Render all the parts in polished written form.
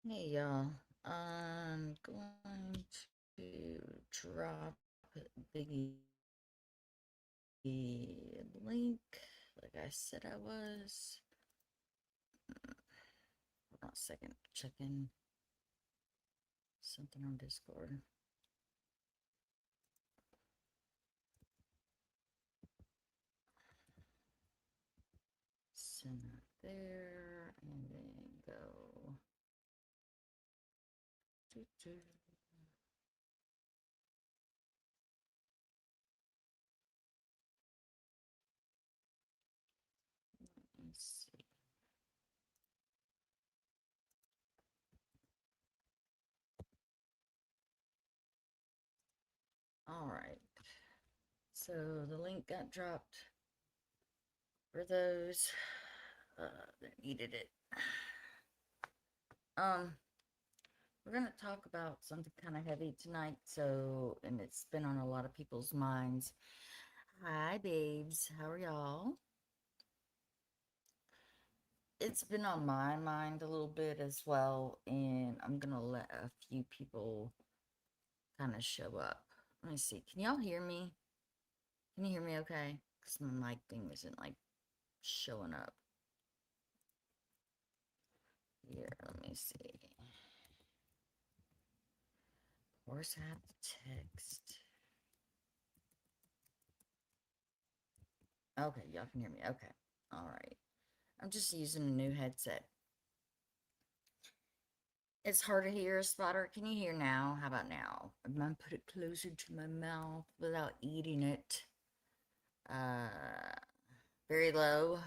Hey y'all, I'm going to drop the link like I said I was. Hold on a second, checking something on Discord. Send that there and then go. Doo -doo. Let's see. All right, so the link got dropped for those that needed it. Um, we're gonna talk about something kind of heavy tonight, and it's been on a lot of people's minds. Hi, babes. How are y'all? It's been on my mind a little bit as well, and I'm gonna let a few people kind of show up. Let me see. Can y'all hear me? Can you hear me okay? Because my mic thing isn't like showing up. Here, let me see. Of course, I have to text. Okay, y'all can hear me. Okay. All right. I'm just using a new headset. It's hard to hear, Spotter. Can you hear now? How about now? I'm gonna put it closer to my mouth without eating it. Uh, very low.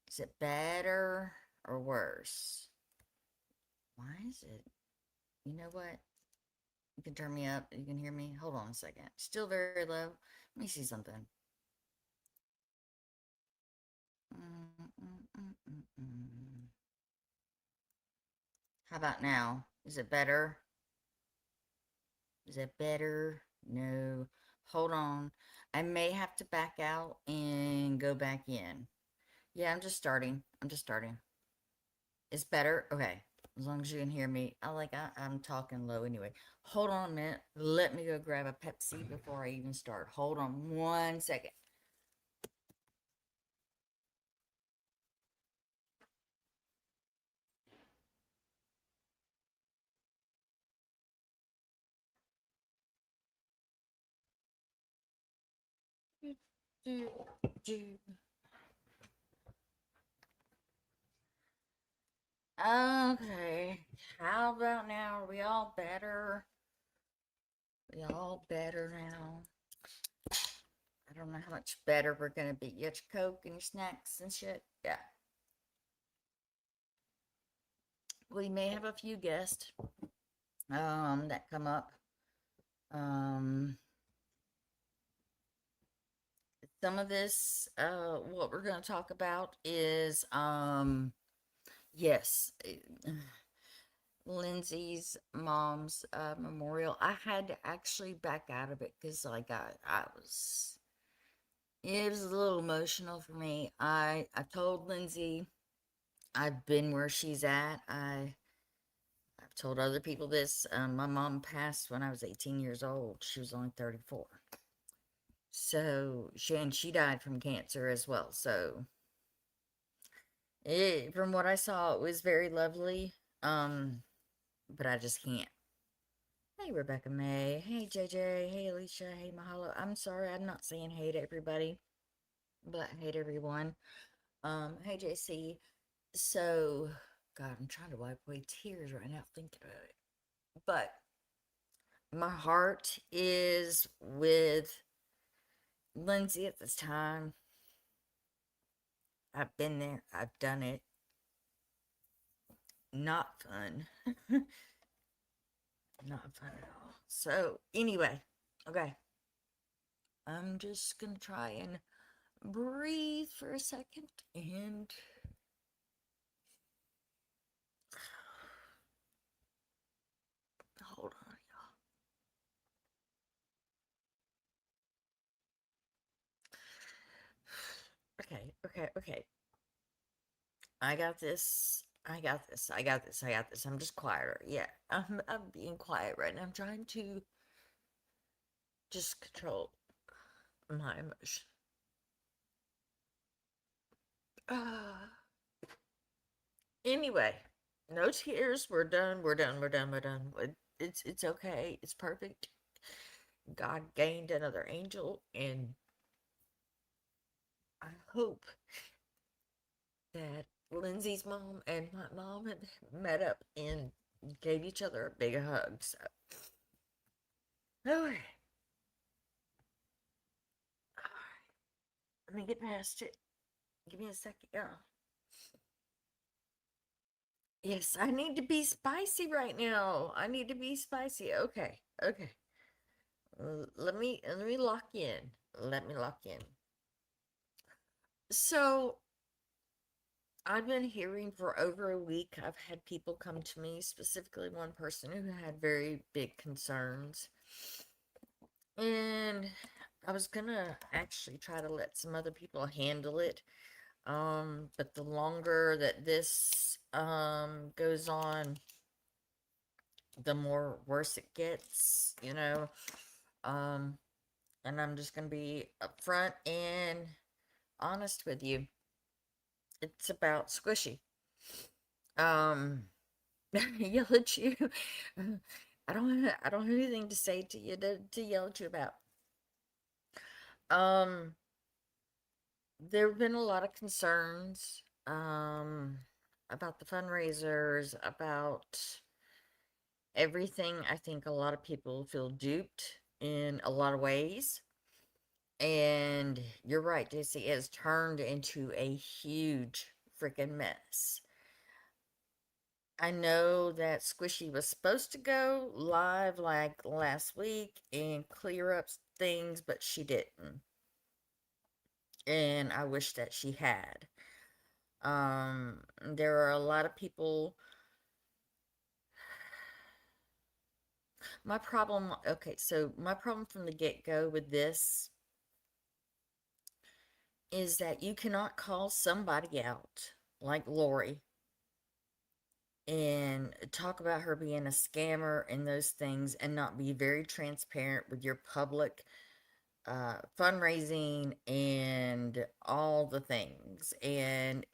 Is it better or worse? Why is it? You know what? You can turn me up. You can hear me. Hold on a second. Still very low. Let me see something. Mm, mm, mm, mm, mm. How about now? Is it better? Is it better? No. Hold on. I may have to back out and go back in. Yeah, I'm just starting. I'm just starting. It's better? Okay. As long as you can hear me. I'm talking low anyway. Hold on a minute. Let me go grab a Pepsi before I even start. Hold on 1 second. Okay. How about now? Are we all better? We all better now? I don't know how much better we're gonna be. You got your Coke and your snacks and shit? Yeah. We may have a few guests that come up. Um some of this what we're gonna talk about is yes, Lindsay's mom's memorial. I had to actually back out of it because I was it was a little emotional for me. I told Lindsay I've been where she's at. I've told other people this. My mom passed when I was 18 years old. She was only 34. So she died from cancer as well. So from what I saw, it was very lovely. Um, but I just can't. Hey, Rebecca May. Hey, JJ. Hey, Alicia. Hey, Mahalo. I'm sorry, I'm not saying hey to everybody, but hey to everyone. Hey, JC. So, God, I'm trying to wipe away tears right now thinking about it. But my heart is with Lindsay at this time. I've been there, I've done it. Not fun. Not fun at all. So, anyway, okay. I'm just gonna try and breathe for a second and hold on, y'all. Okay. I got this. I got this. I got this. I got this. I'm just quieter. Yeah, I'm being quiet right now. I'm trying to just control my emotion. Uh, anyway, no tears. We're done. We're done. We're done. We're done. It's okay. It's perfect. God gained another angel, and I hope that Lindsay's mom and my mom had met up and gave each other a big hug. So, okay, let me get past it. Give me a second. Yeah. Yes, I need to be spicy right now. I need to be spicy. Okay. Okay. Let me lock in. Let me lock in. So, I've been hearing for over a week. I've had people come to me, specifically one person who had very big concerns. And I was gonna actually try to let some other people handle it. But the longer that this goes on, the more worse it gets, you know. Um, and I'm just gonna be upfront and honest with you. It's about Squishy. Um, yell at you. I don't have anything to say to you to yell at you about. Um, there have been a lot of concerns about the fundraisers, about everything. I think a lot of people feel duped in a lot of ways. And you're right, JC, it has turned into a huge freaking mess. I know that Squishy was supposed to go live like last week and clear up things, but she didn't. And I wish that she had. There are a lot of people. My problem, okay, so my problem from the get go with this is that you cannot call somebody out like Lori and talk about her being a scammer and those things and not be very transparent with your public fundraising and all the things and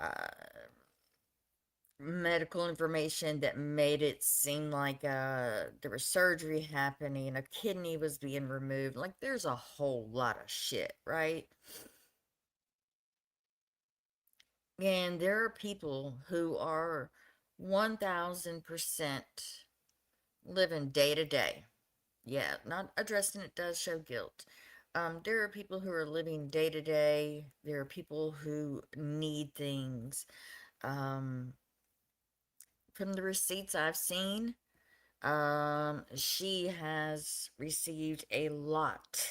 uh, medical information that made it seem like there was surgery happening, a kidney was being removed. Like there's a whole lot of shit, right? And there are people who are 1000% living day to day. Yeah, not addressing it does show guilt. There are people who are living day to day. There are people who need things. Um, from the receipts I've seen, she has received a lot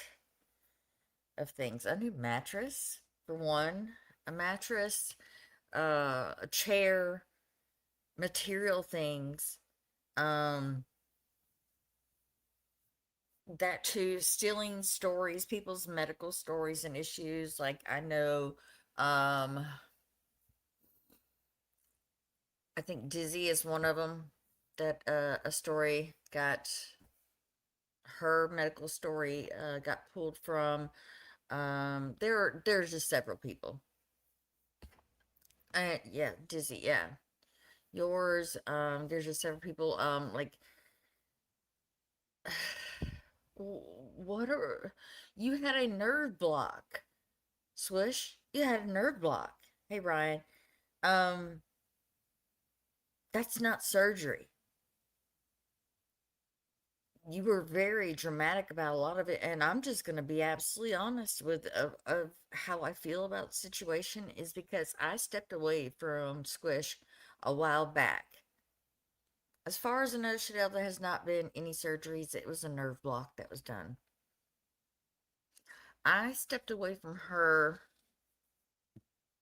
of things. A new mattress, for one, a mattress, a chair, material things. Um, that too, stealing stories, people's medical stories and issues. Like I know, um, I think Dizzy is one of them. That a story got her medical story got pulled from. There's just several people. Yeah, Dizzy, yeah. Yours, there's just several people, like, what are, you had a nerve block, Swish, you had a nerve block. Hey, Ryan, um, that's not surgery. You were very dramatic about a lot of it, and I'm just going to be absolutely honest with of how I feel about the situation is because I stepped away from Squish a while back. As far as I know, Chanel, there has not been any surgeries. It was a nerve block that was done. I stepped away from her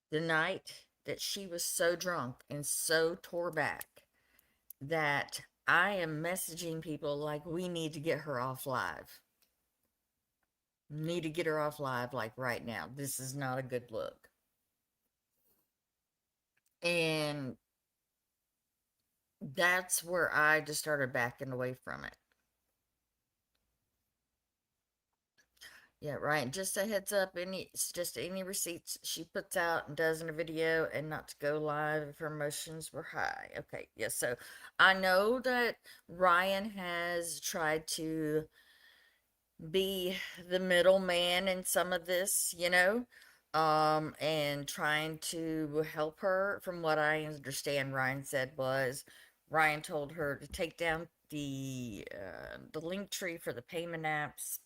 the night that she was so drunk and so tore back that I am messaging people like we need to get her off live. Need to get her off live like right now. This is not a good look. And that's where I just started backing away from it. Yeah, right. Just a heads up, just any receipts she puts out and does in a video and not to go live if her emotions were high. Okay, yes. So I know that Ryan has tried to be the middleman in some of this, and trying to help her. From what I understand, Ryan said was Ryan told her to take down the link tree for the payment apps,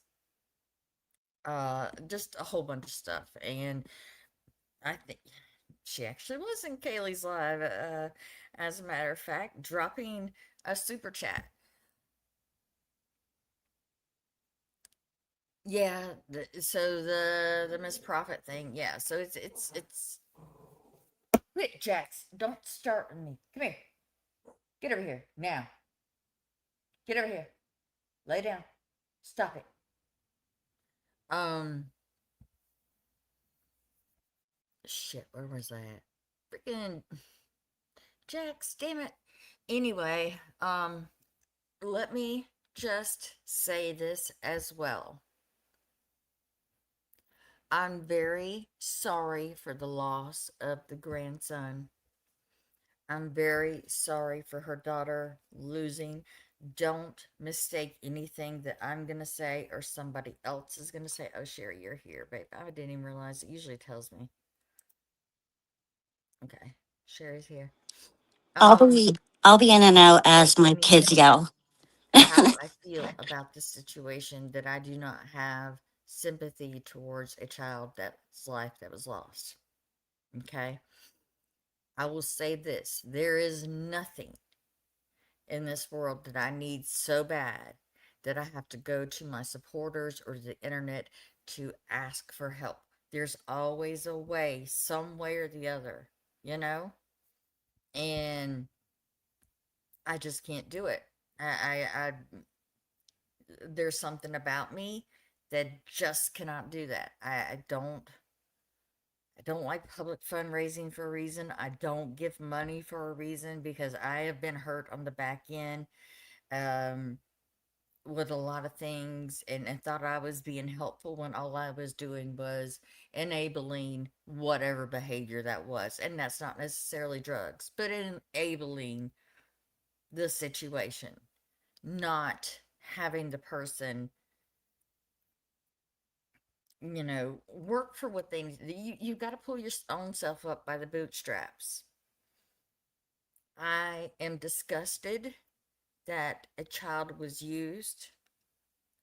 just a whole bunch of stuff. And I think she actually was in Kaylee's live, as a matter of fact, dropping a super chat. Yeah, so the Miss Profit thing, yeah. So it's Wait, Jax, don't start with me. Come here. Get over here now. Get over here. Lay down. Stop it. Um, shit, where was that? Freaking Jax, damn it. Anyway, let me just say this as well. I'm very sorry for the loss of the grandson. I'm very sorry for her daughter losing. Don't mistake anything that I'm going to say or somebody else is going to say. Oh, Sherry, you're here, babe. I didn't even realize it usually tells me. Okay, Sherry's here. I'll Um, be I'll be in and out but as let my me kids finish yell. how I feel about this situation, that I do not have sympathy towards a child that's life that was lost. Okay? I will say this, there is nothing in this world that I need so bad that I have to go to my supporters or the internet to ask for help. There's always a way, some way or the other, you know? And I just can't do it. I there's something about me that just cannot do that. I don't like public fundraising for a reason. I don't give money for a reason because I have been hurt on the back end. Um, with a lot of things, and thought I was being helpful when all I was doing was enabling whatever behavior that was. And that's not necessarily drugs, but enabling the situation, not having the person, work for what they need. You've got to pull your own self up by the bootstraps. I am disgusted that a child was used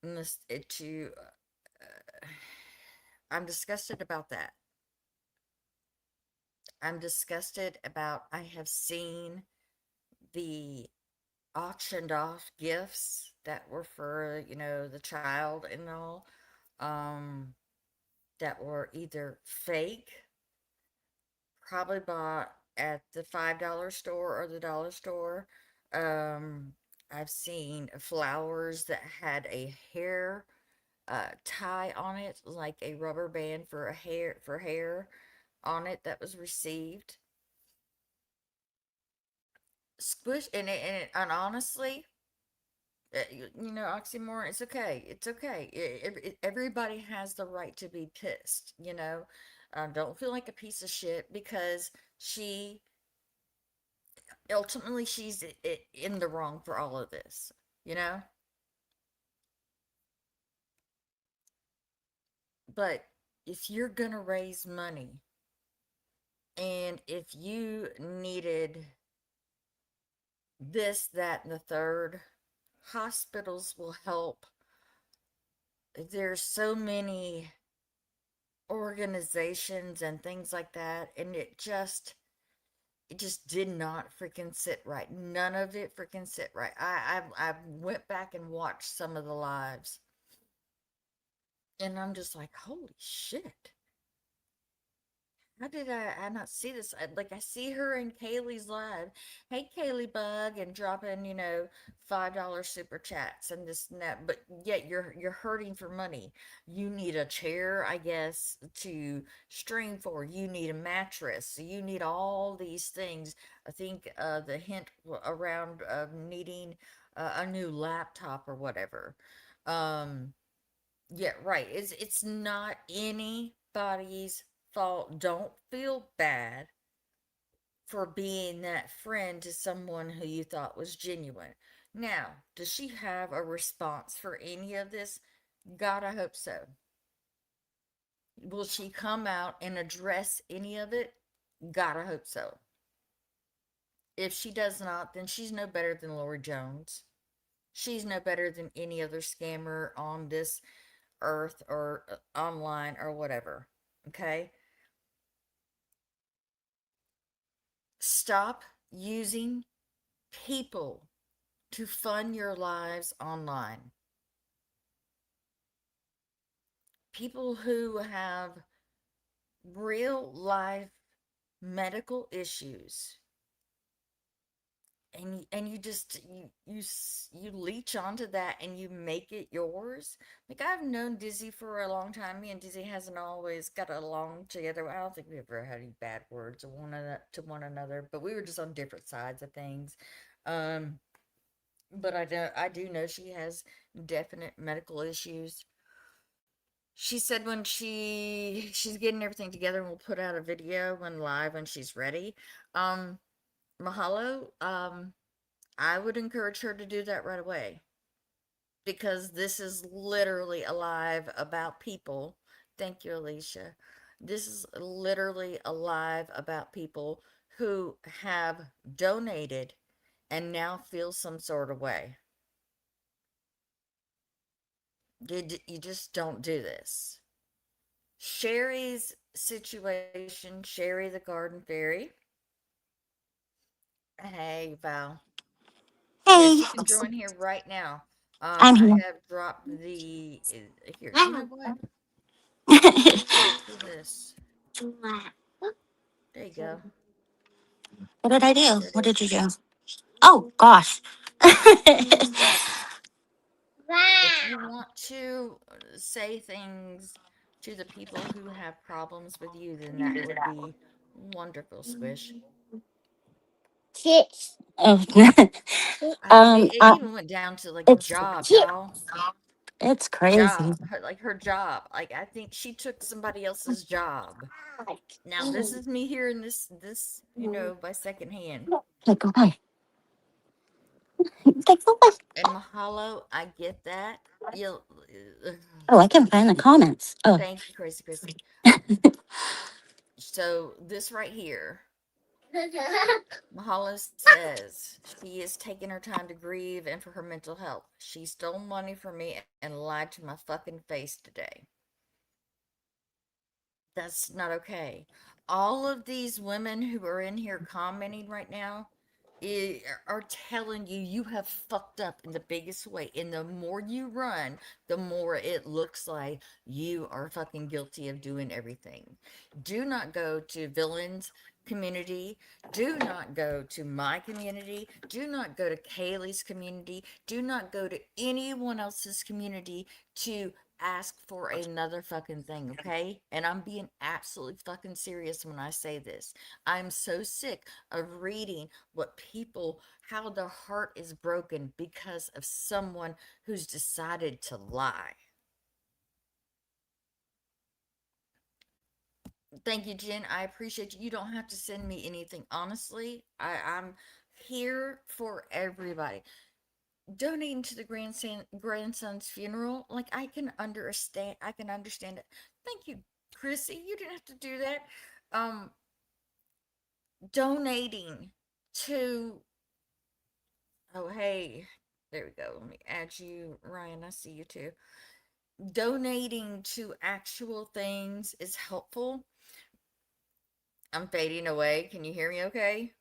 in this to I'm disgusted about that. I'm disgusted about I have seen the auctioned off gifts that were for, the child and all, um, that were either fake, probably bought at the $5 store or the dollar store. Um, I've seen flowers that had a hair tie on it, like a rubber band for hair on it that was received. Squish and honestly, oxymoron. It's okay. It's okay. Everybody has the right to be pissed. Don't feel like a piece of shit because she ultimately she's in the wrong for all of this. You know, but if you're gonna raise money and if you needed this, that, and the third, hospitals will help. There's so many organizations and things like that, and it just did not freaking sit right. None of it freaking sit right. I went back and watched some of the lives, and I'm just like, holy shit. How did I not see this? I see her in Kaylee's live. Hey, Kaylee Bug, and dropping, $5 super chats and this and that. But yet you're hurting for money. You need a chair, I guess, to stream for. You need a mattress. You need all these things. I think the hint around needing a new laptop or whatever. Um, yeah, right. It's not anybody's fault. Don't feel bad for being that friend to someone who you thought was genuine. Now, does she have a response for any of this? God, I hope so. Will she come out and address any of it? God, I hope so. If she does not, then she's no better than Lori Jones. She's no better than any other scammer on this earth or online or whatever. Okay? Stop using people to fund your lives online. People who have real life medical issues, and you just you leech onto that and you make it yours. Like, I've known Dizzy for a long time. Me and Dizzy hasn't always got along together. I don't think we ever had any bad words to one another, but we were just on different sides of things. um but I do know she has definite medical issues. She said when she's getting everything together and we'll put out a video when live when she's ready. Um Mahalo, I would encourage her to do that right away, because this is literally alive about people. Thank you, Alicia. This is literally alive about people who have donated and now feel some sort of way. You just don't do this. Sherry's situation, Sherry the Garden Fairy. Hey, Val. Yes, Hey, you can join here right now. I'm I here. have dropped the here. You know what? Let's do this. There you go. What did I do? There it What is. did you do? Oh, gosh. If you want to say things to the people who have problems with you, then that would be wonderful, Squish. Oh, I mean, it uh, even went down to like a it's job, Val. it's crazy. Job, her job. Like, I think she took somebody else's job. Now, this is me hearing this by second hand. Take away. Take away. And Mahalo, I get that. You'll Oh, I can find the comments. Oh, Thank you, Crazy Chrissy. So this right here, Mahalo says she is taking her time to grieve and for her mental health. She stole money from me and lied to my fucking face today. That's not okay. All of these women who are in here commenting right now are telling you you have fucked up in the biggest way. And the more you run, the more it looks like you are fucking guilty of doing everything. Do not go to villains community. Do not go to my community. Do not go to Kaylee's community. Do not go to anyone else's community to ask for another fucking thing, okay? And I'm being absolutely fucking serious when I say this. I'm so sick of reading how their heart is broken because of someone who's decided to lie. Thank you, Jen. I appreciate you. You don't have to send me anything. Honestly, I'm here for everybody. Donating to the grandson's funeral, like, I can understand it. Thank you, Chrissy. You didn't have to do that. Um, Donating to oh, hey, there we go. Let me add you, Ryan. I see you too. Donating to actual things is helpful. I'm fading away. Can you hear me okay?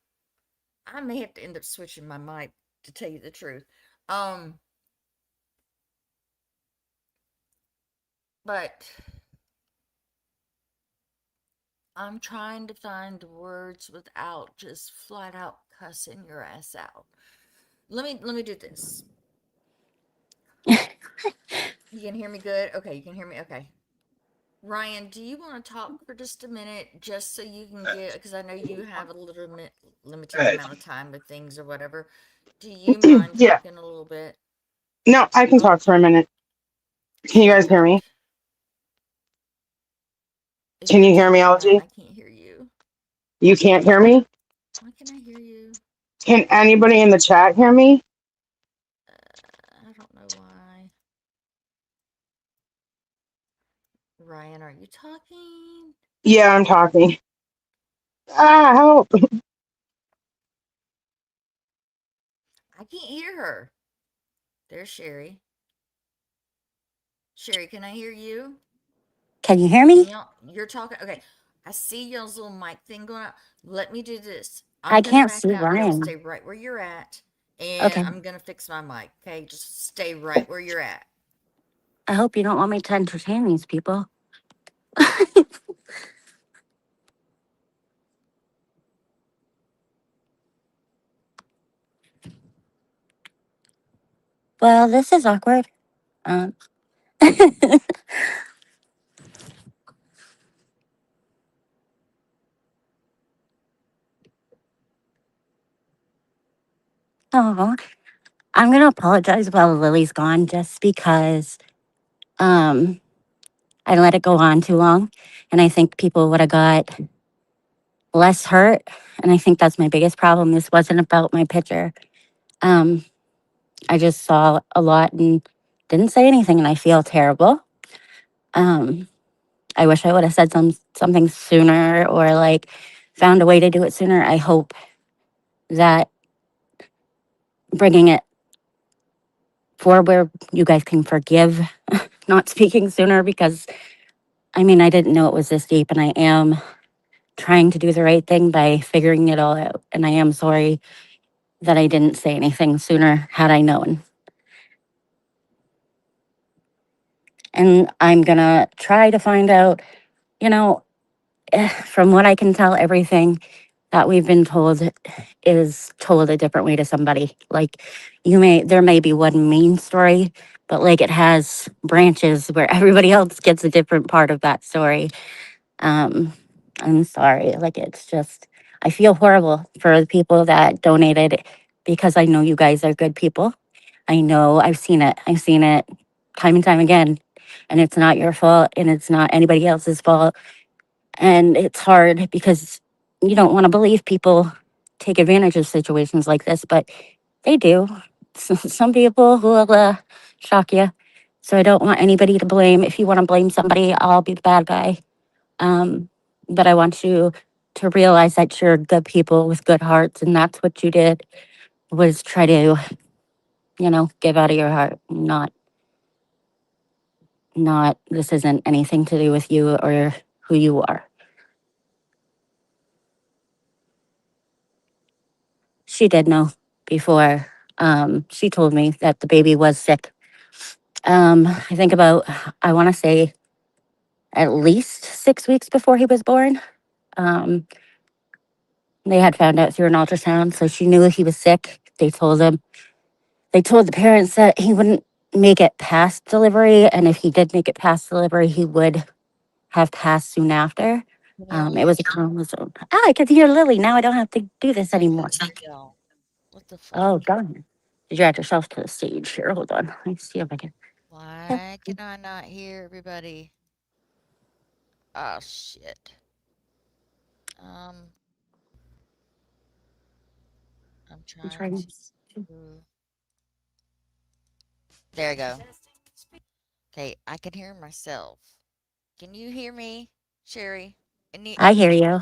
I may have to end up switching my mic to tell you the truth. Um, but I'm trying to find the words without just flat out cussing your ass out. Let me do this. You can hear me good? Okay, you can hear me. Okay. Ryan, do you want to talk for just a minute just so you can get, because I know you have a little limited amount of time with things or whatever. Do you mind Yeah. talking a little bit? No, I can talk for a minute. Can you guys hear me? Terrific. Is Can your you hear me, TV on? LG? I can't hear you. You can't hear me? Why can I hear you? Can anybody in the chat hear me? I don't know why. Ryan, are you talking? Yeah, I'm talking. Ah, help. I can't hear her. There's Sherry. Sherry, can I hear you? Can you hear Can me? y'all, you're talking, okay. I see y'all's little mic thing going out. Let me do this. I I'm gonna can't back see out. Y'all Ryan. stay right where you're at, and Okay. I'm gonna fix my mic. Okay, just stay right where you're at. I hope you don't want me to entertain these people. Well, this is awkward. Um, oh, I'm gonna apologize while Lily's gone, just because um I let it go on too long, and I think people would have got less hurt. And I think that's my biggest problem. This wasn't about my picture. Um, I just saw a lot and didn't say anything, and I feel terrible. Um, I wish I would have said something sooner, or like found a way to do it sooner. I hope that bringing it forward, you guys can forgive not speaking sooner, because I mean, I didn't know it was this deep, and I am trying to do the right thing by figuring it all out. And I am sorry that I didn't say anything sooner had I known. And I'm gonna try to find out, you know, from what I can tell, everything that we've been told is told a different way to somebody. Like, there may be one main story, but like it has branches where everybody else gets a different part of that story. Um, I'm sorry. Like, it's just, I feel horrible for the people that donated, because I know you guys are good people. I know I've seen it. I've seen it time and time again. And it's not your fault, and it's not anybody else's fault. And it's hard because you don't want to believe people take advantage of situations like this, but they do. Some people will shock you. So I don't want anybody to blame. If you want to blame somebody, I'll be the bad guy. Um, but I want you to realize that you're good people with good hearts, and that's what you did, was try to, give out of your heart. Not this isn't anything to do with you or who you are. She did know before. She told me that the baby was sick. I think about, I want to say, at least 6 weeks before he was born. Um, they had found out through an ultrasound, so she knew he was sick. They told the parents that he wouldn't make it past delivery, and if he did make it past delivery, he would have passed soon after. Can y'all It hear was a me? chromosome. I could hear Lily. Now I don't have to do this I anymore. can't hear y'all. What the fuck? Oh, darn. Did you add yourself to the stage here? Hold on. Let me see if I can. Yep. Why can I not hear everybody? Oh shit. Um, I'm I'm trying trying. to. There we go. Okay, I can hear myself. Can you hear me, Sherry? Any? I hear you.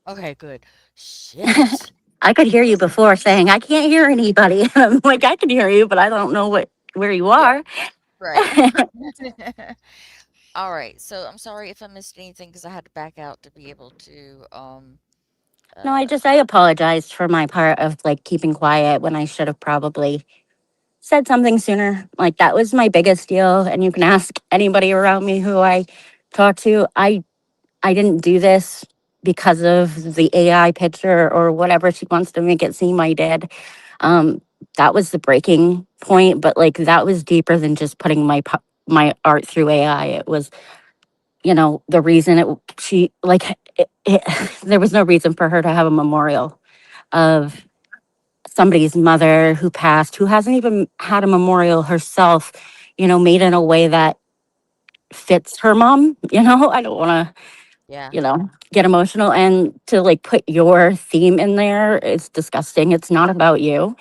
Okay, good. Shit. I could hear What you was? before saying, I can't hear anybody. I'm like, I can hear you, but I don't know where you Yeah, are. right. All right. So I'm sorry if I missed anything because I had to back out to be able to No, uh I apologized for my part of like keeping quiet when I should have probably said something sooner. Like, that was my biggest deal. And you can ask anybody around me who I talked to. I didn't do this because of the AI picture or whatever she wants to make it seem I did. That was the breaking point, but like that was deeper than just putting my art through AI. It was, the reason she like there was no reason for her to have a memorial of somebody's mother who passed, who hasn't even had a memorial herself, made in a way that fits her mom. I don't want to, Yeah. get emotional, and to like put your theme in there is disgusting. It's not about you.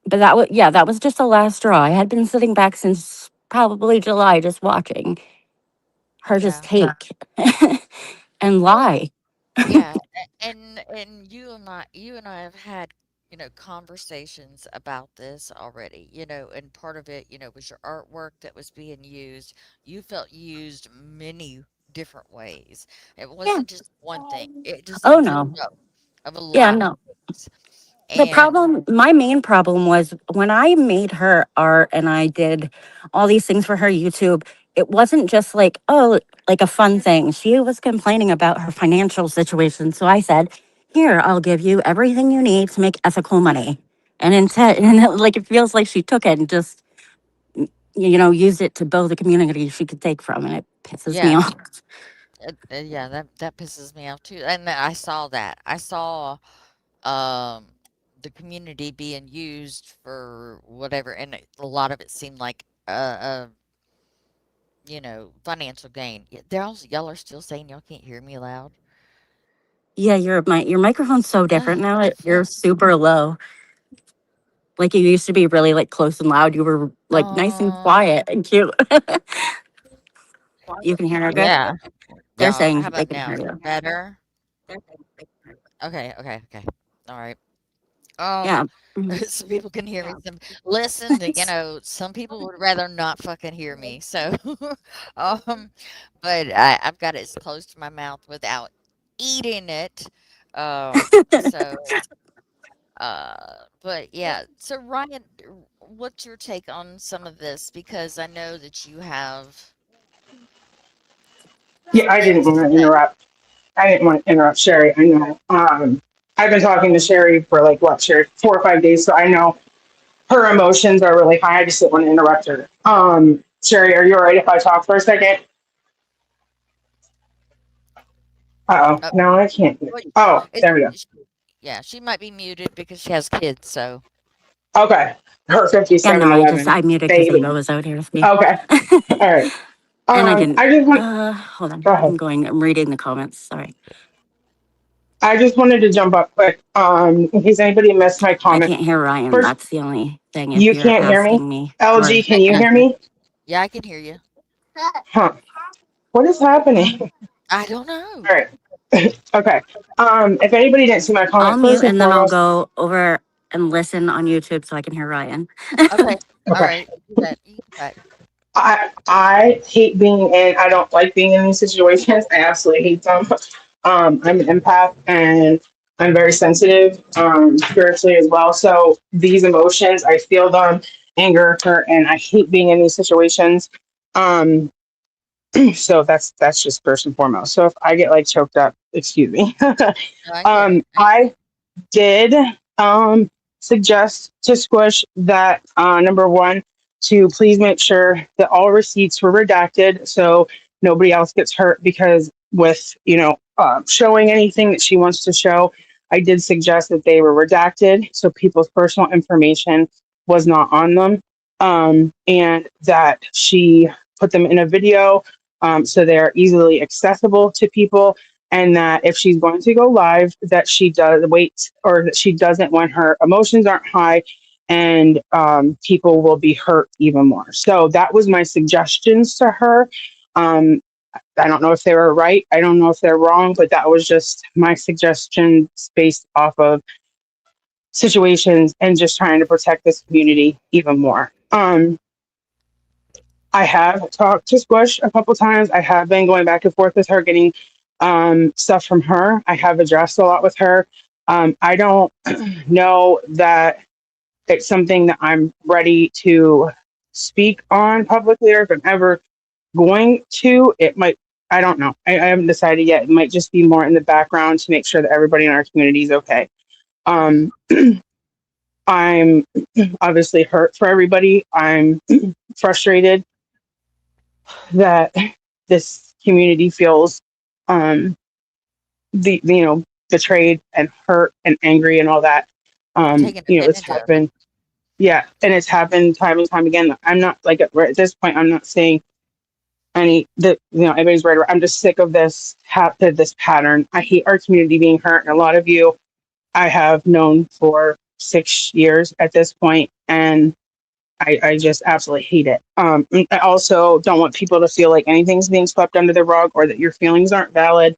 But that was just the last straw. I had been sitting back since probably July, just watching her just Yeah. take and Well, lie. yeah, and you and I have had, conversations about this already, and part of it, was your artwork that was being used. You felt used many different ways. It Yeah. wasn't just one thing. It just Oh included no. of a Yeah, lot of no. things. The And problem, my main problem was when I made her art and I did all these things for her YouTube, it wasn't just like, oh, like a fun thing. She was complaining about her financial situation. So I said, here, I'll give you everything you need to make ethical money. And instead, like it feels like she took it and just, used it to build a community she could take from. And it pisses me yeah, off. yeah, that pisses me off too. And I saw that. I saw um the community being used for whatever, and a lot of it seemed like financial gain. Y'all are still saying y'all can't hear me loud. Yeah, your microphone's so different now. The You're fuck? super low. Like you used to be really like close and loud. You were like nice and quiet Um, and cute. You can hear her good? yeah. They're Y'all, how saying they about can now? hear Is you. that better? Okay, okay, okay. All right. Yeah. Mhm. So people can hear me. Listen, some people would rather not fucking hear me. So, um, but I've got it as close to my mouth without eating it. So, but yeah. So Ryan, what's your take on some of this? Because I know that you have Yeah, some I didn't things to want to say. interrupt. I didn't want to interrupt Sherry. I know. I've been talking to Sherry for like what, Sherry, 4 or 5 days, so I know her emotions are really high. I just didn't want to interrupt her. Sherry, are you all right if I talk for a second? Uh-oh, Uh, no, I can't. well, Oh, it's, there we go. yeah, she might be muted because she has kids. So, Okay, her Yeah, no, 5711 I muted because baby. Ava was out here with me. Okay, all right. And I didn't. I just want, Hold on. go ahead. I'm reading the comments. Sorry. I just wanted to jump up quick, in case anybody missed my I comment. can't hear Ryan. First, That's the only thing if you you're can't hear me? asking me. LG, Or, I can you can, hear me? yeah, I can hear you. Huh, what is happening? I don't know. All right. Okay. If anybody didn't see my I'll comment, mute first and and then I'll foremost, go over and listen on YouTube so I can hear Ryan. Okay. All okay. right. You do that. You do that. I hate being in. I don't like being in these situations. I absolutely hate them. I'm an empath and I'm very sensitive, spiritually as well. So these emotions, I feel them, anger, hurt, and I hate being in these situations. Um, so that's just first and foremost. So if I get like choked up, excuse me. No, I get it. I did suggest to Squish that number one, to please make sure that all receipts were redacted so nobody else gets hurt, because with showing anything that she wants to show, I did suggest that they were redacted so people's personal information was not on them, and that she put them in a video, so they're easily accessible to people, and that if she's going to go live, that she does wait, or that she doesn't when her emotions aren't high, and people will be hurt even more. So that was my suggestions to her. um, I don't know if they were right, I don't know if they're wrong, but that was just my suggestions based off of situations and just trying to protect this community even more. I have talked to Squish a couple times. I have been going back and forth with her, getting stuff from her. I have addressed a lot with her. I don't know that it's something that I'm ready to speak on publicly, or if I'm ever going to. It might I don't know. I haven't decided yet. It might just be more in the background to make sure that everybody in our community is okay. Mhm. I'm obviously hurt for everybody. I'm frustrated that this community feels um, betrayed and hurt and angry and all that. Taken It's advantage of. happened. Yeah, and it's happened time and time again. I'm not like at this point. I'm not saying any that everybody's right. I'm just sick of this pattern. I hate our community being hurt, and a lot of you I have known for 6 years at this point, and I just absolutely hate it. I also don't want people to feel like anything's being swept under the rug or that your feelings aren't valid.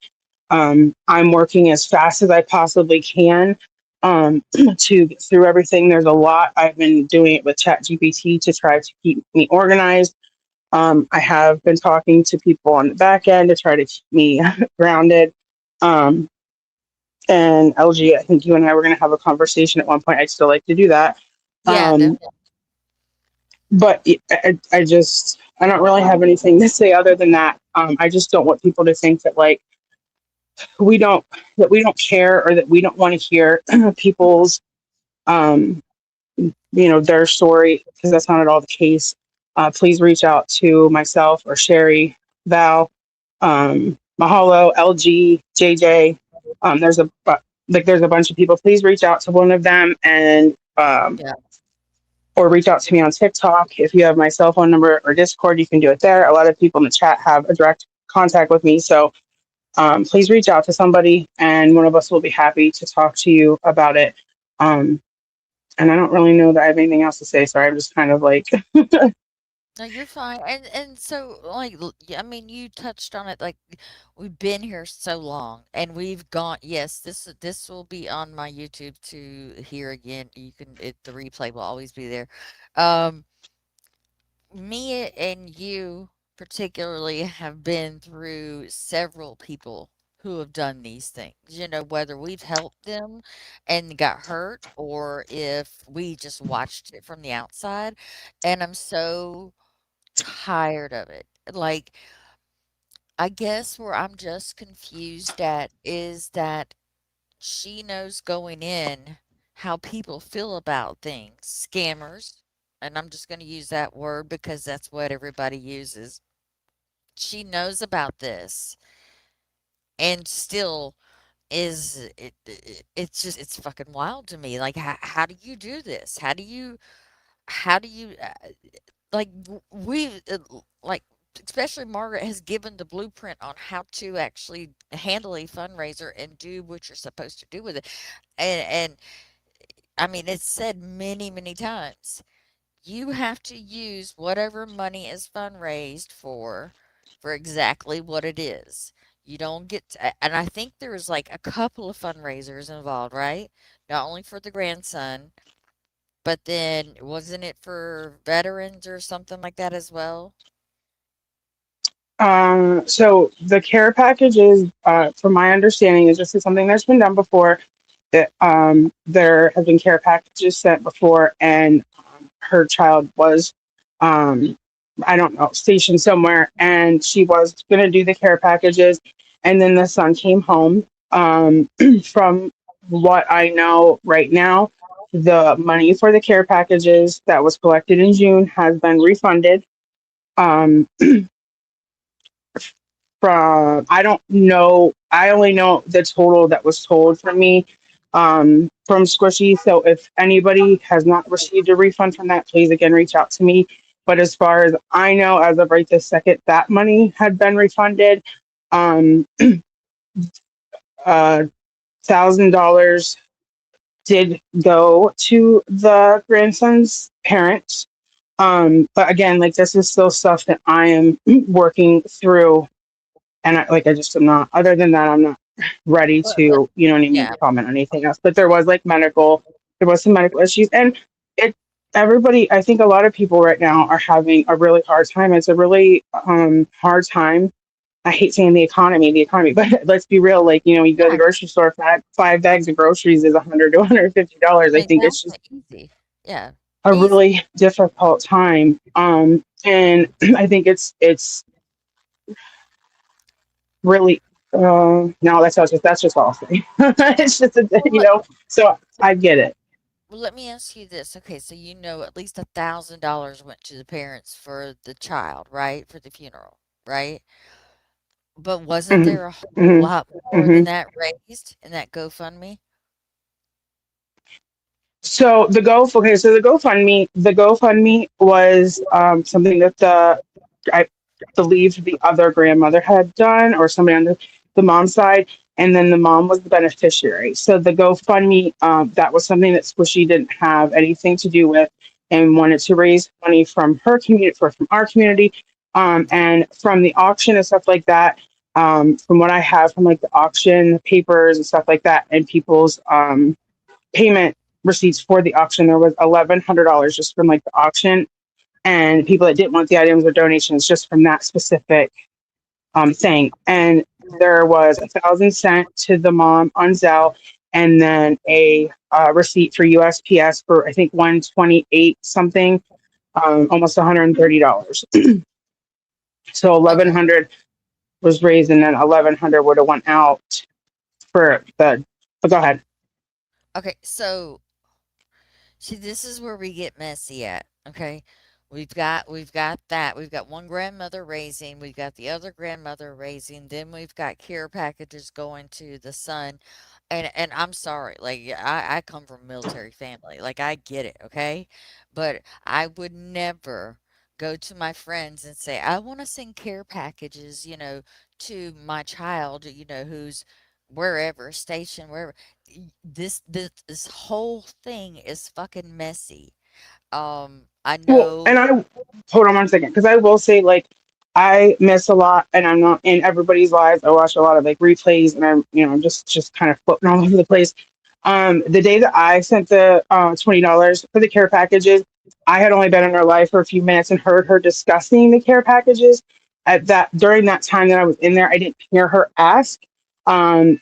I'm working as fast as I possibly can to get through everything. There's a lot. I've been doing it with ChatGPT to try to keep me organized. I have been talking to people on the back end to try to keep me grounded. Um, and LG, I think you and I were going to have a conversation at one point. I'd still like to do that. Yeah, Um, definitely. but I don't really have anything to say other than that. I just don't want people to think that like we don't we don't care or that we don't want to hear people's um, their story, because that's not at all the case. Please reach out to myself or Sherry, Val, Mahalo, LG, JJ. There's a bunch of people. Please reach out to one of them and Yeah. or reach out to me on TikTok. If you have my cell phone number or Discord, you can do it there. A lot of people in the chat have a direct contact with me, so please reach out to somebody, and one of us will be happy to talk to you about it. And I don't really know that I have anything else to say. Sorry, I'm just kind of like, No, you're fine. And so like I mean, you touched on it. Like we've been here so long, and we've gone. Yes, this will be on my YouTube to hear again. You can the replay will always be there. Um, Me and you particularly have been through several people who have done these things. Whether we've helped them and got hurt, or if we just watched it from the outside. And I'm so tired of it. Like, I guess where I'm just confused at is that she knows going in how people feel about things. Scammers, and I'm just going to use that word because that's what everybody uses. She knows about this and still it's just it's fucking wild to me. Like, how do you do this? How do you like we like especially Margaret has given the blueprint on how to actually handle a fundraiser and do what you're supposed to do with it. And I mean, it's said many, many times. You have to use whatever money is fundraised for exactly what it is. You don't get and I think there was like a couple of fundraisers involved, right? Not only for the grandson, but then wasn't it for veterans or something like that as well? so the care package is, from my understanding, is just something that's been done before. That there have been care packages sent before, and her child was, um, I don't know, stationed somewhere, and she was going to do the care packages, and then the son came home. From what I know right now, the money for the care packages that was collected in June has been refunded. Um, from I don't know. I only know the total that was told for me from Squishy. So if anybody has not received a refund from that, please again reach out to me. But as far as I know, as of right this second, that money had been refunded. Um, $1,000 did go to the grandson's parents. But again, like this is still stuff that I am working through, and I just am not. Other than that, I'm not ready Let, let, to, what I mean, yeah. comment on anything else. But there was like there was some medical issues, and it. Everybody, I think a lot of people right now are having a really hard time. It's a really hard time. I hate saying the economy, but let's be real. Like you go to the Yeah. grocery store, five bags of groceries is $100 to $150. I think it's just Exactly. Easy. Yeah. a Easy. really difficult time. And I think it's really, no, that's just all. It's just, Well, so I get it. let me ask you this. Okay, so you know at least $1,000 went to the parents for the child, right? For the funeral, right? But wasn't Hmm. there a whole Hmm. lot more Hmm. than that raised in that GoFundMe? So the GoFundMe was something that I believe the other grandmother had done, or somebody on the mom's side, and then the mom was the beneficiary. So the GoFundMe, that was something that Squishy didn't have anything to do with, and wanted to raise money from her community, from our community, and from the auction and stuff like that. From what I have from like the auction papers and stuff like that, and people's payment receipts for the auction, there was $1,100 just from like the auction, and people that didn't want the items or donations just from that specific thing. And there was 1,000 sent to the mom on Zelle, and then a receipt for USPS for I think 128 something, almost $130. So Okay. 1,100 was raised, and then 1,100 would have went out for the. But go ahead. Okay, so see, this is where we get messy at, okay? We've got that. We've got one grandmother raising, we've got the other grandmother raising, then we've got care packages going to the son. And I'm sorry, like I come from a military family. Like I get it, okay? But I would never go to my friends and say, I want to send care packages, to my child, who's wherever, stationed, wherever. This whole thing is fucking messy. I Well, know. and I hold on 1 second, because I will say, like, I miss a lot, and I'm not in everybody's lives. I watch a lot of like replays, and I'm just kind of floating all over the place. The day that I sent the $20 for the care packages, I had only been in her life for a few minutes and heard her discussing the care packages. At that During that time that I was in there, I didn't hear her ask.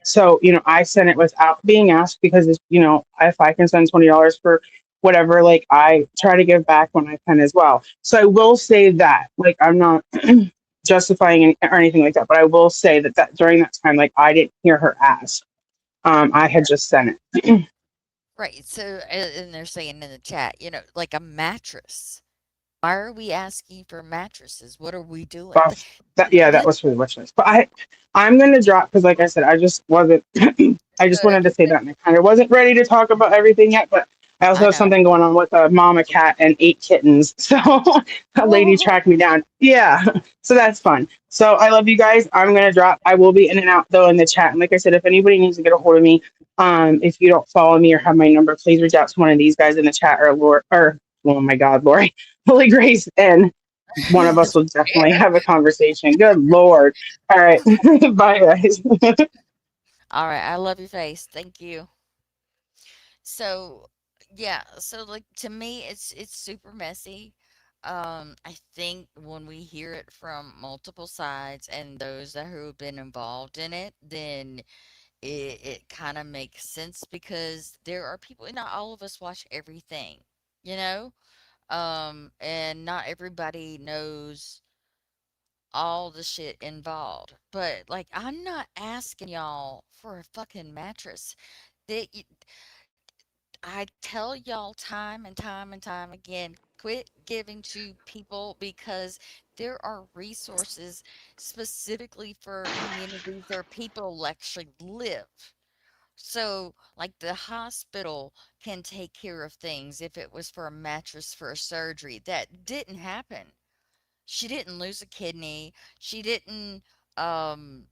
So I sent it without being asked, because if I can send $20 for whatever, like, I try to give back when I can as well. So I will say that, like, I'm not justifying or anything like that, but I will say that during that time, like, I didn't hear her ask. I had just sent it. Right. So, and they're saying in the chat, like a mattress. Why are we asking for mattresses? What are we doing? Buff that Yeah, that This was for the wish list. But I'm gonna drop, because like I said, I just wasn't I just wanted to good. say that, and I kind of wasn't ready to talk about everything yet, but I also I have know. something going on with a mama cat and 8 kittens. So a lady Oh, tracked me down. Yeah. So that's fun. So I love you guys. I'm gonna drop. I will be in and out though in the chat. And like I said, if anybody needs to get a hold of me, if you don't follow me or have my number, please reach out to one of these guys in the chat, or Lori, or oh my God, Lori, Holy Grace, and one of us will definitely have a conversation. Good Lord. All right. Bye, guys. all right. I love your face. Thank you. So, yeah. So, like to me, it's super messy. I think when we hear it from multiple sides and those that who have been involved in it, then it kind of makes sense because there are people, not all of us watch everything, you know? And not everybody knows all the shit involved. But like, I'm not asking y'all for a fucking mattress. That I tell y'all time and time and time again, quit giving to people because there are resources specifically for communities where people actually live. So, like the hospital can take care of things if it was for a mattress for a surgery. That didn't happen. She didn't lose a kidney. She didn't um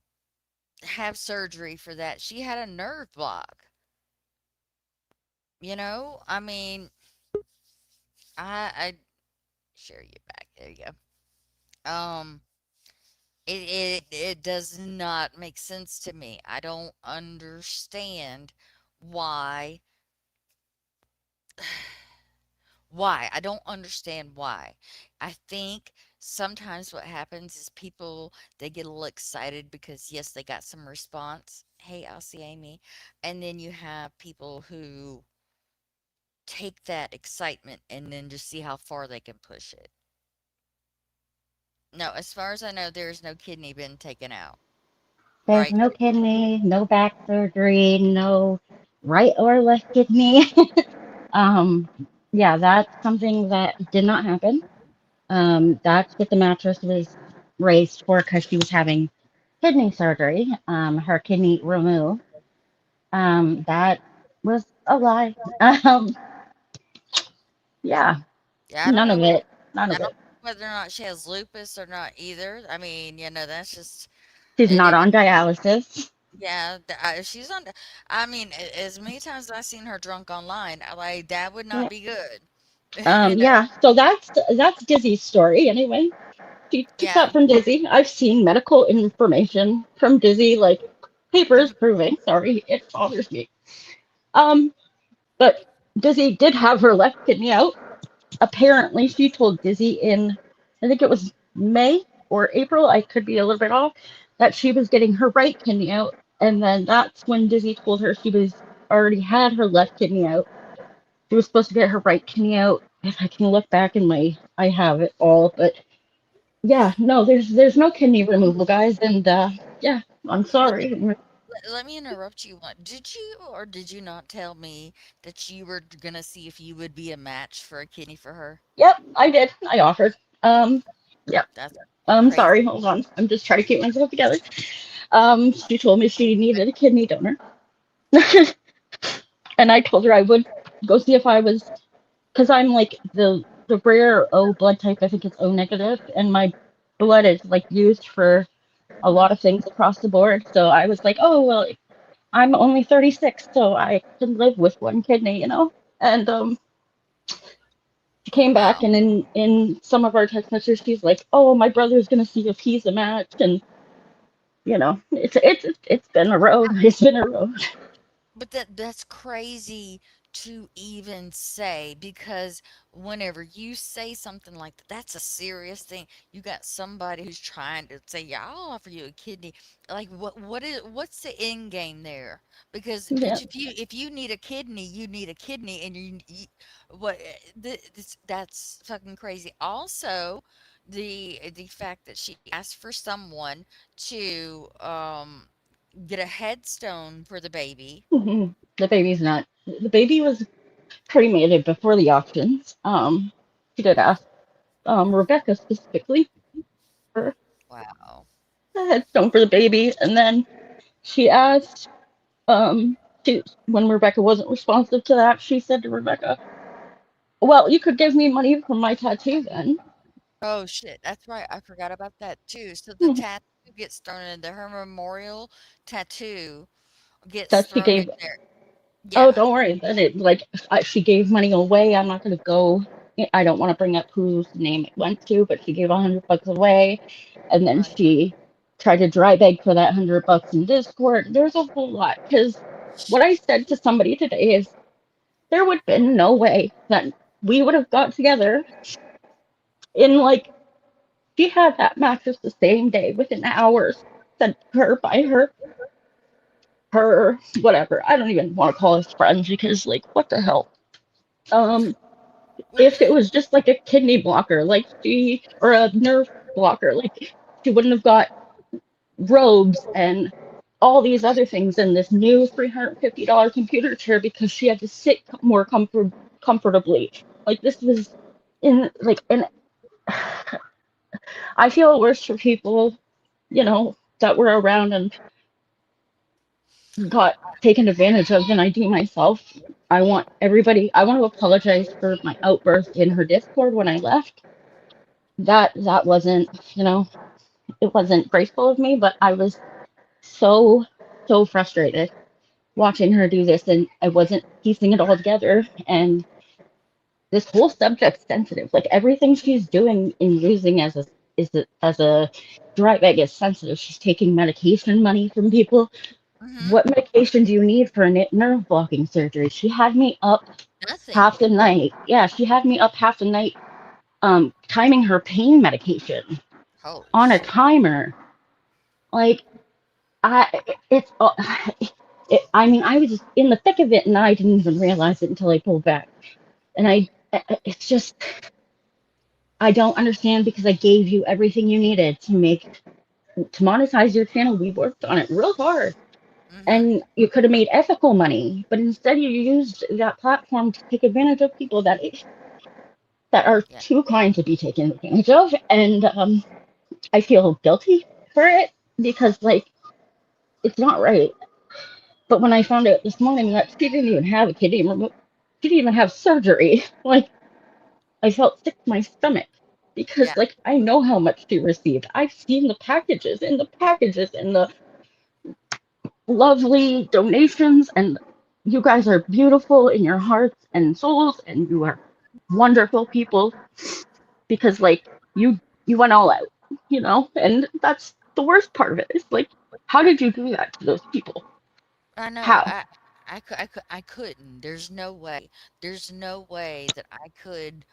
have surgery for that. She had a nerve block. I mean, I share you back. There you go. It does not make sense to me. I don't understand why. Why? I don't understand why. I think sometimes what happens is people, they get a little excited because yes, they got some response. Hey, I'll see Amy. And then you have people who take that excitement and then just see how far they can push it. No, as far as I know, there is no kidney been taken out. There's Right. no kidney, no back surgery, no right or left kidney. um, yeah, that's something that did not happen. That's what the mattress was raised for because she was having kidney surgery, her kidney removed. That was a lie. Um, yeah, Yeah, I don't none know of whether it. None I of don't it. know whether or not she has lupus or not either. I mean, that's just She's and not on dialysis. yeah, she's on. I mean, as many times as I've seen her drunk online, I like that would not Yeah. be good. You know, Yeah. So that's Dizzy's story anyway. She took yeah. that from Dizzy. I've seen medical information from Dizzy, like papers proving. Sorry, it bothers me. Um, but Dizzy did have her left kidney out. Apparently, she told Dizzy in, I think it was May or April, I could be a little bit off, that she was getting her right kidney out. And then that's when Dizzy told her she was already had her left kidney out. She was supposed to get her right kidney out. If I can look back in I have it all, but yeah, no, there's no kidney removal, guys, and yeah, I'm Let, sorry. let me interrupt you. Did you or did you not tell me that you were gonna see if you would be a match for a kidney for her? Yep, I did. I offered. Yep. That's I'm crazy. sorry. Hold on. I'm just trying to keep myself together. She told me she needed a kidney donor, and I told her I would go see if I was, because I'm like the rare O blood type. I think it's O negative, and my blood is like used for a lot of things across the board. So I was like, oh well, I'm only 36, so I can live with one kidney, And she came back, Wow. and in some of our text messages, she's like, "Oh, my brother's gonna see if he's a match," and it's been a road. It's been a road. But that's crazy to even say because whenever you say something like that, that's a serious thing. You got somebody who's trying to say, "Yeah, I'll offer you a kidney." Like what's the end game there? Because Yeah. bitch, if you need a kidney, you need a kidney, and you what that's fucking crazy. Also, the fact that she asked for someone to get a headstone for the baby. The baby's not. The baby was cremated before the auctions. She did ask Rebecca specifically for Wow. a headstone for the baby, and then she asked she when Rebecca wasn't responsive to that, she said to Rebecca, "Well, you could give me money for my tattoo then." Oh shit, that's right. I forgot about that too. So the tattoo gets thrown into her memorial tattoo gets That she thrown in gave. there. Oh, Yeah. don't worry. Then she gave money away. I'm not gonna go. I don't want to bring up whose name it went to, but she gave $100 away, and then Right. she tried to dry beg for that $100 in Discord. There's a whole lot because what I said to somebody today is there would have been no way that we would have got together in she had that mattress the same day within hours sent to her by her whatever. I don't even want to call us friends because what the hell. Um, Well, if it was just like a kidney blocker, or a nerve blocker, she wouldn't have got robes and all these other things in this new $350 computer chair because she had to sit more comfortably. This was and I feel worse for people, that were around and got taken advantage of than I do myself. I want to apologize for my outburst in her Discord when I left. That wasn't, it wasn't graceful of me, but I was so, so frustrated watching her do this, and I wasn't piecing it all together. And this whole subject's sensitive. Everything she's doing and using as a dry bag is sensitive. She's taking medication money from people. mm-hmm. What medication do you need for a nerve blocking surgery? She had me up Nothing. half the night. Yeah, she had me up half the night, timing her pain medication Holy on a shit. timer. Like I, it's. I mean, I was just in the thick of it, and I didn't even realize it until I pulled back. And it's just, I don't understand because I gave you everything you needed to make to monetize your channel, we worked on it real hard. Mhm. And you could have made ethical money, but instead you used that platform to take advantage of people that are Yeah. too kind to be taken advantage of. And I feel guilty for it because, like, it's not right. But when I found out this morning that she didn't even have a kidney removed, she didn't even have surgery, like, I felt sick to my stomach Yeah. because, like, I know how much she received. I've seen the packages and the lovely donations, and you guys are beautiful in your hearts and souls, and you are wonderful people because, like, you went all out, and that's the worst part of it. It's like, how did you do that to those people? I know. How? I couldn't. There's no way. There's no way that I could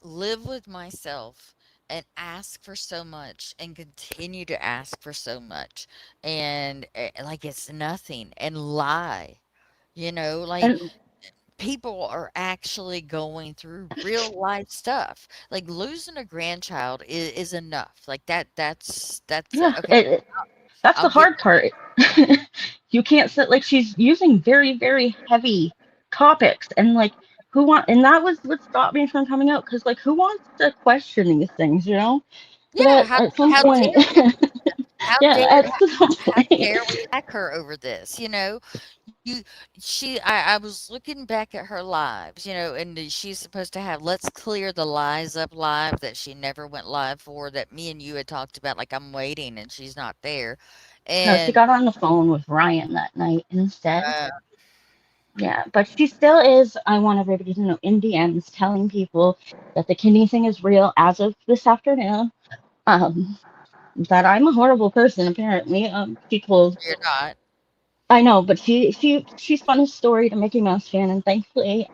live with myself and ask for so much and continue to ask for so much and like it's nothing and lie. Like And people are actually going through real life stuff. Like losing a grandchild is enough. Like that's yeah, okay. that's I'll the get hard part. You can't sit, like, she's using very, very heavy topics, and, like, and that was what stopped me from coming out, because, like, who wants to question these things? yeah, But at some how point, dare we? How yeah, dare at some how point, dare we attack her over this? You I was looking back at her lives, and she's supposed to have Let's Clear the Lies Up live that she never went live for, that me and you had talked about, like I'm waiting and she's not there. no, she And got on the phone with Ryan that night instead. uh, Yeah, but she still is, I want everybody to know, in DMs telling people that the kidney thing is real as of this afternoon. Um, that I'm a horrible person, apparently. She told, you're not. I know, but she spun a story to Mickey Mouse fan, and thankfully,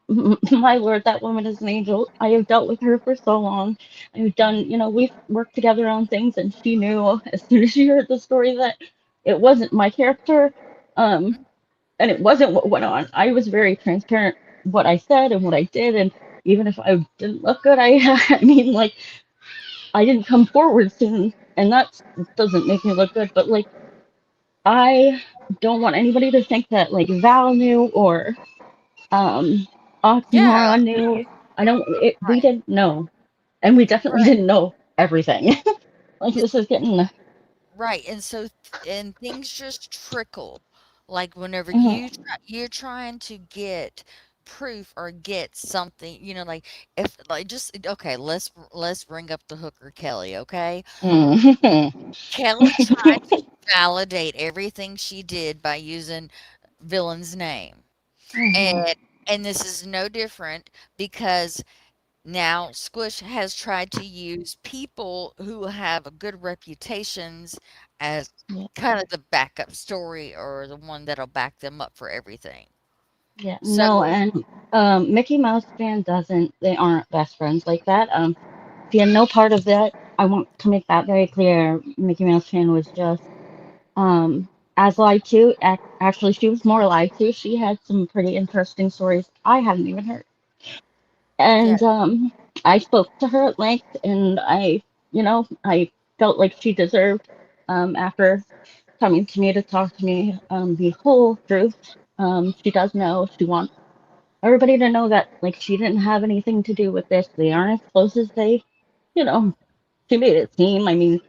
my lord, that woman is an angel. I have dealt with her for so long. We've worked together on things, and she knew as soon as she heard the story that it wasn't my character, um, and it wasn't what went on. I was very transparent what I said and what I did, and even if I didn't look good, I mean, like, I didn't come forward soon, and that doesn't make me look good. But, like, I don't want anybody to think that, like, Val knew or um Yeah, Oxymoron knew. I don't it We right, didn't know. And we definitely right. didn't know everything. Like, this is getting Right, and and things just trickle. Like whenever mhm, you're trying to get proof or get something, like if like just okay, let's bring up the hooker Kelly, okay? mhm, Kelly tried to validate everything she did by using villain's name. mhm, And this is no different because now, Squish has tried to use people who have good reputations as yeah, kind of the backup story or the one that'll back them up for everything. yeah, So, no, and Mickey Mouse fan doesn't. They aren't best friends like that. She had no part of that. I want to make that very clear. Mickey Mouse fan was just um as lied to. Actually, she was more lied to. She had some pretty interesting stories I hadn't even heard. yeah, And I spoke to her at length, and I felt like she deserved, after coming to me to talk to me, the whole truth. She does know. She wants everybody to know that, like, she didn't have anything to do with this. They aren't as close as you know, she made it seem. I mean,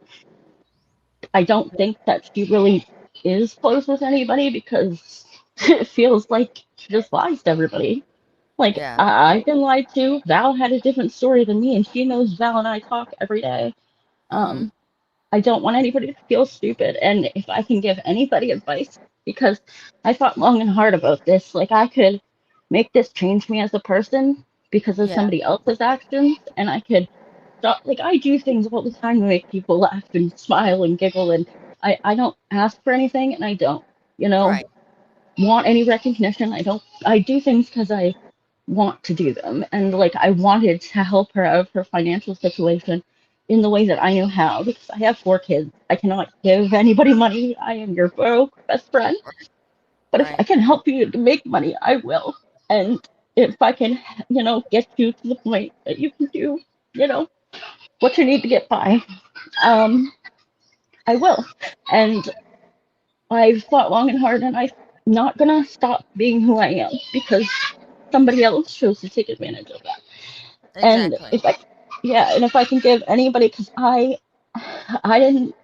I don't think that she really is close with anybody because it feels like she just lies to everybody. Like, yeah, I've been lied to. Val had a different story than me, and she knows Val and I talk every day. mm-hmm, Um, I don't want anybody to feel stupid. And if I can give anybody advice, because I thought long and hard about this, like, I could make this change me as a person because of yeah, somebody else's actions, and I could stop. Like, I do things all the time to make people laugh and smile and giggle, and I don't ask for anything, and I don't, you know, right, want any recognition. I do things because I want to do them. And, like, I wanted to help her out of her financial situation in the way that I knew how, because I have 4 kids. I cannot give anybody money. I am your broke best friend. right, But if I right, can help you to make money, I will. And if I can, get you to the point that you can do, what you need to get by. Um, I will. And I've thought long and hard, and I'm not gonna stop being who I am because somebody else chose to take advantage of that. And Exactly. if I, yeah, and if I can give anybody, because I didn't,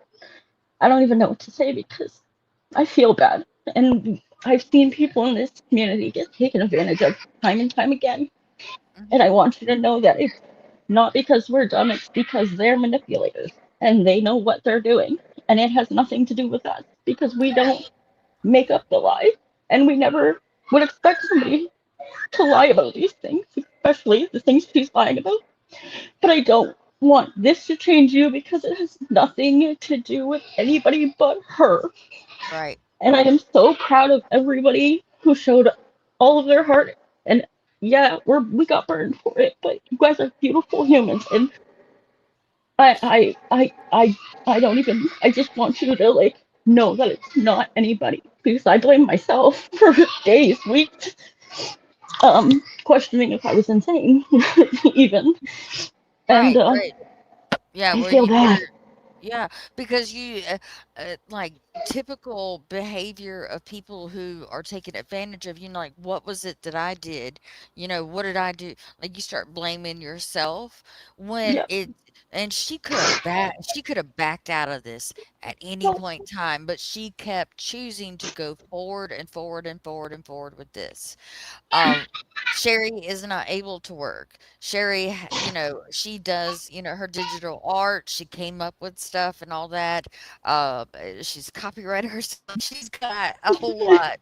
I don't even know what to say because I feel bad. And I've seen people in this community get taken advantage of time and time again. And Mhm. I want you to know that it's not because we're dumb, it's because they're manipulators and they know what they're doing. And it has nothing to do with us because we don't make up the lie. And we never would expect somebody to lie about these things, especially the things she's lying about. But I don't want this to change you because it has nothing to do with anybody but her. Right. And I am so proud of everybody who showed all of their heart. And yeah, we got burned for it, but you guys are beautiful humans. And I I I I I don't even. I just want you to like know that it's not anybody because I blame myself for days, weeks, questioning if I was insane, even. And Right, right. Yeah, I where feel you bad. were yeah, because you like typical behavior of people who are taken advantage of, like, what was it that I did? What did I do? Like you start blaming yourself when Yeah. it and she could have backed out of this at any Well, point in time, but she kept choosing to go forward and forward and forward and forward with this. Um, Sherry is not able to work. Sherry, she does, her digital art. She came up with stuff and all that. She's a copywriter herself. She's got a whole lot.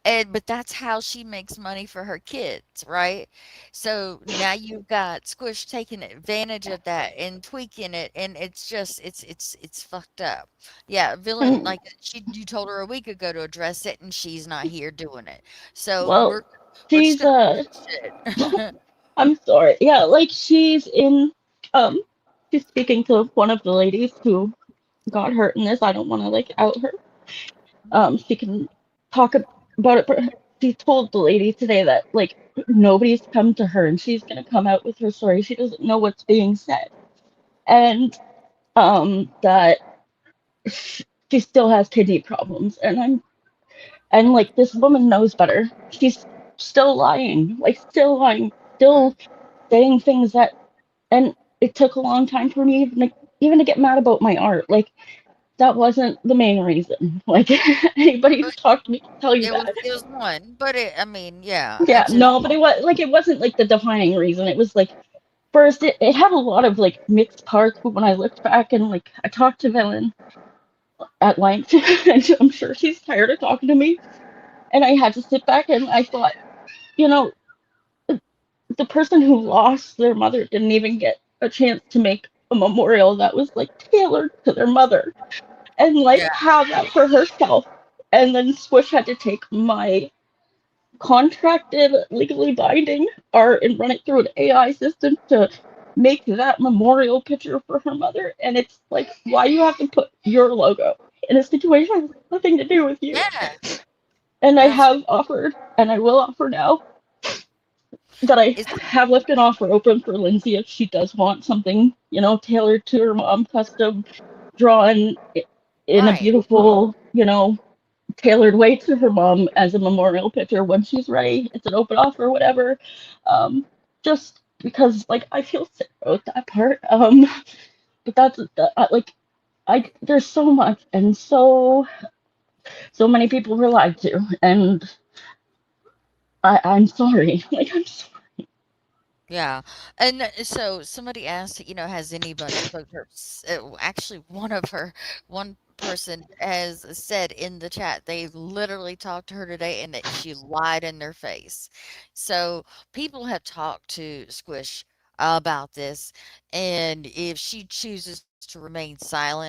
But that's how she makes money for her kids, right? So now you've got Squish taking advantage of that and tweaking it, and it's just it's fucked up. Yeah, villain, mm, like you told her a week ago to address it, and she's not here doing it. So well, we're just she's gonna push it. I'm sorry. Yeah, like um she's speaking to one of the ladies who got hurt in this. I don't want to like out her. She can talk about it. But she told the lady today that like nobody's come to her and she's gonna come out with her story. She doesn't know what's being said, and that she still has kidney problems. And like this woman knows better. She's still lying, still saying things that. And it took a long time for me even to get mad about my art. Like that wasn't the main reason. Like anybody who But talked to me can tell you that. it was one, but I mean, yeah, Yeah, it's just no, but it wasn't like the defining reason. It was like first it had a lot of like mixed parts, but when I looked back and like I talked to Velen at length, and I'm sure she's tired of talking to me, and I had to sit back and I thought, you know, the person who lost their mother didn't even get a chance to make a memorial that was like tailored to their mother and like yeah, have that for herself. And then Squish had to take my contracted, legally binding art and run it through an AI system to make that memorial picture for her mother. And it's like, why do you have to put your logo in a situation that has nothing to do with you? yeah, And I absolutely. have offered, and I will offer now, that I It's have left an offer open for Lindsay if she does want something, tailored to her mom, custom drawn in a right. beautiful, tailored way to her mom as a memorial picture when she's ready. It's an open offer, whatever. Just because, like, I feel sick about that part. But that's like, there's so much and so many people were lied to, and I'm sorry. Like, I'm sorry. Yeah, and so somebody asked, has anybody spoke to her? Actually, one person has said in the chat they literally talked to her today and that she lied in their face. So people have talked to Squish about this, and if she chooses to remain silent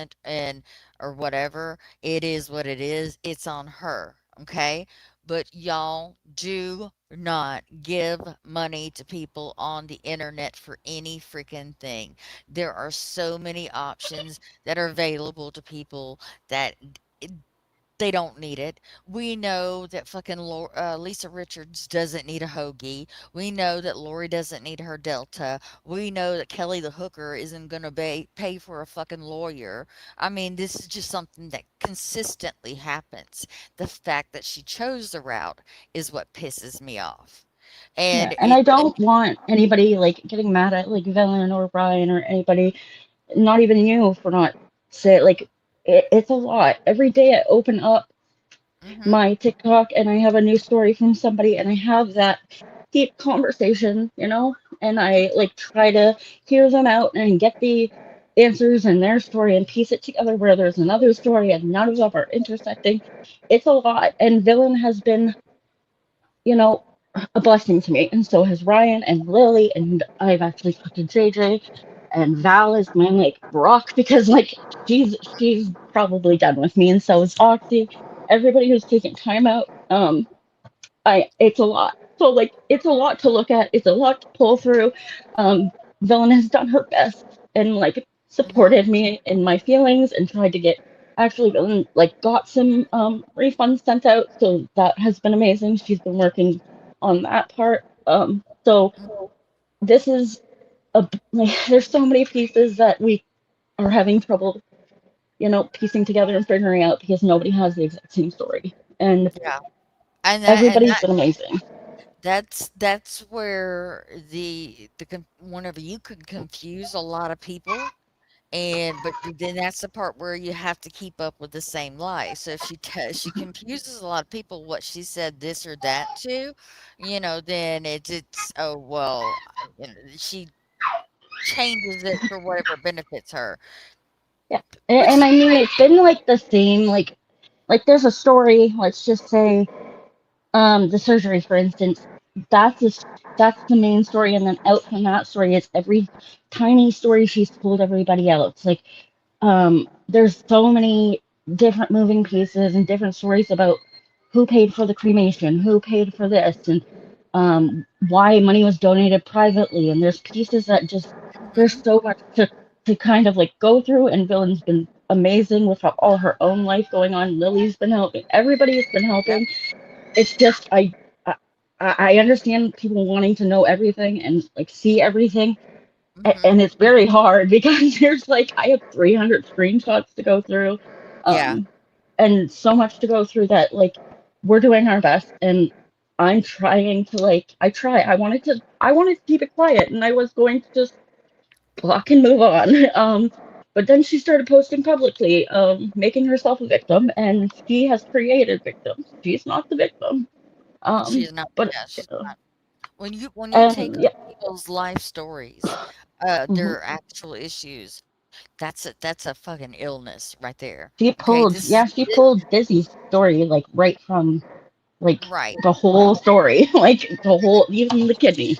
or whatever, it is what it is. It's on her, okay? But y'all do not give money to people on the internet for any freaking thing. There are so many options that are available to people that They don't need it. We know that fucking Lisa Richards doesn't need a hoagie. We know that Lori doesn't need her Delta. We know that Kelly the hooker isn't going to pay for a fucking lawyer. I mean, this is just something that consistently happens. The fact that she chose the route is what pisses me off. Yeah, And and I don't want anybody like getting mad at like Villain or Ryan or anybody, not even you for not say like it's a lot. Every day I open up mhm, my TikTok and I have a new story from somebody and I have that deep conversation, and I like try to hear them out and get the answers in their story and piece it together where there's another story and none of them are intersecting. It's a lot, and Villain has been, you know, a blessing to me, and so has Ryan and Lily, and I've actually talked to JJ, and Val is my like rock because like she's probably done with me, and so is Oxy. Everybody who's taken time out, it's a lot. So like it's a lot to look at. It's a lot to pull through. Um, Villain has done her best and like mhm, supported me in my feelings and tried to get actually Villain like got some refunds sent out. So that has been amazing. She's been working on that part. So mhm. this is like there's so many pieces that we are having trouble, piecing together and figuring out because nobody has the exact same story. And Yeah. And everybody's been amazing. that's where whenever you could confuse a lot of people, and but then that's the part where you have to keep up with the same lie. So if she confuses a lot of people what she said this or that to, then it's oh well, she changes it for whatever benefits her, Yeah. And which I mean, great. it's been like the same, like there's a story, let's just say, the surgery, for instance, that's the, that's the main story. And then out from that story is every tiny story she's told everybody else. Like, there's so many different moving pieces and different stories about who paid for the cremation, who paid for this, and why money was donated privately. And there's pieces that just there's Mhm. so much to kind of like go through. And Villain's been amazing with all her own life going on. Lily's been helping. Everybody's been Yep. helping. It's just I I understand people wanting to know everything and like see everything, Mhm. and it's very hard because there's like I have 300 screenshots to go through, Yeah. um, and so much to go through that like we're doing our best, and I'm trying to like I wanted to keep it quiet, and I was going to just block and move on. But then she started posting publicly, making herself a victim, and she has created victims. She's not the victim. She's not. But Yeah, she's not. When you take and on yeah, people's life stories, mhm. their actual issues, that's a fucking illness right there. She Okay, pulled yeah she pulled Dizzy's story like right from like right. the whole story, like the whole even the kidney.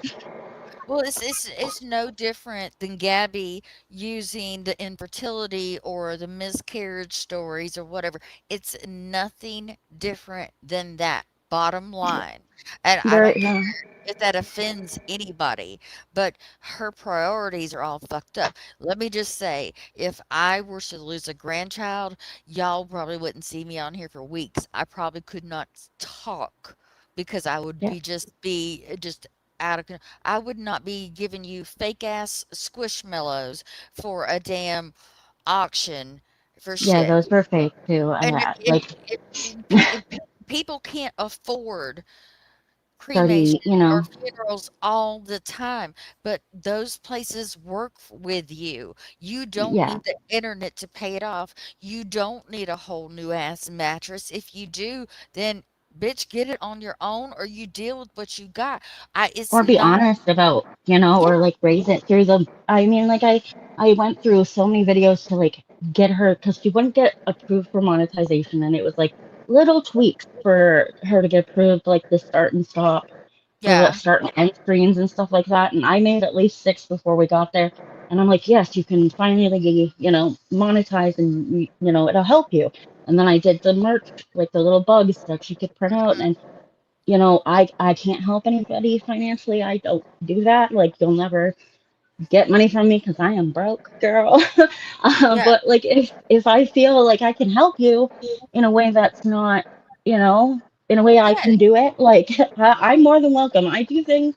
Well, it's no different than Gabby using the infertility or the miscarriage stories or whatever. It's nothing different than that. Bottom line. And I There, don't care yeah, if that offends anybody, but her priorities are all fucked up. Let me just say, if I were to lose a grandchild, y'all probably wouldn't see me on here for weeks. I probably could not talk because I would yeah, be just out of I would not be giving you fake ass squishmallows for a damn auction for yeah. shit. Those were fake too. I And had like people can't afford 30, cremations or funerals all the time, but those places work with you. You don't yeah, need the internet to pay it off. You don't need a whole new ass mattress. If you do, then bitch, get it on your own or you deal with what you got. It's or be not. honest about, Yeah. or like raise it through the. I mean, like I went through so many videos to like get her because she wouldn't get approved for monetization, and it was like little tweaks for her to get approved, like the start and stop for the Yeah. start and end screens and stuff like that. And I made at least six before we got there. And I'm like, yes, you can finally, monetize and, it'll help you. And then I did the merch, like the little bugs that she could print out. Mhm. And, I can't help anybody financially. I don't do that. Like, you'll never, get money from me because I am broke, girl. Yeah, But like if I feel like I can help you in a way that's not, you know, in a way I yeah, can do it, like I'm more than welcome. I do things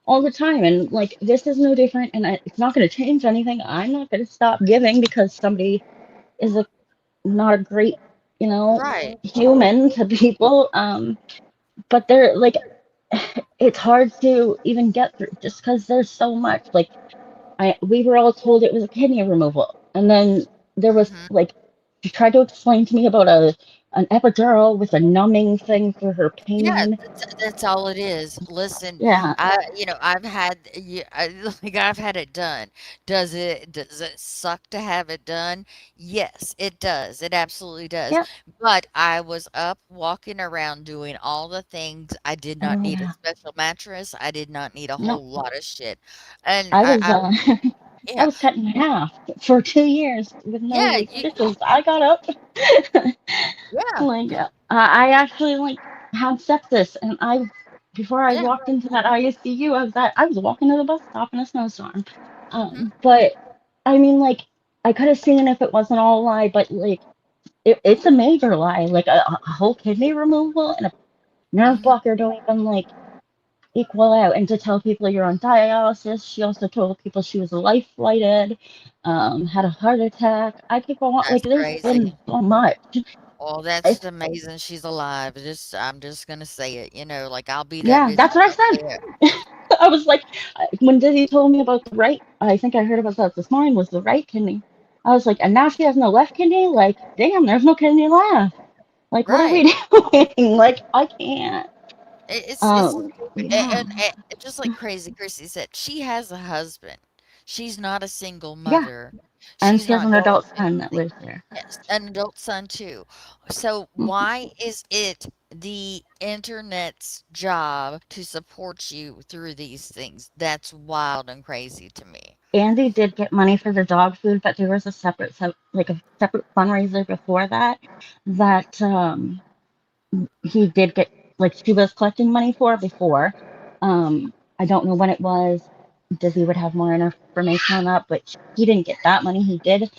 all the time, and like this is no different, and it's not going to change anything. I'm not going to stop giving because somebody is not a great, you know, right. human to people. But they're like, it's hard to even get through just because there's so much. Like, we were all told it was a kidney removal, and then there was Mhm. like, she tried to explain to me about an epidural with a numbing thing for her Yeah, pain. that's all it is. Listen, Yeah, I've had like I've had it done. Does it suck to have it done? Yes, it does. It absolutely does. yeah, But I was up walking around doing all the things. I did not oh need a yeah. special mattress. I did not need a No, whole lot of shit. And I was I yeah, was cut in half for 2 years with no yeah, like stitches. I got up. yeah, Like, I actually like had sepsis, and before I yeah. walked into that ICU, I was walking to the bus stop in a snowstorm. Mhm, But I mean, like, I could have seen if it wasn't all a lie, but like, it's a major lie. Like a whole kidney removal and a nerve mhm. blocker don't even like equal out. And to tell people you're on dialysis, she also told people she was life flighted, had a heart attack. I could go on. Like, That's there's been crazy. so much. Well, that's It's, amazing she's alive. I'm just gonna say it, like I'll be that yeah, bitch. that's what I Yeah. said. I was like, when Dizzy told me about the right, I think I heard about that this morning, was the right kidney. I was like, and now she has no left kidney? Like, damn, there's no kidney left. Like, what are Right. we doing? Like, I can't. It's stupid. Yeah, And just like Crazy Chrissy said, she has a husband. She's not a single yeah. mother. And She's she has not an going adult through son that anything. lives there. Yes, an adult son too. So why is it the internet's job to support you through these things? That's wild and crazy to me. Andy did get money for the dog food, but there was a like a separate fundraiser before that that he did get, like, she was collecting money for before. I don't know when it was. Dizzy would have more information on that, but he didn't get that money. He did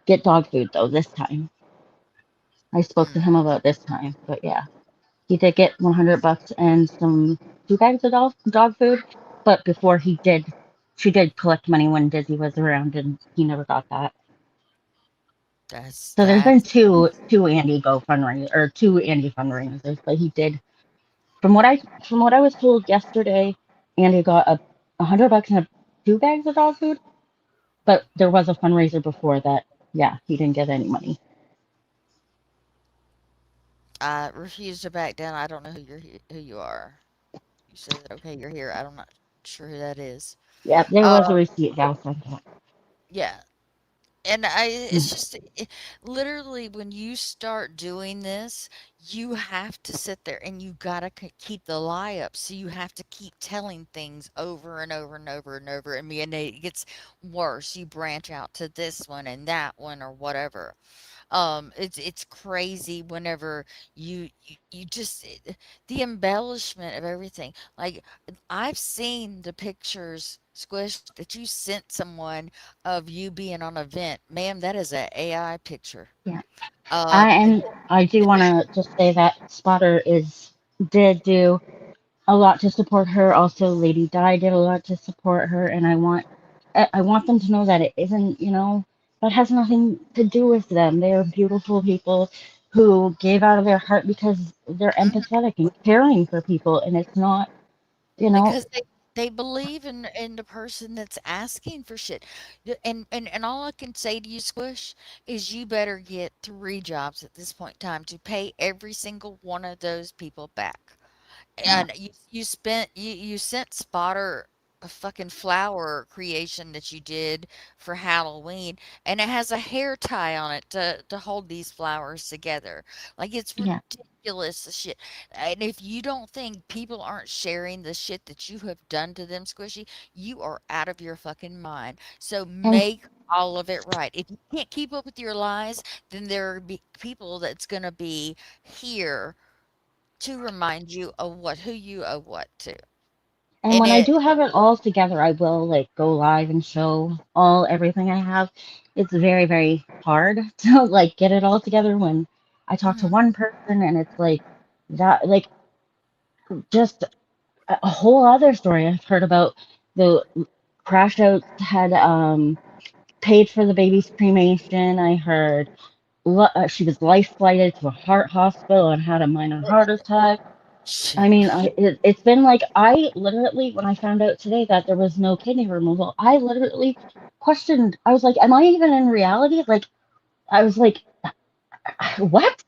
get dog food though this time. I spoke to Mm, him about this time, but yeah, he did get $100 and some 2 bags of dog food. But before she did collect money when Dizzy was around, and he never got that. that's So there's been that's two Andy fundraisers, but he did. From what I was told yesterday, Andy got $100 and 2 bags of dog food. But there was a fundraiser before that. Yeah, he didn't get any money. I refuse to back down. I don't know who you are. You said, okay, you're here. I'm not sure who that is. Yeah, there Uh, was a receipt that was sent out. yeah. And it's Mm, just literally when you start doing this, you have to sit there and you gotta keep the lie up. So you have to keep telling things over and over and over and over. And it gets worse. You branch out to this one and that one or whatever. It's crazy whenever you just the embellishment of everything. Like I've seen the pictures, Squish, that you sent someone of you being on a vent. Ma'am, that is a AI picture. yeah. And And I do want to just say that Spotter is did do a lot to support her. Also, Lady Di did a lot to support her, and I want them to know that it isn't, that has nothing to do with them. They are beautiful people who gave out of their heart because they're mhm, empathetic and caring for people, and it's not, you know, because they believe in the person that's asking for shit. And all I can say to you, Squish, is you better get 3 jobs at this point in time to pay every single one of those people back. yeah, And you sent Spotter a fucking flower creation that you did for Halloween, and it has a hair tie on it to hold these flowers together. Like it's yeah. ridiculous as shit. And if you don't think people aren't sharing the shit that you have done to them, Squishy, you are out of your fucking mind. So And make all of it right. If you can't keep up with your lies, then there are people that's gonna be here to remind you of who you owe what to. And And when I it do have it all together, I will like go live and show all everything I have. It's very, very hard to like get it all together when I talk to Mhm. one person and it's like that, like just a whole other story. I've heard about the crash outs had paid for the baby's cremation. I heard she was life flighted to a heart hospital and had a minor heart attack. I shit. mean, it's been like I literally, when I found out today that there was no kidney removal, I literally questioned. I was like, "Am I even in reality?" Like, I was like, "What?"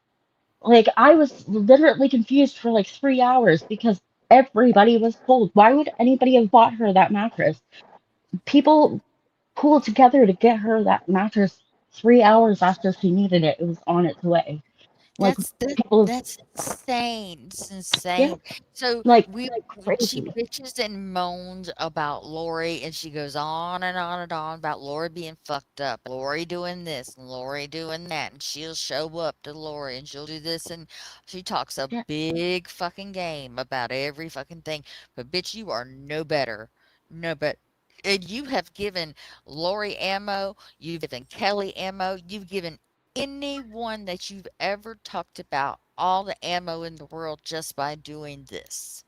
Like, I was literally confused for like 3 hours because everybody was told. Why would anybody have bought her that mattress? People pooled together to get her that mattress 3 hours after she needed it. It was on its way. Like, people, That's insane. It's yeah, insane. So like she crazy. bitches and moans about Lori, and she goes on and on and on about Lori being fucked up, Lori doing this and Lori doing that, and she'll show up to Lori and she'll do this, and she talks a Yeah, big fucking game about every fucking thing. But bitch, you are no better. No, but and you have given Lori ammo, you've given Kelly ammo, you've given anyone that you've ever talked about all the ammo in the world just by doing this.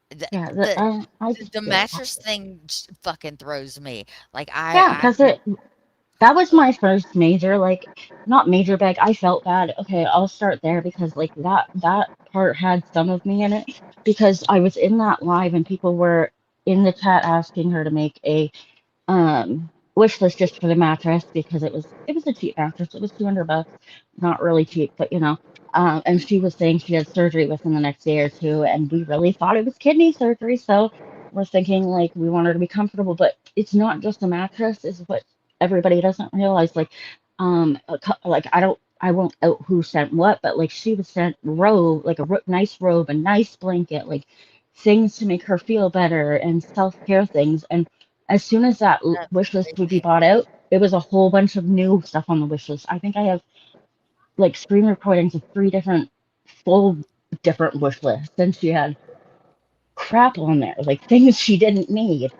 The yeah. the I the just the yeah. mattress thing fucking throws me. Like Yeah, because I that was my first major, like not major bag. I felt bad. Okay, I'll start there because like that part had some of me in it because I was in that live and people were in the chat asking her to make a wish list just for the mattress because it was a cheap mattress. It was $200, not really cheap, but and she was saying she had surgery within the next day or two, and we really thought it was kidney surgery, so we're thinking like we want her to be comfortable, but it's not just a mattress, is what everybody doesn't realize. Like, like I won't out who sent what, but like she was sent robe, like a nice robe, a nice blanket, like things to make her feel better and self care things, and as soon as that that's wish list would be crazy. bought out, it was a whole bunch of new stuff on the wish list. I think I have like screen recordings of three different full different wish lists. And she had crap on there, like things she didn't need.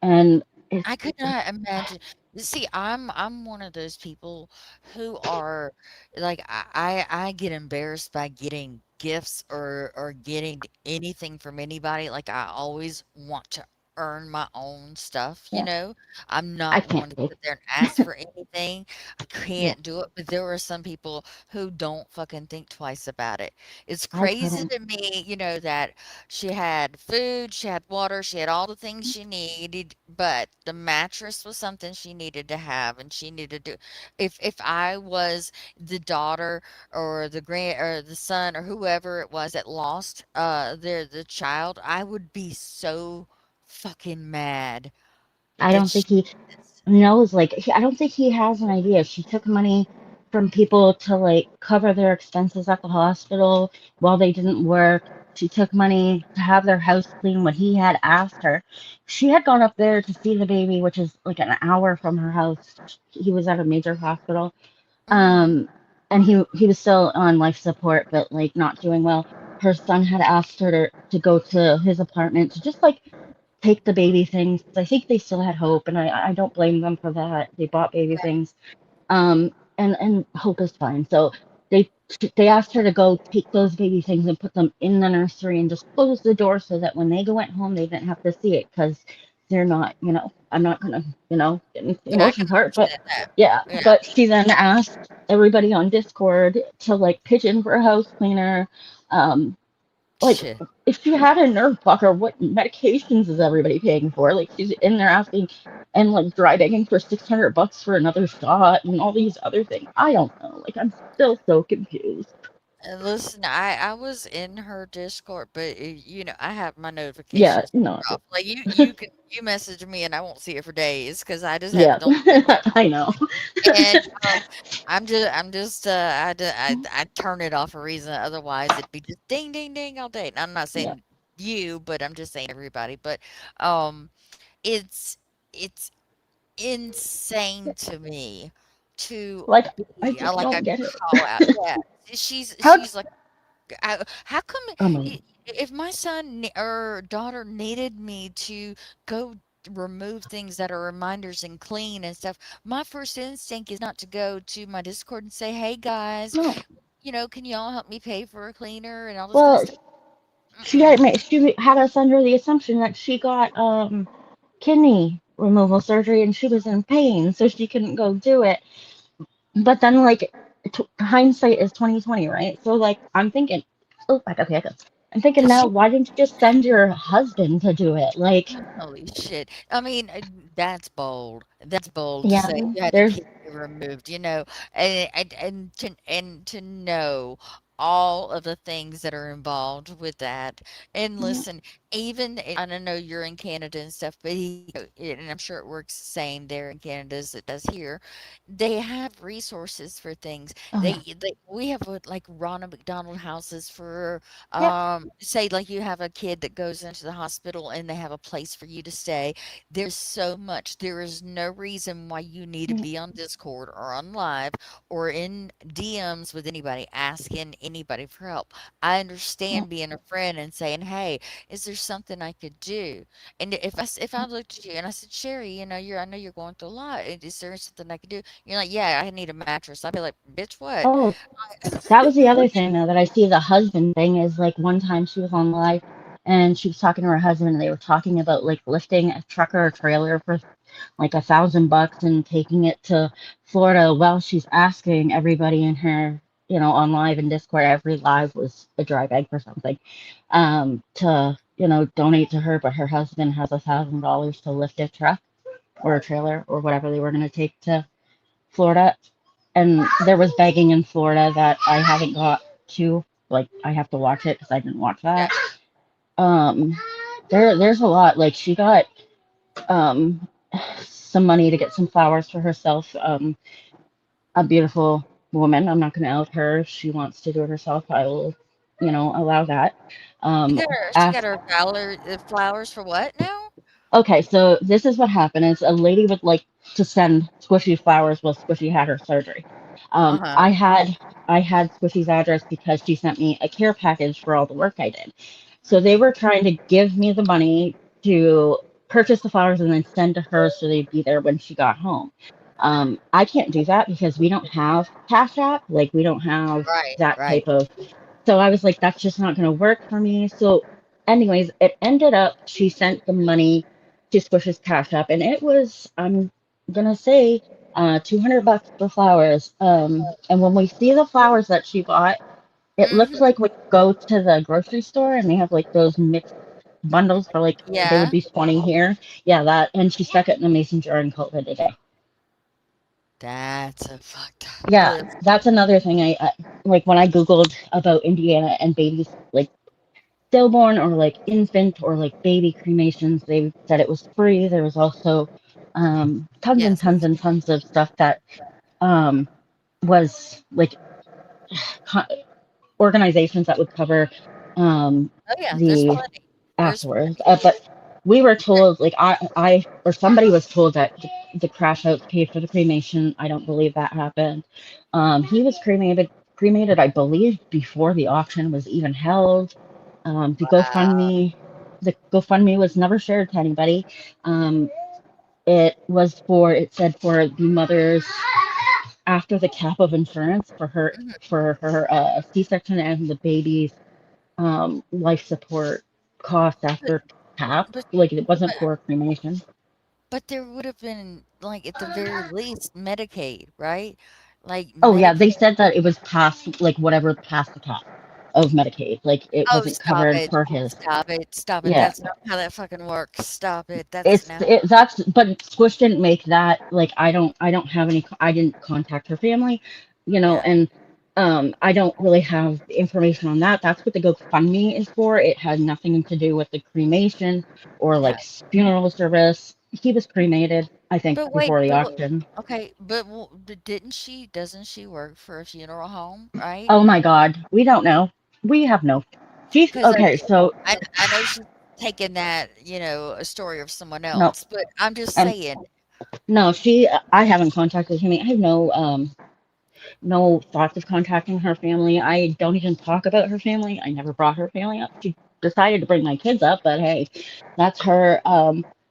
And it's I could not imagine. See, I'm one of those people who are like I get embarrassed by getting gifts or getting anything from anybody. Like I always want to earn my own stuff, you yeah, know? I'm I not can't one to take. sit there and ask for anything. I Yeah, can't do it, but there are some people who don't fucking think twice about it. It's I crazy couldn't. to me, that she had food, she had water, she had all the things she needed, but the mattress was something she needed to have, and she needed to. If I was the daughter or the grand or the son or whoever it was that lost the child, I would be so fucking mad I that don't she think he knows. Like, I don't think he has an idea. She took money from people to like cover their expenses at the hospital while they didn't work. She took money to have their house clean when he had asked her. She had gone up there to see the baby, which is like an hour from her house. He was at a major hospital. Mhm. And he was still on life support, but like not doing well. Her son had asked her to go to his apartment to just like take the baby things. I think they still had hope, and I don't blame them for that. They bought baby things, and hope is fine. So they they asked her to go take those baby things and put them in the nursery and just close the door so that when they went home they didn't have to see it because they're not, I'm not gonna, get Yeah, I can emotions hurt, but understand that. yeah. Yeah. But she then asked everybody on Discord to like pitch in for a house cleaner. Um, like Shit. if she had a nerve blocker, what medications is everybody paying for? Like she's in there asking and like dry begging for $600 for another shot and all these other things. I don't know. Like I'm still so confused. Listen, I was in her Discord, but I have my Yeah, notifications no, turned off. Like you message me and I won't see it for days because I just have yeah, it on I know. and I'm just I turn it off for a reason. Otherwise, it'd be just ding ding ding all day. And I'm not Yeah, saying you, but I'm just saying everybody. But um, it's insane to me to like I be just like don't a get it. call out. Yeah, she's How? she's like, how come? Oh my God. if my son or daughter needed me to go remove things that are reminders and clean and stuff, my first instinct is not to go to my Discord and say, "Hey guys, No. can y'all help me pay for a cleaner and all this kind of Well, stuff?" she Mm-mm. had us under the assumption that she got kidney removal surgery and she was in pain, so she couldn't go do it. But then, like, hindsight is 2020, right? So, like, I'm thinking, oh, back up, back up. I'm thinking Does now, she? why didn't you just send your husband to do it? Like, Holy shit. I mean, that's bold. That's bold to yeah, say you had a there's, kidney removed, and to know all of the things that are involved with that. And listen, even I don't know you're in Canada and stuff, but and I'm sure it works the same there in Canada as it does here. They have resources for things. oh yeah, We have like Ronald McDonald houses for yeah, say like you have a kid that goes into the hospital and they have a place for you to stay. There's so much. There is no reason why you need to yeah, be on Discord or on live or in DMs with anybody asking anybody for help. I yeah, understand being a friend and saying, "Hey, is there something I could do?" And if I looked at you and I said, "Sherry, I know you're going through a lot. Is there something I could do?" You're like, "Yeah, I need a mattress." I'd be like, "Bitch, what?" oh, that was the other What? thing though that I see the husband thing is like one time she was on live and she was talking to her husband and they were talking about like lifting a truck or a trailer for like $1,000 and taking it to Florida while she's asking everybody in her, on live and Discord, every live was a dry bag for something, to, donate to her, but her husband has $1,000 to lift a truck or a trailer or whatever they were going to take to Florida. And there was begging in Florida that I haven't got to, like, I have to watch it because I didn't watch Yeah. that. Um, there's a lot. Like, she got um, some money to get some flowers for herself. A beautiful woman. I'm not going to out her. If she wants to do it herself, I will, allow that. Um, She ask got her flowers for what now? Okay, so this is what happened is a lady would like to send Squishy flowers while Squishy had her surgery. Um, Uh-huh. I had I had Squishy's address because she sent me a care package for all the work I did. So they Mhm. were trying to give me the money to purchase the flowers and then send to her so they'd be there when she got home. I can't do that because we don't have Cash App, like we don't have Right, that right. type of. So I was like, that's just not going to work for me. So, anyways, it ended up she sent the money to Squish's Cash App, and it was, I'm gonna say, $200 for flowers. And when we see the flowers that she bought, it looks Mhm. like we go to the grocery store and they have like those mixed bundles for like they would Yeah. be 20 here. Yeah, that, and she stuck it in a mason jar and called it a day. That's a fucked up Yeah, list. that's another thing I like when I googled about Indiana and babies like stillborn or like infant or like baby cremations. They said it was free. There was also tons and Yes. tons and tons of stuff that um, was like co- organizations that would cover um, Oh, yeah, there's the plenty. There's afterwards. plenty. But we were told, like I or somebody was told that the crash outs paid for the cremation. I don't believe that happened. He was cremated, I believe, before the auction was even held. Wow. The GoFundMe was never shared to anybody. Um, it said for the mothers after the cap of insurance Mhm. for her C-section and the baby's life support costs But after cap. but Like it wasn't but for cremation. but there would have been, like, at the very least, Medicaid, right? Like, Oh yeah, they Medicaid. said that it was past like whatever past the cap of Medicaid. Like it Oh, wasn't stop covered it. for his. Stop it. Stop it. Yeah, That's not how that fucking works. Stop it. That's not. that's but Squish didn't make that. Like I don't have any. I didn't contact her family, Yeah. and I don't really have information on that. That's what the GoFundMe is for. It had nothing to do with the cremation or Okay. like funeral service. He was cremated, I think, But wait, before the but auction. okay, but doesn't she work for a funeral home, right? Oh my God, we don't know. We have no. She's Because okay. So I know she's taken that, a story of someone no, else, but I'm just and saying. no, she. I haven't contacted him. I have no thoughts of contacting her family. I don't even talk about her family. I never brought her family up. She decided to bring my kids up, but hey, that's her.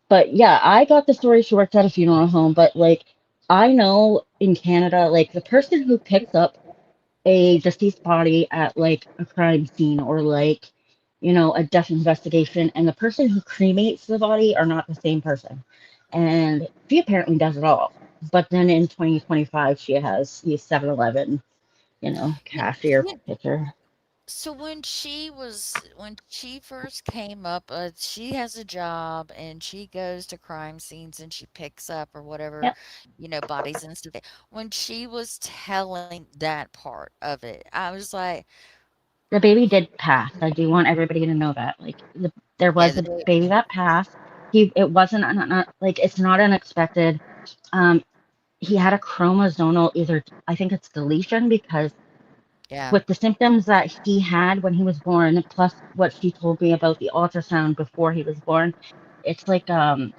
But yeah, I got the story. She worked at a funeral home, but like I know in Canada, like the person who picks up a deceased body at like a crime scene or like, you know, a death investigation, and the person who cremates the body are not the same person. And she apparently does it all. But then in 2025, she has the 7-Eleven, you know, Yeah, cashier yeah. picture. So when she first came up, she has a job and she goes to crime scenes and she picks up or whatever, Yep. bodies and stuff. When she was telling that part of it, I was like, The baby did pass. I do want everybody to know that. Like, there yeah, was a baby that passed. It wasn't, like, it's not unexpected. Um, he had a chromosomal, either, I think it's deletion, because yeah, with the symptoms that he had when he was born, plus what she told me about the ultrasound before he was born, it's like trisomy.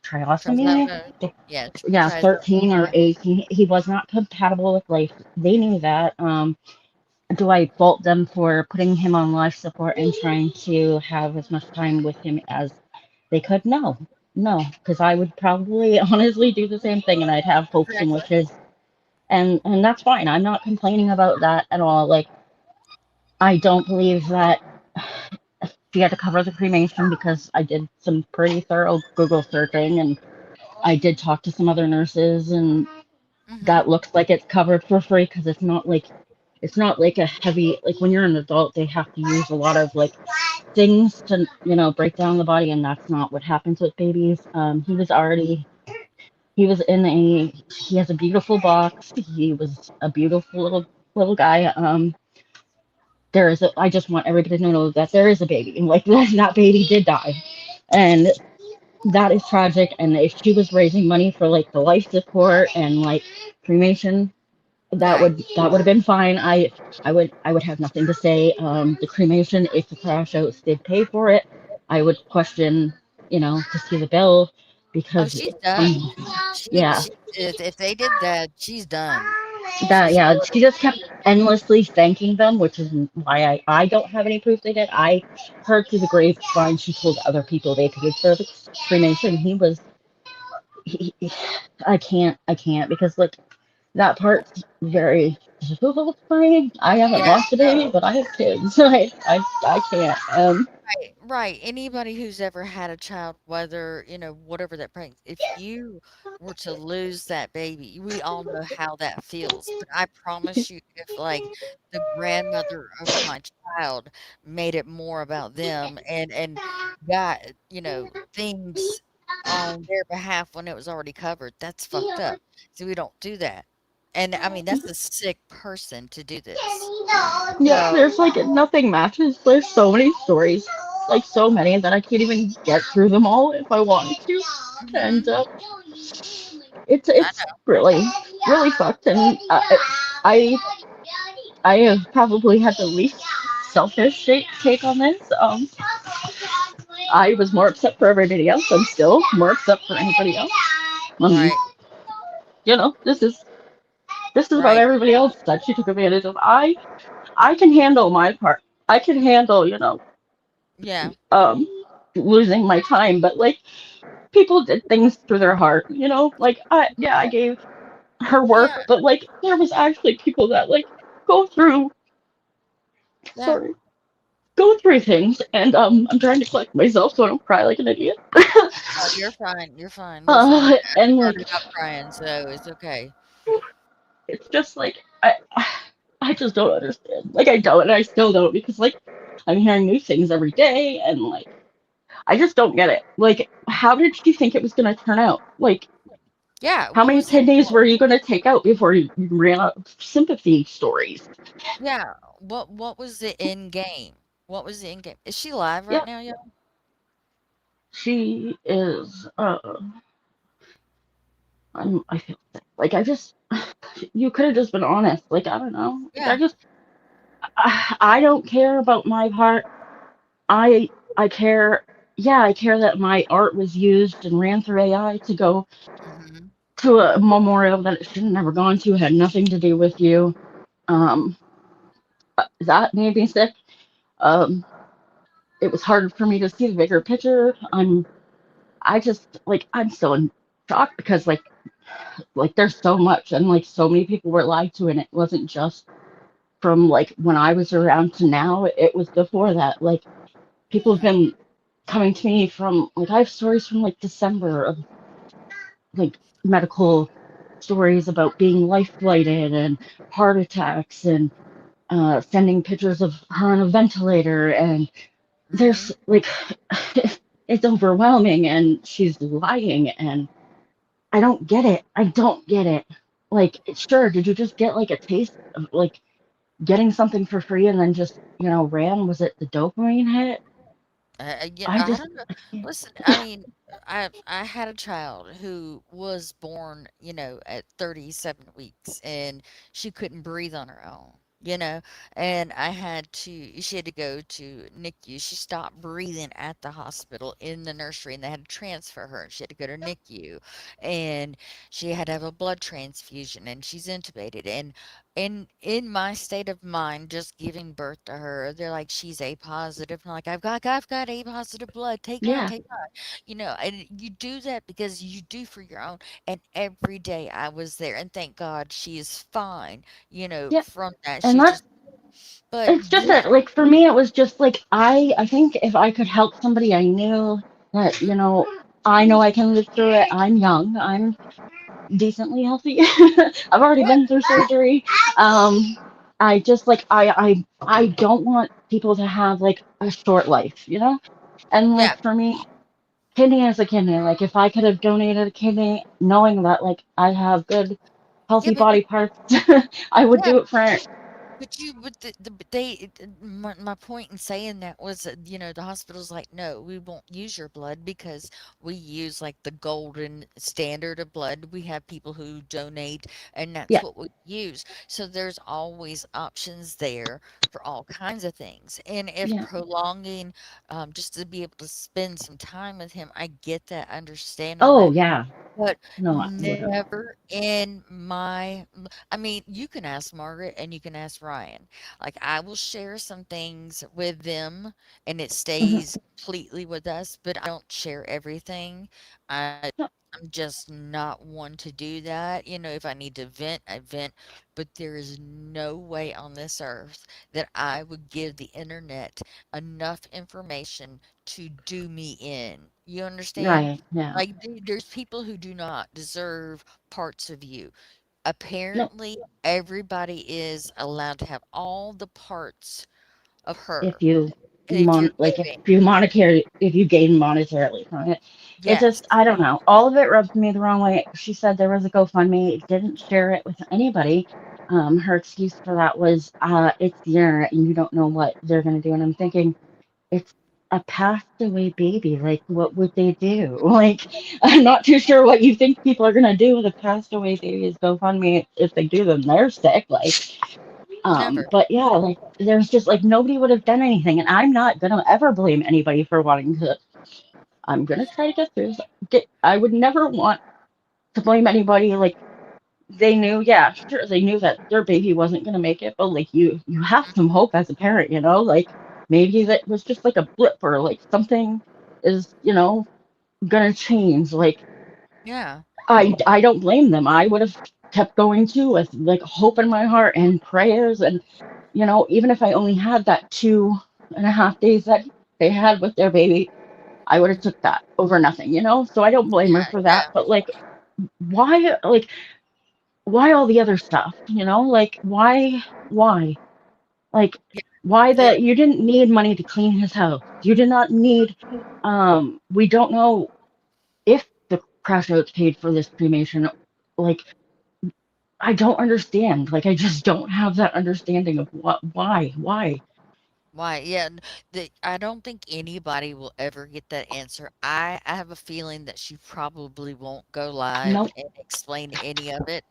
trisomy, yeah, Yeah, trisomy, 13 or yeah, 18. He was not compatible with life. They knew that. Do I fault them for putting him on life support and trying to have as much time with him as they could? No, no, because I would probably honestly do the same thing, and I'd have hopes and exactly. wishes, and that's fine. I'm not complaining about that at all. Like, I don't believe that she had to cover the cremation, because I did some pretty thorough Google searching, and I did talk to some other nurses, and Hmm. that looks like it's covered for free, because it's not like a heavy, like when you're an adult they have to use a lot of like things to, you know, break down the body, and that's not what happens with babies. He was in a he has a beautiful box. He was a beautiful little guy. I just want everybody to know that there is a baby, and like that baby did die, and that is tragic. And if she was raising money for like the life support and like cremation, Right. that would have been fine. I would have nothing to say. The cremation, if the crash outs did pay for it, I would question, you know, to see the bill, Oh, because she's done. yeah, She if they did that, she's done. that She's yeah, she literally just kept endlessly thanking them, which is why I don't have any proof they did. I heard through the grapevine she told other people they paid for the cremation. He, I can't, because like that part's very difficult for me. I haven't yeah, lost a no. baby, but I have kids. I can't. Right, right. Anybody who's ever had a child, whether, whatever that brings, if you were to lose that baby, we all know how that feels. But I promise you, if like the grandmother of my child made it more about them and got, things on their behalf when it was already covered, that's fucked up. So we don't do that. And I mean, that's a sick person to do this. Yeah, So, there's like nothing matches. There's so many stories, like so many, that I can't even get through them all if I wanted to. And mhm, I it's really really fucked. And I I have probably had the least selfish take on this. I was more upset for everybody else. I'm still more upset for anybody else. Um, right, you know, this is about right. everybody else that she took advantage of. I can handle my part. I can handle, Yeah. um, losing my time, but like people did things through their heart, you know. Like I gave her Yeah, work, but like there was actually people that like go through, yeah. sorry, go through things, and I'm trying to collect myself so I don't cry like an idiot. Oh, you're fine, you're fine. Listen, I And like started out crying, so it's okay. it's just like I just don't understand. Like I don't, and I still don't, because like I'm hearing new things every day, and like I just don't get it. Like, how did she think it was gonna turn out? Like, Yeah, how what many was the kidneys were you gonna take out before you ran out of sympathy stories? yeah, what was the end game? What was the end game? Is she live right Yeah, now, y'all? she is. I feel sick. Like I just, you could have just been honest. Like I don't know. Like Yeah. I don't care about my part. I care. Yeah, I care that my art was used and ran through AI to go Mhm. to a memorial that it should have never gone to. Had nothing to do with you. Um, that made me sick. Um, it was hard for me to see the bigger picture. I just like I'm still in shock because like there's so much and like so many people were lied to, and it wasn't just from like when I was around to now. It was before that. Like people have been coming to me from like I have stories from like December of like medical stories about being life flighted and heart attacks and sending pictures of her on a ventilator, and Mm-hmm. there's like it's overwhelming, and she's lying, and I don't get it. I don't get it. Like, sure, did you just get like a taste of like getting something for free and then just, ran? Was it the dopamine hit? Yeah, I I just, don't know. I can't. Listen, I mean, I had a child who was born, at 37 weeks, and she couldn't breathe on her own, and she had to go to NICU. She stopped breathing at the hospital in the nursery, and they had to transfer her. She had to go to NICU, and she had to have a blood transfusion, and she's intubated. And in my state of mind, just giving birth to her, they're like, she's A positive. I'm like, I've got A positive blood. Take mine, Yeah, take mine. And you do that because you do for your own. And every day I was there, and thank God she is fine, yeah. from that. And She's that's, just, but it's just this, that, like, for me, it was just like, I think if I could help somebody I knew that, I know I can live through it. I'm young. I'm decently healthy. I've already yeah, been through surgery. Um, I just like I don't want people to have like a short life. And yeah, like for me, kidney is a kidney. Like if I could have donated a kidney, knowing that like I have good, yeah, healthy but body parts, I would yeah, do it for. but my point in saying that was, the hospital's like, no, we won't use your blood because we use like the golden standard of blood. We have people who donate, and that's Yeah, what we use. So there's always options there for all kinds of things. And if yeah. prolonging, just to be able to spend some time with him, I get that, understand all Oh that. yeah. But No, I would have. never in my I mean, you can ask Margaret and you can ask Ryan. Like, I will share some things with them and it Mhm. stays completely with us, but I don't share everything. No, I'm just not one to do that. If I need to vent, I vent, but there is no way on this earth that I would give the internet enough information to do me in. You understand? right. Yeah. Like, there's people who do not deserve parts of you. No, Apparently, everybody is allowed to have all the parts of if her you if you're like giving. if you gain monetarily from it. It Yes. just I don't know. All of it rubs me the wrong way. She said there was a GoFundMe, didn't share it with anybody. Her excuse for that was it's the internet and you don't know what they're gonna do. And I'm thinking, it's a passed away baby. Like what would they do? Like I'm not too sure what you think people are gonna do with a passed away baby's GoFundMe. If they do, then they're sick. Like Never. but yeah, like there's just like nobody would have done anything, and I'm not gonna ever blame anybody for wanting to. I'm gonna try to get through. I would never want to blame anybody. Like they knew, yeah, sure, they knew that their baby wasn't gonna make it, but like you have Mhm. some hope as a parent. Like maybe that was just like a blip or like something is gonna change. Like Yeah. I don't blame them. I would have kept going too with like hope in my heart and prayers and even if I only had that 2.5 days that they had with their baby, I would have took that over nothing. So I don't blame her Yeah. for that. Yeah. But why all the other stuff? Like why? Like Yeah. why Yeah. that you didn't need money to clean his house. You did not need we don't know if the crash outs paid for this cremation. Like I don't understand. Like I just don't have that understanding of why. Why? Yeah, I don't think anybody will ever get that answer. I have a feeling that she probably won't go live Nope. and explain any of it.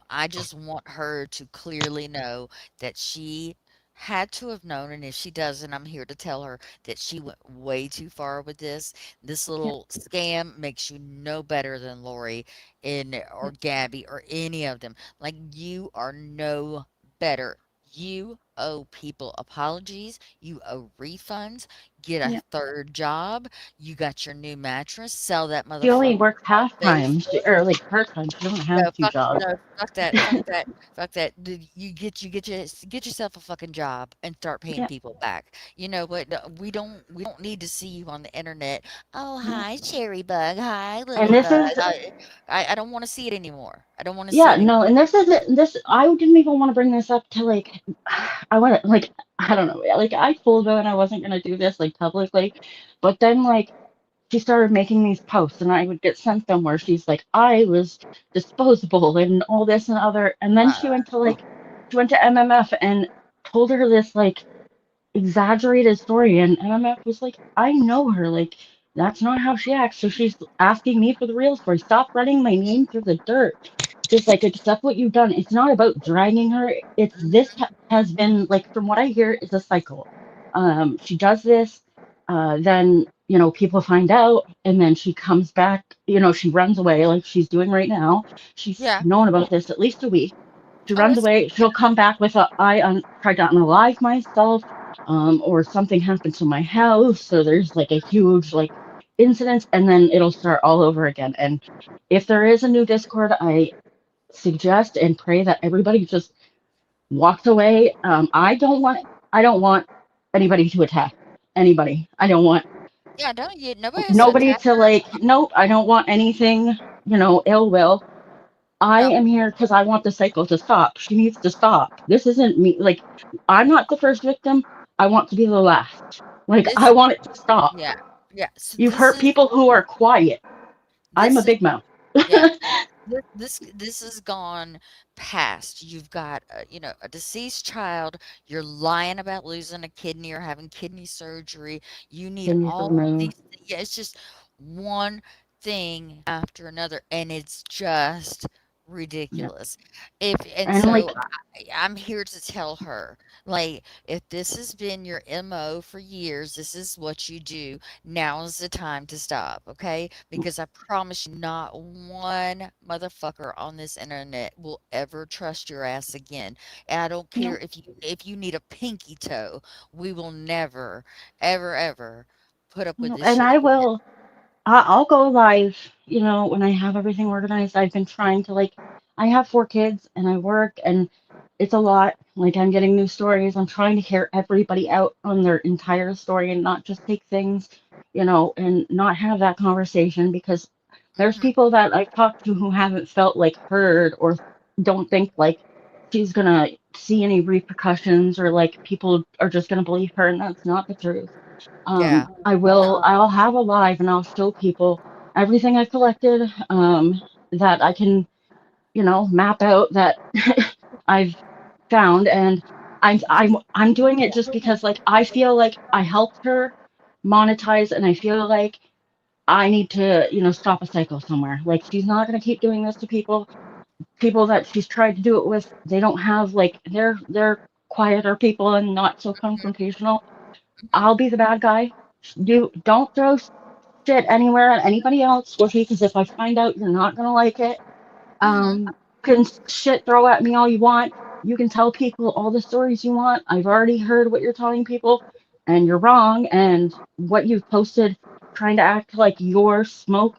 I just want her to clearly know that she had to have known, and if she doesn't, I'm here to tell her that she went way too far with this. This Yeah. little scam makes you no better than Lori or Gabby or any of them. Like, you are no better. You owe people apologies, you owe refunds, get a Yeah. third job, you got your new mattress, sell that She only motherfucker works on half time, Facebook. or like part time. She doesn't have two jobs. No, fuck that, fuck that, fuck that. Get yourself a fucking job and start paying Yeah. people back. You know what? No, we don't need to see you on the internet. Oh, Yeah. hi, Cherry Bug. Hi, And Lily this Bug. is I don't want to see it anymore. I don't want to see yeah, it anymore. no, and this isn't this. I didn't even want to bring this up to like. I want to like. I don't know. Like I told her and I wasn't gonna do this like publicly, but then like she started making these posts and I would get sent them where she's like, I was disposable and all this and other. And then Uh, she went to MMF and told her this like exaggerated story. And MMF was like, I know her. Like, that's not how she acts. So she's asking me for the real story. Stop running my name through the dirt. Just like accept what you've done. It's not about dragging her. It's this mhm. has been like from what I hear is a cycle. She does this, then people find out, and then she comes back. She runs away like she's doing right now. She's Yeah. known about this at least a week. She Oh, runs it's away. She'll come back with tried to unalive myself, or something happened to my house. So there's like a huge like incident, and then it'll start all over again. And if there is a new Discord, I suggest and pray that everybody just walks away. I don't want anybody to attack anybody. I don't want yeah. Don't you? Nobody has to nobody attack to her. like. Nope. I don't want anything. Ill will. I No. am here because I want the cycle to stop. She needs to stop. This isn't me. Like, I'm not the first victim. I want to be the last. Like, I This. want it to stop. Yeah. Yeah. So You've hurt this is people who are quiet. I'm a this is big mouth. yeah. This has gone past. You've got a deceased child. You're lying about losing a kidney or having kidney surgery. You need Kidneys all removed. these. Yeah, it's just one thing after another, and it's just Yeah. ridiculous. If and And like, so I'm here to tell her, like, if this has been your MO for years, this is what you do. Now is the time to stop, okay? Because I promise you, not one motherfucker on this internet will ever trust your ass again. And I don't you care if you need a pinky toe. We will never, ever, ever put up with this and shit I again. will. I'll go live, when I have everything organized. I've been trying to like, I have 4 kids and I work and it's a lot. Like I'm getting new stories. I'm trying to hear everybody out on their entire story and not just take things, and not have that conversation because there's Hmm. people that I've talked to who haven't felt like heard or don't think like she's gonna see any repercussions or like people are just gonna believe her and that's not the truth. Yeah. No. I'll have a live and I'll show people everything I've collected, that I can, map out that I've found. And I'm doing it just because like I feel like I helped her monetize and I feel like I need to, stop a cycle somewhere. Like she's not going to keep doing this to people that she's tried to do it with. They don't have like they're quieter people and not so Mhm, confrontational. mhm, I'll be the bad guy. Don't throw shit anywhere at anybody else, Squishy, because if I find out you're not gonna like it, mhm. can shit throw at me all you want. You can tell people all the stories you want. I've already heard what you're telling people, and you're wrong. And what you've posted, trying to act like your smoke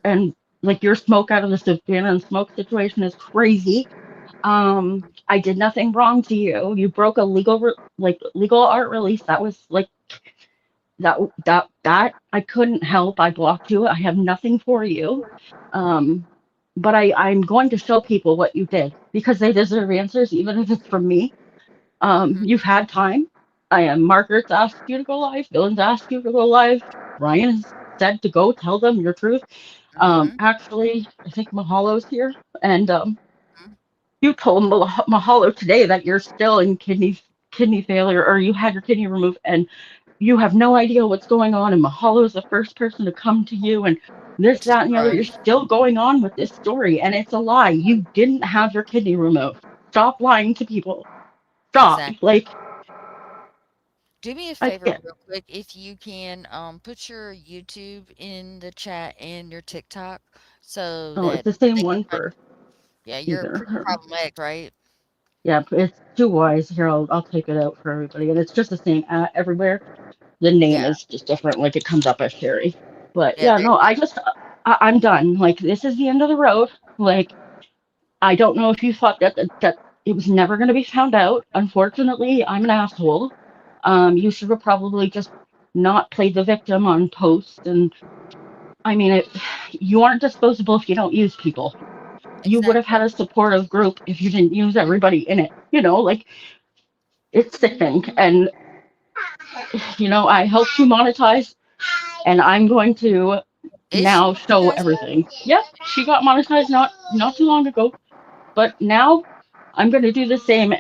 and like your smoke out of the Savannah and smoke situation is crazy. I did nothing wrong to you. You broke a legal art release. That was like that I couldn't help. I blocked you. I have nothing for you. Um, but I'm going to show people what you did because they deserve answers, even if it's from me. Mhm, You've had time. I am Margaret's asked you to go live. Dylan's asked you to go live. Ryan has said to go tell them your truth. mhm, Actually, I think Mahalo's here, and mhm. you told Mahalo today that you're still in kidney failure, or you had your kidney removed, and you have no idea what's going on. And Mahalo is the first person to come to you, and this, Which is that, and the other. You're gross. still going on with this story, and it's a lie. You didn't have your kidney removed. Stop lying to people. Stop. Exactly. Like, Do me a I favor can't. real quick, if you can, put your YouTube in the chat and your TikTok so Oh, it's that the same they can one find. for Yeah, you're either. pretty problematic, right? Yeah, it's Two Y's. Here, I'll take it out for everybody, and it's just the same everywhere. The name Yeah, is just different, like it comes up as Sherry. But yeah, yeah, no, I'm done. Like this is the end of the road. Like I don't know if you thought that it was never going to be found out. Unfortunately, I'm an asshole. You should have probably just not played the victim on post. And I mean, you aren't disposable if you don't use people. You would have exactly. had a supportive group if you didn't use everybody in it. Like it's sickening. And I helped you monetize, and I'm going to Is she now show monetized? everything. Yep, she got monetized not too long ago, but now I'm going to do the same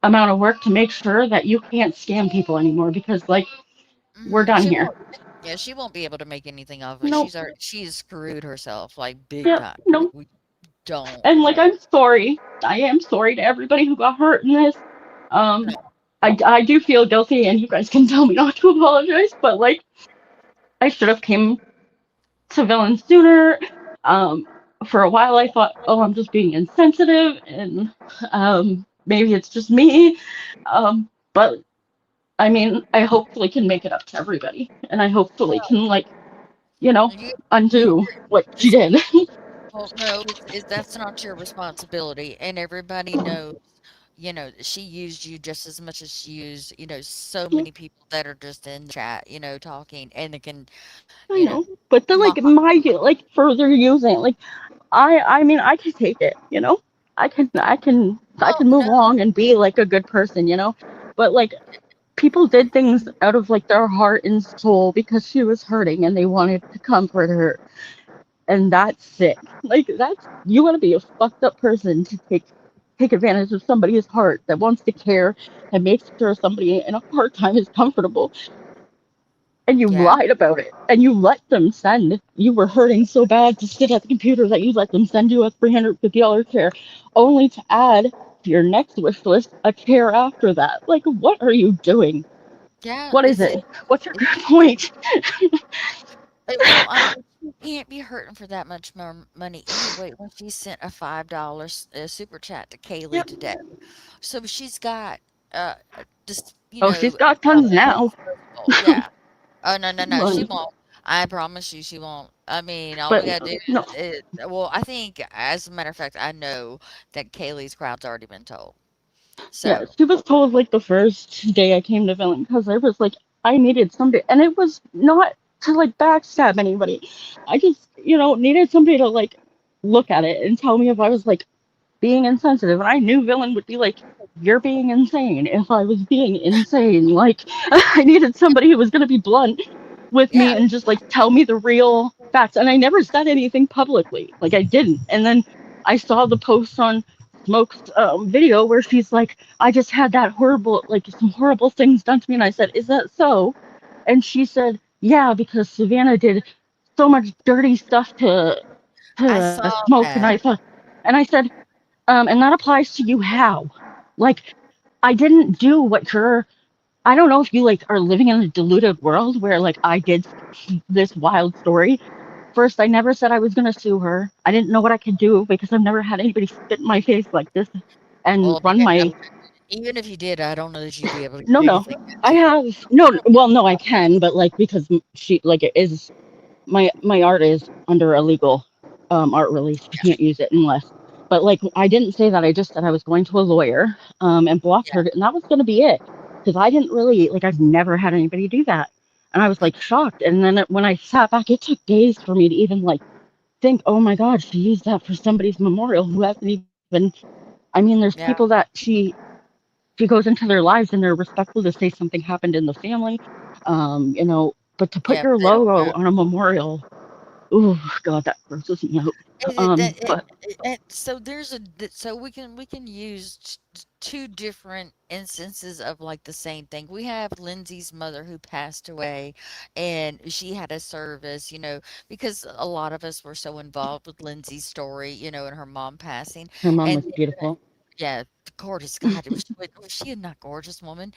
amount of work to make sure that you can't scam people anymore because like we're Hmm. done She here. won't. Yeah, she won't be able to make anything of it. Nope. She's screwed herself like big Yep. time. Nope. We don't. And like I'm sorry. I am sorry to everybody who got hurt in this. Um No. I do feel guilty and you guys can tell me not to apologize, but like I should have came to villain sooner. Um for a while I thought, oh, I'm just being insensitive and maybe it's just me. But I mean, I hopefully can make it up to everybody, and I hopefully Well, can you know, you you undo what she it's did. well, no, that's not your responsibility, and everybody knows. She used you just as much as she used, so many people that are just in the chat, talking, and they can, I you know, know, but the mock. like further using like I mean I can take it, I can Oh move no, along and be like a good person, but like people did things out of like their heart and soul because she was hurting and they wanted to comfort her, and that's sick. Like that's you want to be a fucked up person to take advantage of somebody's heart that wants to care and makes sure somebody in a hard time is comfortable, and you yeah, lied about it and you let them send you were hurting so bad to sit at the computer that you let them send you a $350 chair only to add to your next wish list a chair after that. Like what are you doing? yeah. What is it? What's your point? Well, I mean, she can't be hurting for that much more money anyway when she sent a $5 super chat to Kaylee Yep. today. So she's got, just, Oh, she's got tons now. yeah. Oh, no, no, no, she But, won't. I promise you she won't. I mean, all we but gotta do no. well, I think, as a matter of fact, I know that Kaylee's crowd's already been told. Yeah, So, she was told like the first day I came to Villain because I was like, I needed somebody, and it was not to like backstab anybody. I just, needed somebody to like look at it and tell me if I was like being insensitive. And I knew Villain would be like, you're being insane if I was being insane. Like, I needed somebody who was going to be blunt with me yeah, and just like tell me the real facts. And I never said anything publicly. Like, I didn't. And then I saw the post on Smoke's video where she's like, I just had that horrible, like, some horrible things done to me. And I said, is that so? And she said, yeah, because Savannah did so much dirty stuff I to saw Smoke. And that. I said, and that applies to you how? Like, I didn't do what I don't know if you like are living in a deluded world where like I did this wild story. First, I never said I was going to sue her. I didn't know what I could do because I've never had anybody spit in my face like this and Well, run my. even if you did, I don't know that you'd be able to No, do no. anything. I have no. Well, no, I can, but like because she like it is my art is under a legal art release. You can't use it unless. But like I didn't say that. I just said I was going to a lawyer and blocked Yeah. her, and that was going to be it. Because I didn't really like I've never had anybody do that, and I was like shocked. And then when I sat back, it took days for me to even like think, oh my God, she used that for somebody's memorial who hasn't even. I mean, there's Yeah. people that she goes into their lives and they're respectful to say something happened in the family, but to put Yeah, your but they don't logo know. on a memorial. Oh God, that grosses me out. But So so we can use two different instances of like the same thing. We have Lindsay's mother who passed away, and she had a service, because a lot of us were so involved with Lindsay's story, and her mom passing, her mom and was beautiful. yeah, gorgeous. God, was she a not gorgeous woman?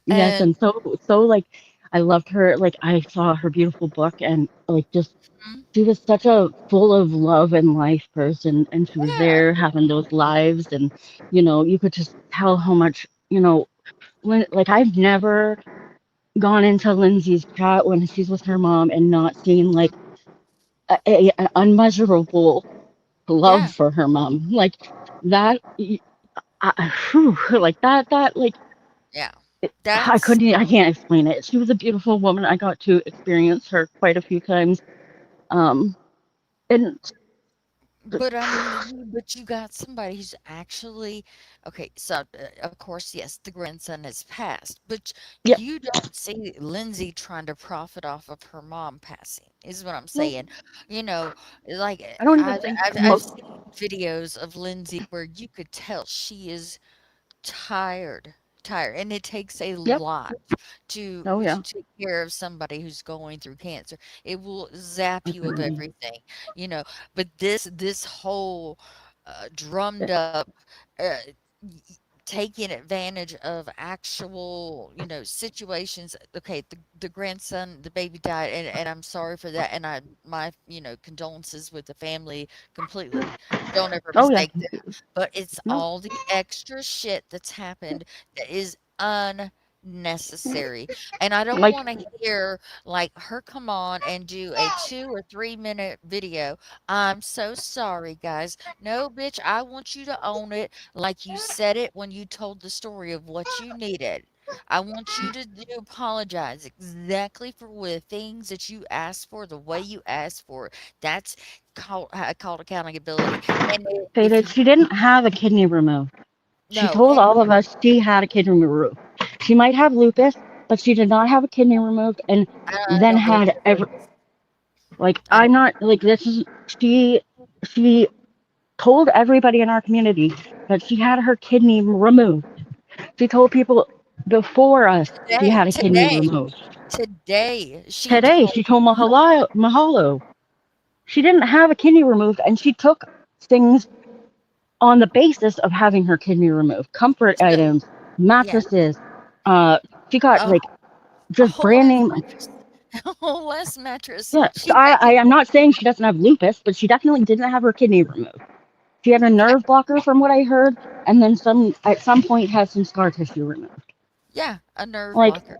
Yes, And and so like I loved her. Like I saw her beautiful book, and like just Mhm. she was such a full of love and life person, and she was Yeah. there having those lives, and you could just tell how much like I've never gone into Lindsay's chat when she's with her mom and not seen like an unmeasurable love Yeah. for her mom, like that. Whew, like that, like Yeah. I That's can't explain it. She was a beautiful woman. I got to experience her quite a few times. Um, and But I mean, but you got somebody who's actually okay. So, of course, yes, the grandson has passed, but yeah, you don't see Lindsay trying to profit off of her mom passing. Is what I'm no, saying. You know, like I don't even think I've seen videos of Lindsay where you could tell she is tired, tired, and it takes a Yep. lot to Oh yeah. take care of somebody who's going through cancer. It will zap you of Definitely. everything, you know. But this whole drummed Yeah. up, uh, taking advantage of actual, situations. Okay, the grandson, the baby died, and I'm sorry for that, and my condolences with the family completely. Don't ever Oh yeah. mistake that. But it's No. all the extra shit that's happened that is unnecessary. And I don't Like want to hear like her come on and do a 2 or 3 minute video. I'm so sorry, guys. No, bitch, I want you to own it like you said it when you told the story of what you needed. I want you to apologize exactly for the things that you asked for, the way you asked for it. That's called accountability. And if stated you she didn't have a kidney removed. She no, told all of us she had a kidney removed. She might have lupus, but she did not have a kidney removed, and I then don't believe had it. every like I I'm not like this is she told everybody in our community that she had her kidney removed. She told people before us she today, had a kidney today, removed. today, she Today told she told Mahalo she didn't have a kidney removed, and she took things on the basis of having her kidney removed. Comfort so, items, yeah, mattresses. Uh, she got a, like a just whole brand ass name. mattress, a whole ass mattress. Yeah, so She paid. I am not saying she doesn't have lupus, but she definitely didn't have her kidney removed. She had a Yeah, nerve blocker, from what I heard, and then some at some point had some scar tissue removed. yeah, a nerve Like blocker.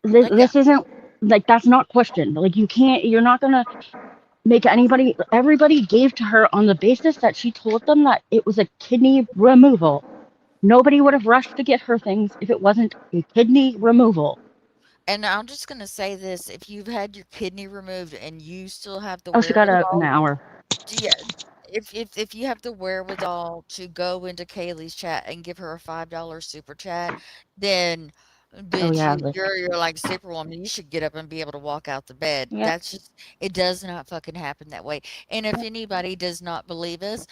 Like this isn't like that's not questioned. Like you can't. You're not gonna make anybody. Everybody gave to her on the basis that she told them that it was a kidney removal. Nobody would have rushed to get her things if it wasn't a kidney removal. And I'm just gonna say this: if you've had your kidney removed and you still have the Oh, she got an wherewithal, hour. yeah, if you have the wherewithal to go into Kaylee's chat and give her a $5 super chat, then Oh bitch, yeah, you're like Superwoman. You should get up and be able to walk out the bed. yeah, That's just it does not fucking happen that way. And if anybody does not believe us,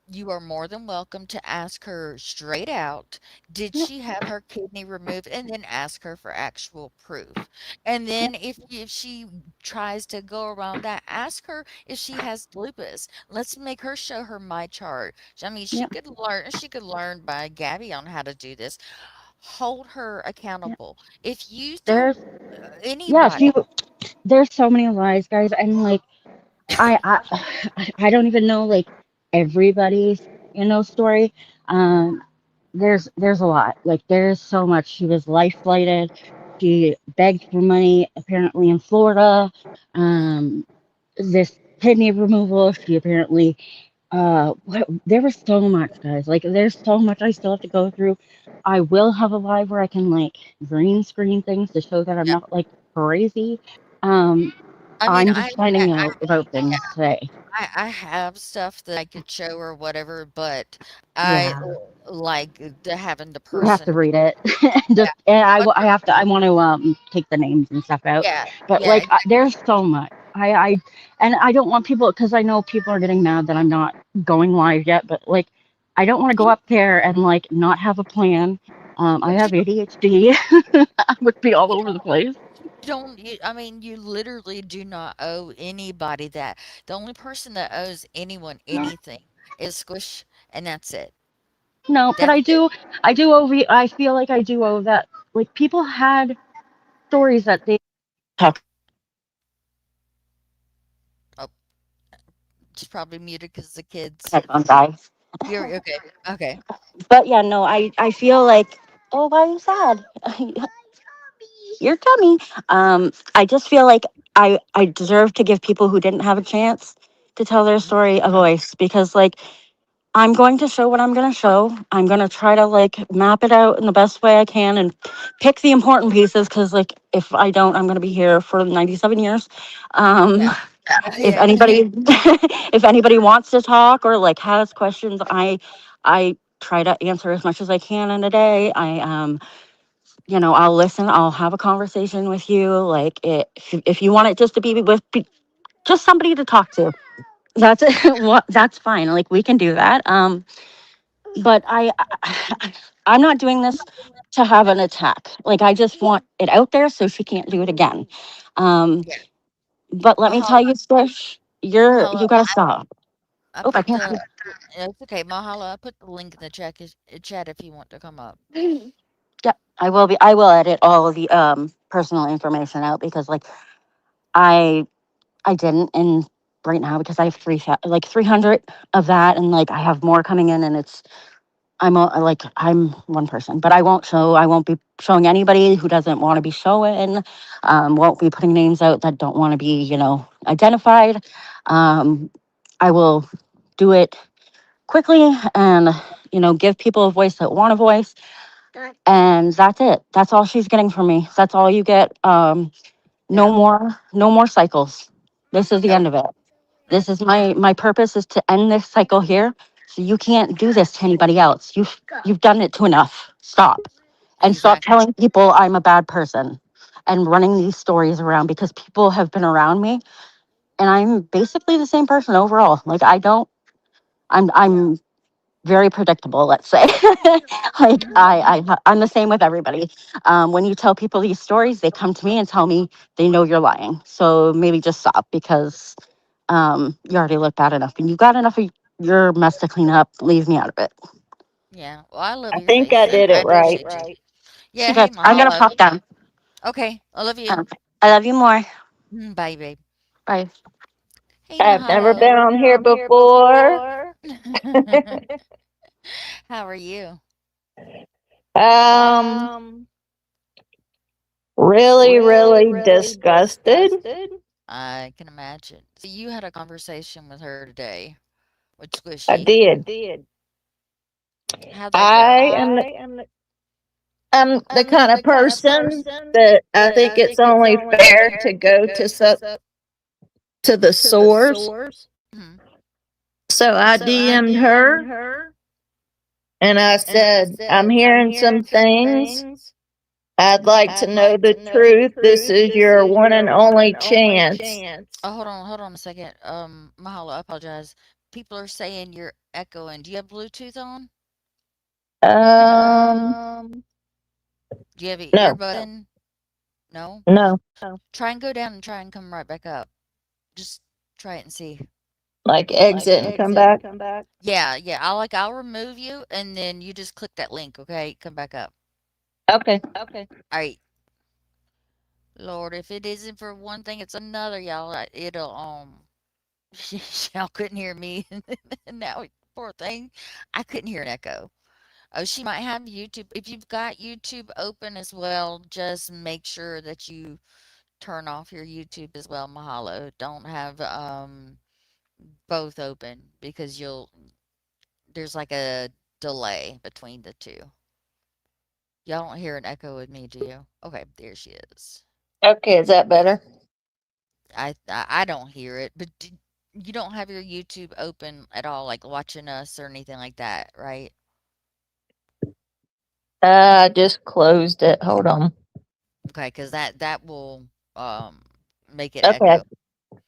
you are more than welcome to ask her straight out, did yeah, she have her kidney removed? And then ask her for actual proof. And yeah, then if she tries to go around that, ask her if she has lupus. Let's make her show her my chart. I mean, yeah. she could learn by Gabby on how to do this. Hold her Yeah. accountable. If you still There's yeah, anybody, there's so many lies, guys, and like I don't even know like everybody's story. Um, there's a lot. Like there's so much. She was life flighted. She begged for money apparently in Florida. Um, this kidney removal. She apparently there was so much, guys. Like there's so much I still have to go through. I will have a live where I can like green screen things to show that I'm yeah, not like crazy. Um, I mean, I'm just finding out about things today. I have stuff that I could show or whatever, but I Yeah, like the having the we have to person. read it. Yeah, Just and I under, have to. I want to take the names and stuff out. yeah, But yeah, like, exactly. there's so much. And I don't want people because I know people are getting mad that I'm not going live yet. But like, I don't want to go up there and like not have a plan. I But have ADHD. I would be all over the place. you don't. I mean, you literally do not owe anybody that. The only person that owes anyone No, anything is Squish, and that's it. no, but That's it. I do owe. I feel like I do owe that. Like people had stories that they talk. Oh, she's probably muted because the kids. Headphones die. You're okay. Okay. But yeah, no, I feel like, oh, why are you sad? Your tummy. I just feel like I deserve to give people who didn't have a chance to tell their story a voice, because like I'm going to show what I'm going to show. I'm going to try to like map it out in the best way I can and pick the important pieces, because like if I don't, I'm going to be here for 97 years. Yeah. If Yeah. anybody if anybody wants to talk or like has questions, I try to answer as much as I can in a day. I'll listen, I'll have a conversation with you. Like if you want it just to be with just somebody to talk to, that's that's fine. Like we can do that. But I'm not doing this to have an attack. Like I just want it out there so she can't do it again. Um, Yeah. but let me tell Mahalo. you, Squish, you Mahalo. gotta stop. I Oh, I put can't. the. It's okay. Mahalo. I put the link in the chat if you want to come up. Yeah, I will edit all of the personal information out, because like I didn't, and right now, because I have 300 of that, and like I have more coming in, and I'm one person, but I won't be showing anybody who doesn't want to be showing. Won't be putting names out that don't want to be, identified. I will do it quickly and, give people a voice that want a voice. And that's it. That's all she's getting from me. That's all you get. Yeah. No more cycles. This is the Nope. end of it. This is my purpose, is to end this cycle here. So you can't do this to anybody else. You've done it to enough. Stop. And stop Exactly. telling people I'm a bad person and running these stories around, because people have been around me and I'm basically the same person overall. Like I'm very predictable, let's say. Like Mhm. I'm the same with everybody. When you tell people these stories, they come to me and tell me they know you're lying. So maybe just stop, because you already look bad enough and you got enough of your mess to clean up. Leave me out of it. Yeah. Well, I love I your think face I and did I it right. appreciate you. She Yeah. Hey, gets, I'm gonna Mahalo. pop down. Okay. I love you. I love you more. Bye, babe. Bye. Hey, I've never Mahalo. been on here before. How are you? Um, really, really disgusted. I can imagine. So you had a conversation with her today with I Squishy. did. How'd that go? I am the kind of person that I think it's only fair to go to the source. Mhm. So I DM'd her and I said, I'm hearing some things. I'd like to know the truth. This is your one and only chance. Oh, hold on a second. Mahalo, I apologize. People are saying you're echoing. Do you have Bluetooth on? Um, Do you have an no, earbud in? No? no, Try and go down and try and come right back up. Just try it and see. like exit and come back. Yeah. I'll remove you and then you just click that link, okay? Come back up. Okay. All right. Lord, if it isn't for one thing, it's another, y'all. It'll y'all couldn't hear me, and now poor thing, I couldn't hear an echo. Oh, she might have YouTube. If you've got YouTube open as well, just make sure that you turn off your YouTube as well. Mahalo. Don't have both open because there's like a delay between the two. Y'all don't hear an echo with me, do you? Okay, there she is. Okay, is that better? I don't hear it, but you don't have your YouTube open at all, like watching us or anything like that, right? I just closed it. Hold on. Okay, because that will make it Okay, echo.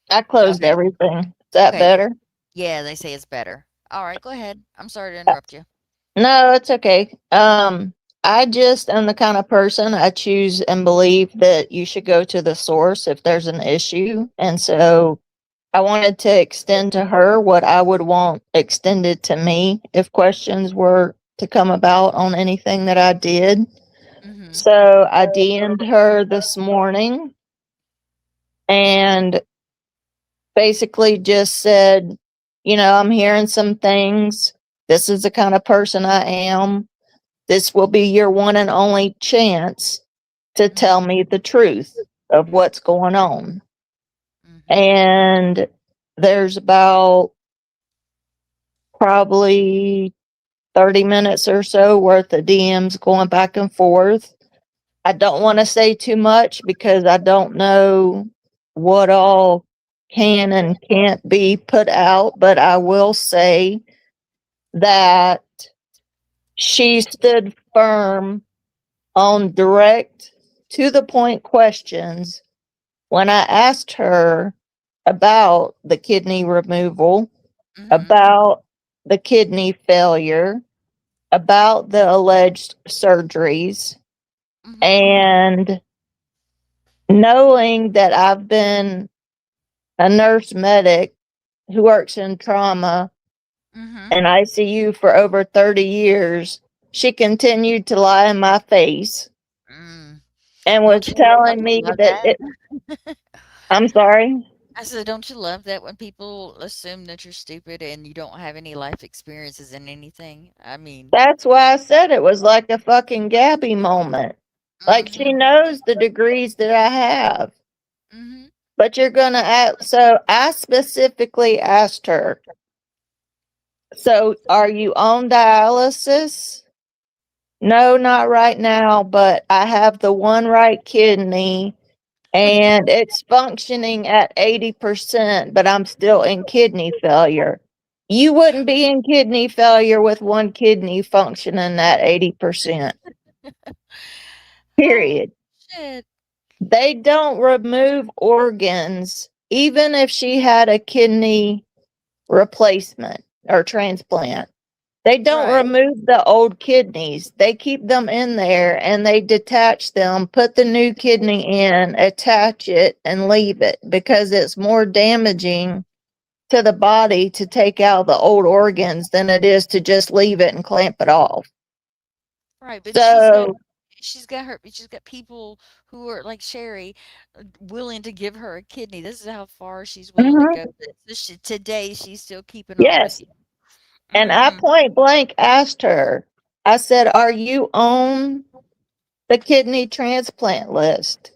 I closed Okay, everything. Is that okay, better? yeah, they say it's better. All right, go ahead. I'm sorry to interrupt you. No, it's okay. I just am the kind of person I choose and believe that you should go to the source if there's an issue. And so I wanted to extend to her what I would want extended to me if questions were to come about on anything that I did. Mm-hmm. So I DM'd her this morning and basically just said, I'm hearing some things. This is the kind of person I am. This will be your one and only chance to tell me the truth of what's going on. And there's about probably 30 minutes or so worth of DMs going back and forth. I don't want to say too much because I don't know what all can and can't be put out, but I will say that she stood firm on direct, to the point questions when I asked her about the kidney removal, about the kidney failure, about the alleged surgeries, and knowing that I've been a nurse medic who works in trauma and ICU for over 30 years, she continued to lie in my face and was Don't you telling me love that that? I'm sorry. I said, don't you love that when people assume that you're stupid and you don't have any life experiences in anything? I mean, That's why I said it was like a fucking Gabby moment. Like she knows the degrees that I have. But you're gonna ask. So I specifically asked her, so are you on dialysis? No, not right now, but I have the one right kidney and it's functioning at 80%, but I'm still in kidney failure. You wouldn't be in kidney failure with one kidney functioning at 80%. Period. shit. They don't remove organs, even if she had a kidney replacement or transplant. They don't Right. remove the old kidneys. They keep them in there and they detach them, put the new kidney in, attach it, and leave it because it's more damaging to the body to take out the old organs than it is to just leave it and clamp it off. Right, but So, she's got people who are like Sherry, willing to give her a kidney. This is how far she's willing to mhm, go. Today, she's still keeping on with yes. you. And I Mhm. point blank asked her, I said, are you on the kidney transplant list?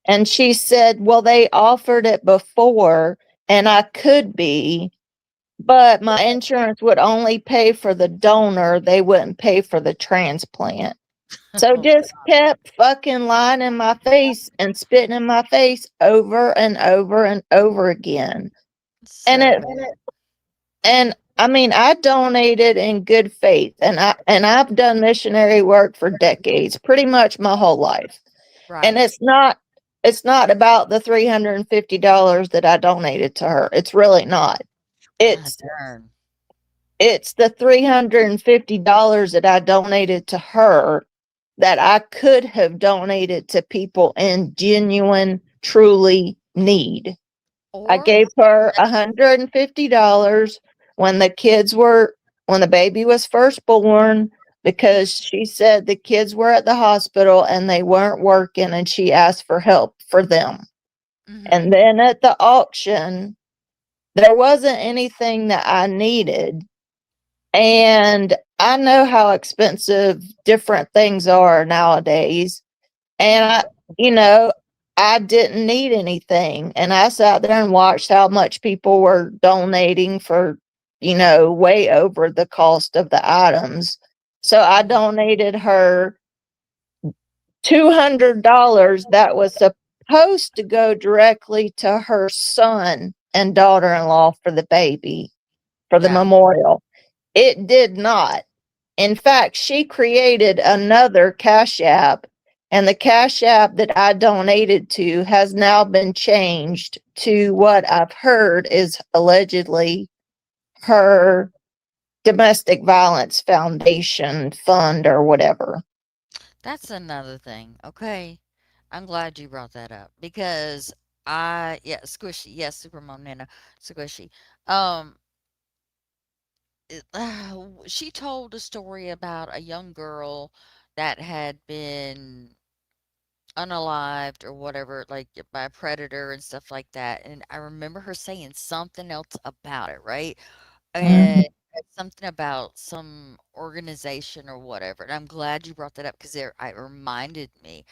And she said, well, they offered it before and I could be, but my insurance would only pay for the donor. They wouldn't pay for the transplant. So Oh, just kept fucking lying in my face and spitting in my face over and over and over again. And so it bad. and I mean I donated in good faith and I've done missionary work for decades, pretty much my whole life. And Right. it's not about the $350 that I donated to her. It's really not. Ah, It's darn. it's the $350 that I donated to her that I could have donated to people in genuine, truly need. I Or gave her $150 when when the baby was first born because she said the kids were at the hospital and they weren't working and she asked for help for them. And then at the auction, there wasn't anything that I needed. And I know how expensive different things are nowadays. And you know, I didn't need anything. And I sat there and watched how much people were donating for, way over the cost of the items. So I donated her $200 that was supposed to go directly to her son and daughter in law for the baby, for the yeah. memorial. It did not. In fact, she created another Cash App, and the Cash App that I donated to has now been changed to what I've heard is allegedly her domestic violence foundation fund or whatever. That's another thing. Okay. I'm glad you brought that up because yeah, squishy. Yes, Super Nana, squishy. Um, she told a story about a young girl that had been unalived or whatever, like by a predator and stuff like that. And I remember her saying something else about it, right? And something about some organization or whatever. And I'm glad you brought that up because it reminded me.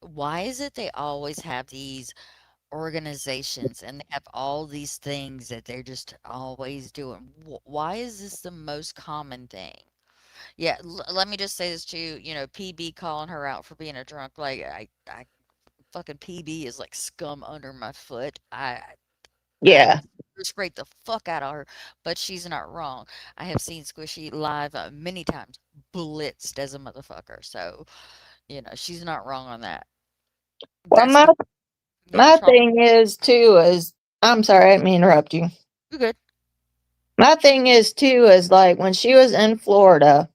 Why is it they always have these organizations and they have all these things that they're just always doing? Why is this the most common thing? Yeah, let me just say this to you, PB calling her out for being a drunk. Like, I fucking PB is like scum under my foot. I Yeah. scrape the fuck out of her, but she's not wrong. I have seen Squishy live many times, blitzed as a motherfucker. So, she's not wrong on that. Well, That's the my problem. thing is too is I'm sorry, I didn't mean to interrupt you. You're good. My thing is too is like when she was in Florida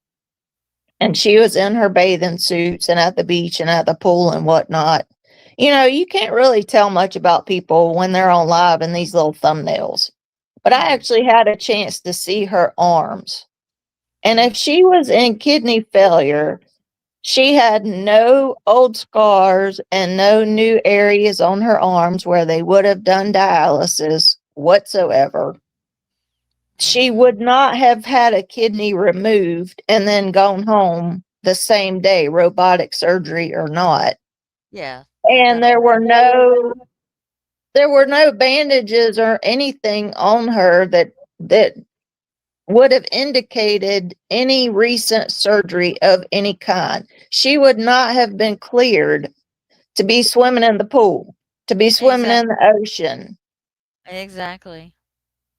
and she was in her bathing suits and at the beach and at the pool and whatnot. You can't really tell much about people when they're on live in these little thumbnails. But I Mhm. actually had a chance to see her arms. And Mhm. if she was in kidney failure, she had no old scars and no new areas on her arms where they would have done dialysis whatsoever. She Mhm. would not have had a kidney removed and then gone home the same day, robotic surgery or not. Yeah, they've And done all. there were no bandages or anything on her that would have indicated any recent surgery of any kind. She would not have been cleared to be swimming in the pool, to be swimming Exactly. in the ocean. Exactly.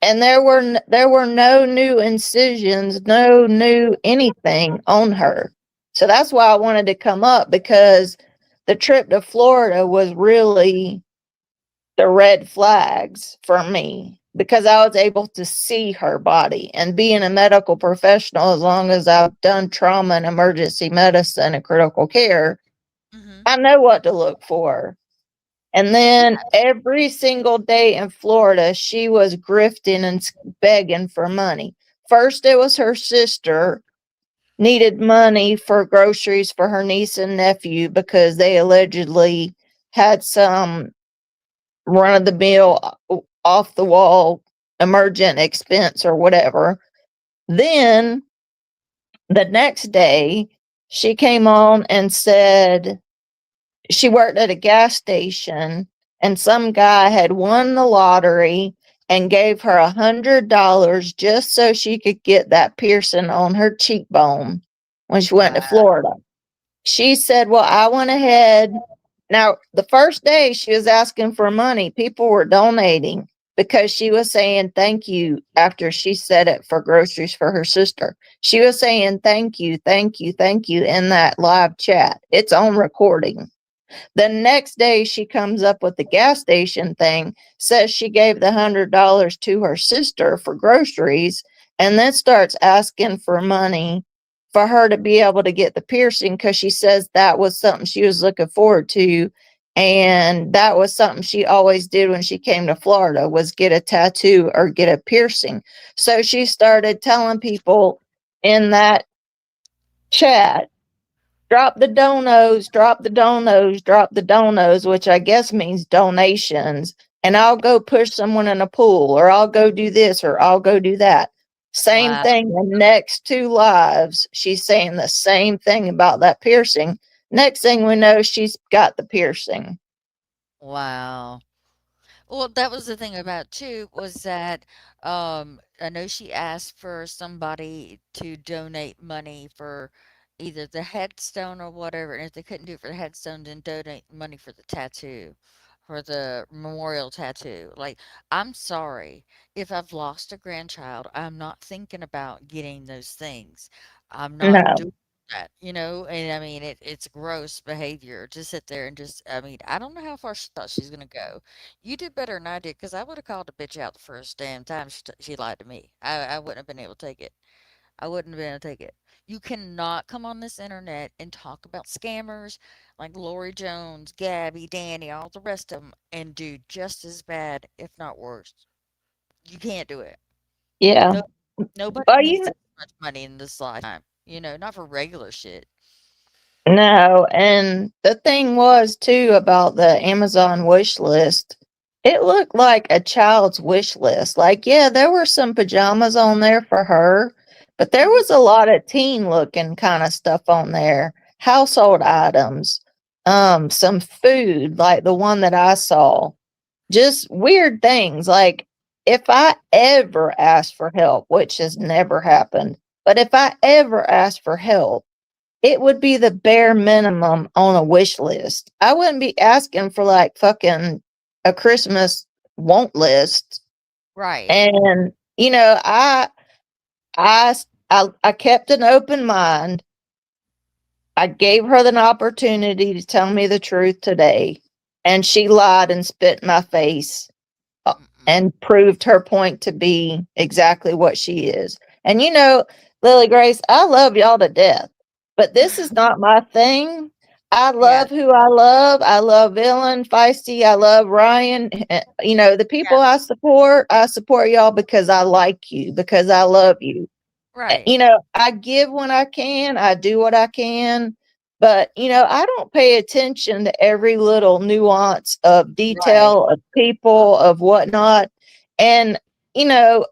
And there were no new incisions, no new anything on her. So that's why I wanted to come up because the trip to Florida was really the red flags for me because I was able to see her body and being a medical professional, as long as I've done trauma and emergency medicine and critical care, Mhm. I know what to look for. And then every single day in Florida, she was grifting and begging for money. First, it was her sister needed money for groceries for her niece and nephew because they allegedly had some run of the mill, off the wall, emergent expense or whatever. Then the next day, she came on and said she worked at a gas station and some guy had won the lottery and gave her $100 just so she could get that piercing on her cheekbone when she went to Wow. Florida. She said, well, I went ahead. Now, the first day she was asking for money, people were donating because she was saying thank you after she said it for groceries for her sister. She was saying thank you, thank you, thank you in that live chat. It's on recording. The next day, she comes up with the gas station thing, says she gave the $100 to her sister for groceries, and then starts asking for money for her to be able to get the piercing because she says that was something she was looking forward to. And that was something she always did when she came to Florida was get a tattoo or get a piercing. So she started telling people in that chat, drop the donos, drop the donos, drop the donos, which I guess means donations. And I'll go push someone in a pool, or I'll go do this, or I'll go do that. Same Wow. thing. The next two lives, she's saying the same thing about that piercing. Next thing we know, she's got the piercing. Wow. Well, that was the thing about too was that I know she asked for somebody to donate money for either the headstone or whatever, and if they couldn't do it for the headstone, then donate money for the tattoo, for the memorial tattoo. Like, I'm sorry if I've lost a grandchild, I'm not thinking about getting those things. I'm not No. doing that, and I mean it's gross behavior to sit there and just I mean, I don't know how far she thought she's gonna go. You did better than I did, because I would have called the bitch out the first damn time she lied to me. I wouldn't have been able to take it. I wouldn't have been able to take it. You cannot come on this internet and talk about scammers like Lori Jones, Gabby, Danny, all the rest of them, and do just as bad, if not worse. You can't do it. Yeah. No, nobody Well, needs this much money in this lifetime. Not for regular shit. No, and the thing was too about the Amazon wish list. It looked like a child's wish list. Like, yeah, there were some pajamas on there for her, but there was a lot of teen looking kind of stuff on there. Household items, some food, like the one that I saw. Just weird things. Like, if I ever asked for help, which has never happened, but if I ever asked for help, it would be the bare minimum on a wish list. I wouldn't be asking for like fucking a Christmas want list. Right. And you know, I kept an open mind. I gave her the opportunity to tell me the truth today, and she lied and spit in my face and proved her point to be exactly what she is. And you know, Lily Grace, I love y'all to death, but this is not my thing. I Yeah. love who I love. I love Villain, Feisty. I love Ryan. You know, the people I support y'all because I like you, because I love you. Right. You know, I give when I can, I do what I can, but you know, I don't pay attention to every little nuance of Right. detail of people, of whatnot. And you know,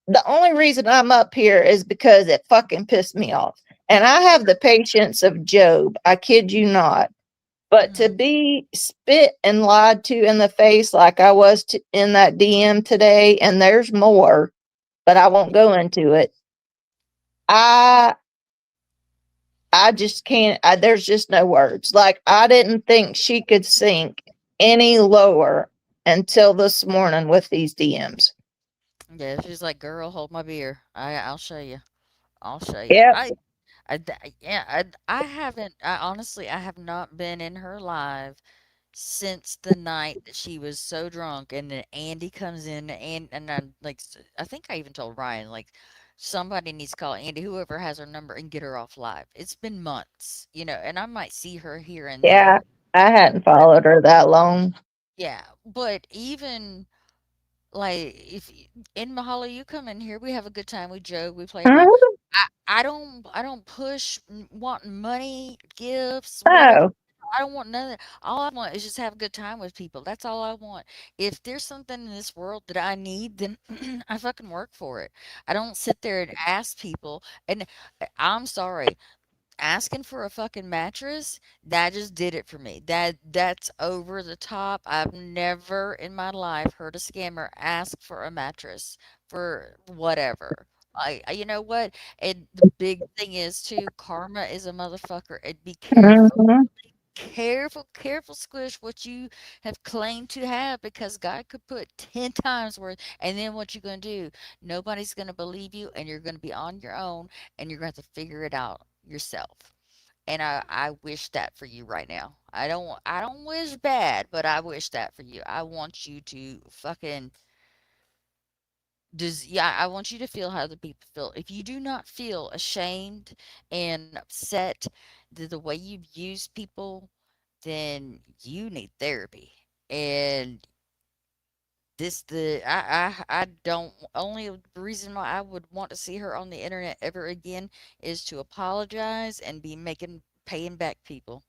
the only reason I'm up here is because it fucking pissed me off. And I have the patience of Job. I kid you not. But to Mhm. be spit and lied to in the face like I was in that DM today, and there's more, but I won't go into it. I I just can't. There's just no words. Like, I didn't think she could sink any lower until this morning with these DMs. Yeah, she's like, "Girl, hold my beer. I'll show you. I'll show you." Yep. Yeah, I haven't. I honestly, I have not been in her live since the night that she was so drunk, and then Andy comes in, and I'm like, I think I even told Ryan, like, somebody needs to call Andy, whoever has her number, and get her off live. It's been months, and I might see her here and Yeah. there. I hadn't followed her that long. Yeah, but even like in Mahalo, you come in here, we have a good time, we joke, we play around. Mhm. I don't push wanting money, gifts, whatever. Oh. I don't want none of that. All I want is just have a good time with people. That's all I want. If there's something in this world that I need, then I fucking work for it. I don't sit there and ask people. And I'm sorry, asking for a fucking mattress, that just did it for me. That's over the top. I've never in my life heard a scammer ask for a mattress for whatever. You know what? And the big thing is too, karma is a motherfucker. And be careful. Mhm. Careful, careful, Squish, what you have claimed to have because God could put 10 times worth. And then what you going to do? Nobody's going to believe you, and you're going to be on your own, and you're going to have to figure it out yourself. And I wish that for you right now. I don't wish bad, but I wish that for you. I want you to fucking yeah, I want you to feel how the people feel. If you do not feel ashamed and upset the way you've used people, then you need therapy. And this the I don't only reason why I would want to see her on the internet ever again is to apologize and be making paying back people.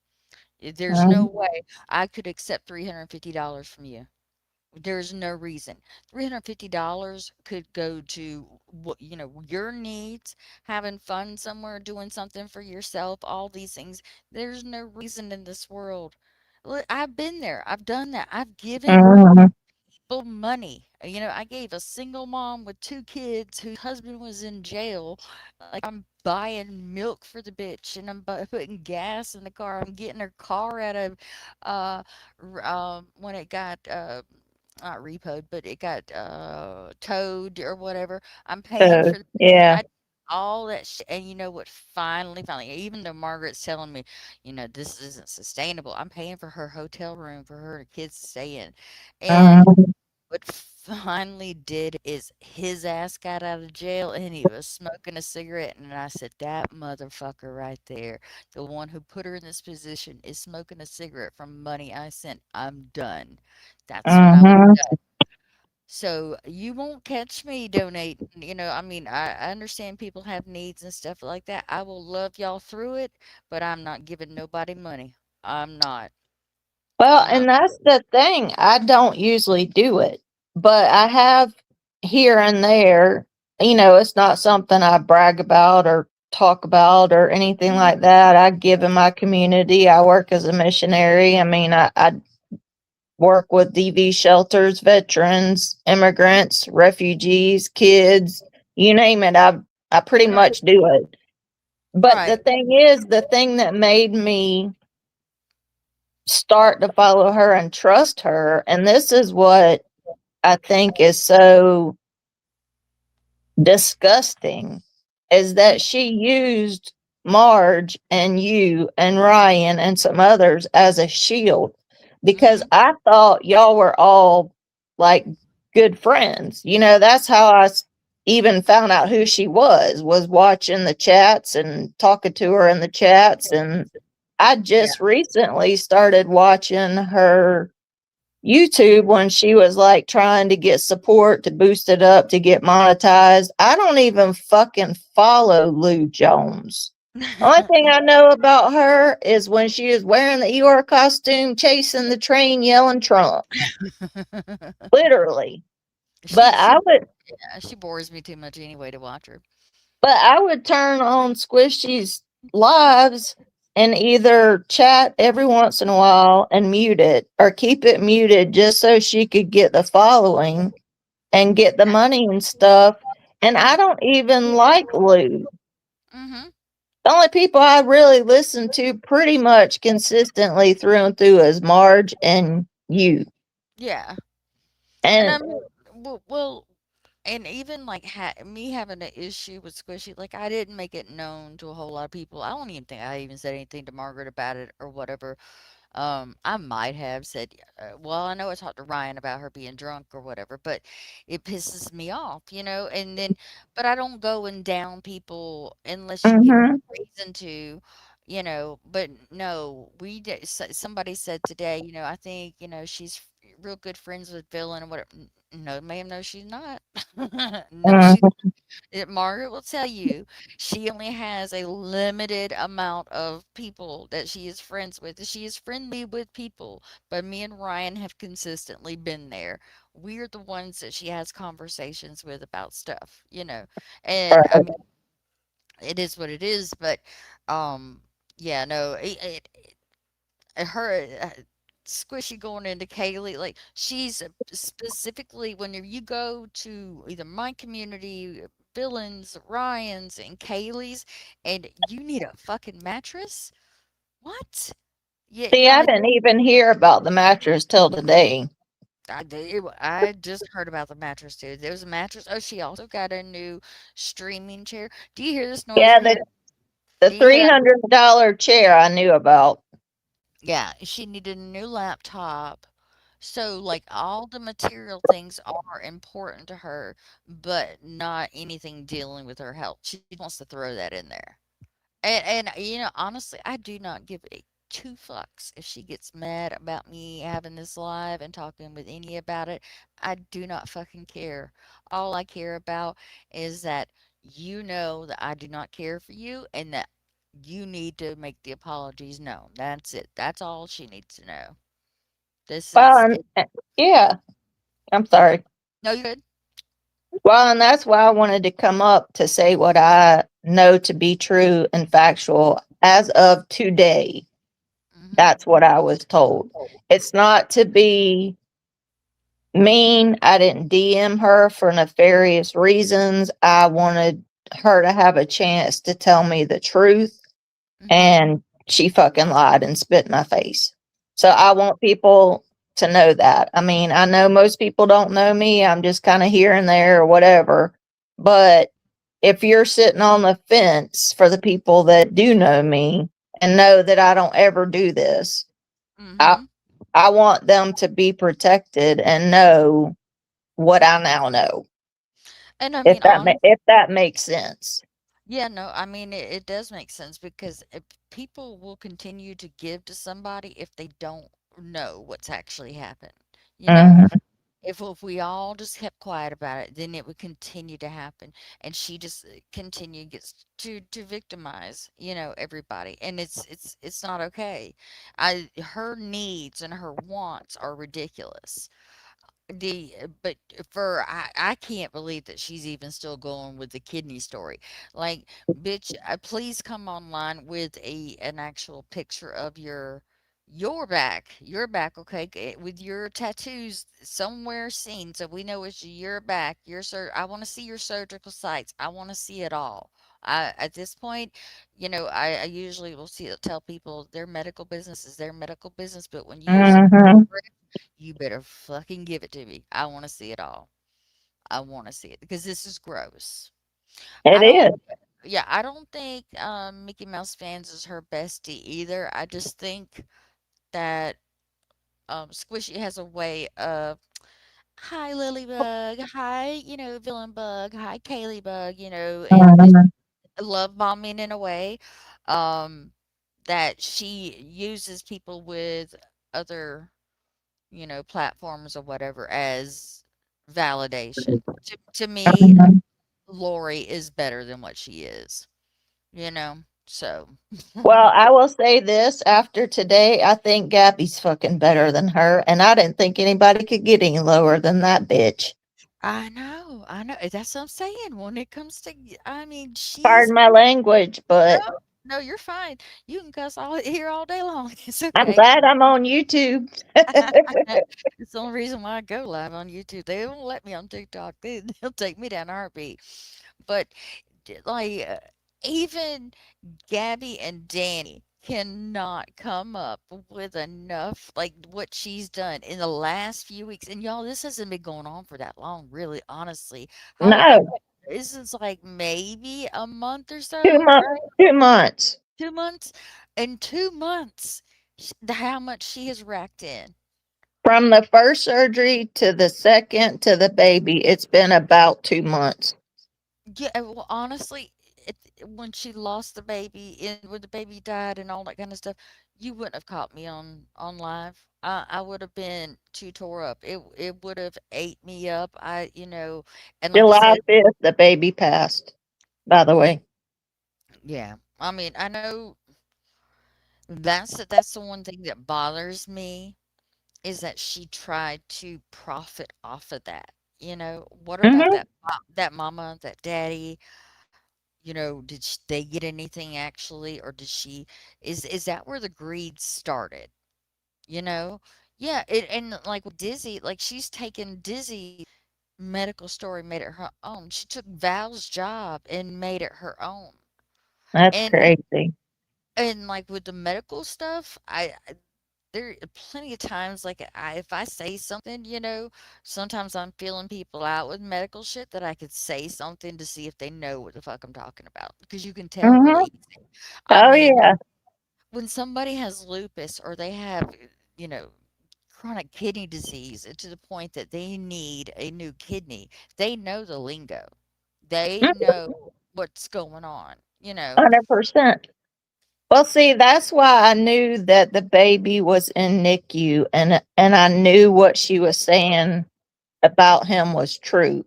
There's no Mhm. way I could accept $350 from you. There's no reason. $350 could go to what your needs, having fun somewhere, doing something for yourself, all these things. There's no reason in this world. Look, I've been there. I've done that. I've given Mhm. people money. I gave a single mom with 2 kids whose husband was in jail. Like, I'm buying milk for the bitch, and I'm putting gas in the car. I'm getting her car out of, when it got, not repoed, but it got, towed or whatever. I'm paying So for the bitch. yeah. I all that shit, and you know what? Finally, even though Margaret's telling me, this isn't sustainable, I'm paying for her hotel room for her kids to stay in. And Mhm. what finally did is his ass got out of jail and he was smoking a cigarette. And I said, that motherfucker right there, the one who put her in this position, is smoking a cigarette from money I sent. I'm done. That's when I was Mhm. done. So you won't catch me donating. I mean, I understand people have needs and stuff like that. I will love y'all through it, but I'm not giving nobody money. I'm not. Well, I'm not. and that's the thing. I don't usually do it, but I have here and there. It's not something I brag about or talk about or anything Mhm. like that. I give in my community. I work as a missionary. I mean, I work with DV shelters, veterans, immigrants, refugees, kids, you name it. I pretty Right. much do it. But the Right. thing is, the thing that made me start to follow her and trust her, and this is what I think is so disgusting, is Mm, that she used Marge and you and Ryan and some others as a shield, because mhm. I thought y'all were all like good friends. That's how even found out who she was watching the chats and talking to her in the chats. And I Yeah. just recently started watching her YouTube when she was like trying to get support to boost it up to get monetized. I don't even fucking follow Lou Jones. Only thing I know about her is when she is wearing the Eeyore costume, chasing the train, yelling Trump. Literally. But She I she would yeah, she bores me too much anyway to watch her. turn on Squishy's lives and either chat every once in a while and mute it or keep it muted just so she could get the following and get the money and stuff. And I don't even like Lou. Mhm. The only people I really listen to pretty much consistently through and through is Marge and you. Yeah. And I And mean, well, and even like me having an issue with Squishy, like I didn't make it known to a whole lot of people. I don't even think I even said anything to Margaret about it or whatever. I might have said, well, I know I talked to Ryan about her being drunk or whatever, but it pisses me off. And then, but I don't go and down people unless you give me mhm, a reason to. But no, somebody said today, I think, she's real good friends with Villain and whatever. No, ma'am, no, she's not. No, she mhm, Margaret will tell you she only has a limited amount of people that she is friends with. She is friendly with people, but me and Ryan have consistently been there. We're the ones that she has conversations with about stuff. And I right. mean, it is what it is, but um, yeah, no, her Squishy going into Kaylee, like she's specifically whenever you go to either my community, Billings, Ryan's, and Kaylee's, and you need a fucking mattress. What? Yeah, See, yeah, I didn't even hear about the mattress till today. I just heard about the mattress too. There was a mattress. Oh, she also got a new streaming chair. Do you hear this noise, Yeah, Pam? the Do you hear that? $300 chair I knew about. Yeah, she needed a new laptop. So, like, all the material things are important to her, but not anything dealing with her health. She wants to throw that in there. And honestly, I do not give a two fucks if she gets mad about me having this live and talking with any about it. I do not fucking care. All I care about is that you know that I do not care for you and that you need to make the apologies known. That's it. That's all she needs to know. This Well, is it. yeah, I'm sorry. No, you're good. Well, and that's why I wanted to come up to say what I know to be true and factual as of today. Hmm. That's what I was told. It's not to be mean. I didn't DM her for nefarious reasons. I wanted her to have a chance to tell me the truth, Hmm. and she fucking lied and spit in my face. So I want people to know that. I mean, I know most people don't know me. I'm just kind of here and there or whatever. But if you're sitting on the fence for the people that do know me and know that I don't ever do this, I Hmm. I want them to be protected and know what I now know. And I mean, If that makes sense. yeah, no, I mean, it does make sense because if people will continue to give to somebody if they don't know what's actually happened, you know? Mhm. if we all just kept quiet about it, then it would continue to happen, and she just continue gets to victimize, everybody, and it's not okay. Her needs and her wants are ridiculous. But I can't believe that she's even still going with the kidney story. Like, bitch, please come online with an actual picture of your back, okay, with your tattoos somewhere seen, so we know it's your back. I want to see your surgical sites. I want to see it all. At this point, I usually will tell people their medical business is their medical business, but when you use Hmm. you better fucking give it to me. I wanna see it all. I wanna see it because this is gross. It I don't is. yeah, I don't think, Mickey Mouse Fans is her bestie either. I just think that, Squishy has a way of, "Hi, Lilybug. Hi, Villain Bug. Hi, Kaylee Bug," and Mhm. love bombing in a way, um, that she uses people with other platforms or whatever as validation. To me, Mhm. Lori is better than what she is, so. Well, I will say this after today, I think Gabby's fucking better than her, and I didn't think anybody could get any lower than that bitch. I know. That's what I'm saying. When it comes to, I mean, she's Pardon my language, but no, no, you're fine. You can cuss all here all day long. It's I'm okay. glad I'm on YouTube. It's the only reason why I go live on YouTube. They won't let me on TikTok. They'll take me down a heartbeat. But like, even Gabby and Danny cannot come up with enough, like what she's done in the last few weeks. And y'all, this hasn't been going on for that long, really, honestly. No, This is like maybe a month or 2 so, months, right? 2 months. 2 months. In 2 months, how much she has racked in. From the first surgery to the second to the baby, it's been about 2 months. Yeah, well, honestly, when she lost the baby and when the baby died and all that kind of stuff, you wouldn't have caught me on live. I would have been too tore up. It would have ate me up. And like I July said, 5th, the baby passed, by the yeah, way. yeah. I mean, I know that's the one thing that bothers me is that she tried to profit off of that. What about Mhm. that mama, that daddy? Did they get anything actually, or did she is that where the greed started? You know? Yeah, and like with Dizzy, like she's taken Dizzy medical story, made it her own. She took Val's job and made it her own. That's And crazy. like with the medical stuff, there are plenty of times like if I say something, sometimes I'm feeling people out with medical shit that I could say something to see if they know what the fuck I'm talking about because you can tell real Mhm. easy. I Oh, mean, yeah. when somebody has lupus or they have, you know, chronic kidney disease to the point that they need a new kidney, they know the lingo. They Mhm. know what's going on, 100%. Well, see, that's why I knew that the baby was in NICU, and I knew what she was saying about him was true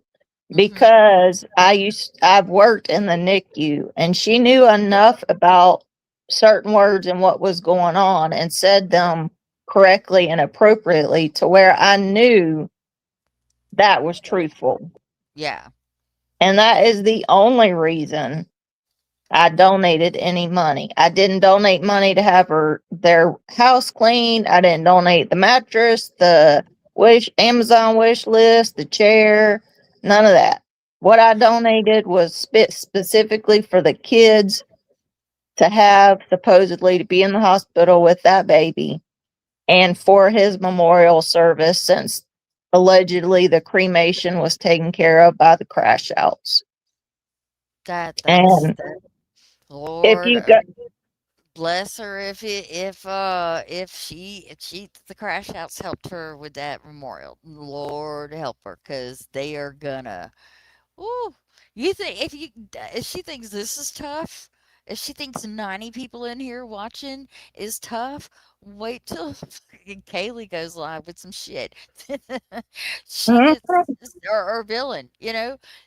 Mhm. because I've worked in the NICU, and she knew enough about certain words and what was going on and said them correctly and appropriately to where I knew that was truthful. Yeah. And that is the only reason I donated any money. I didn't donate money to have their house cleaned. I didn't donate the mattress, the Amazon wish list, the chair, none of that. What I donated was specifically for the kids to have supposedly to be in the hospital with that baby and for his memorial service since allegedly the cremation was taken care of by the crash outs. That's And that. if Lord, you go, bless her if the crash outs helped her with that memorial. Lord help her, cause they are gonna. Ooh, you think if she thinks this is tough, if she thinks 90 people in here watching is tough, wait till fucking Kaylee goes live with some shit. She Mhm. gets or villain,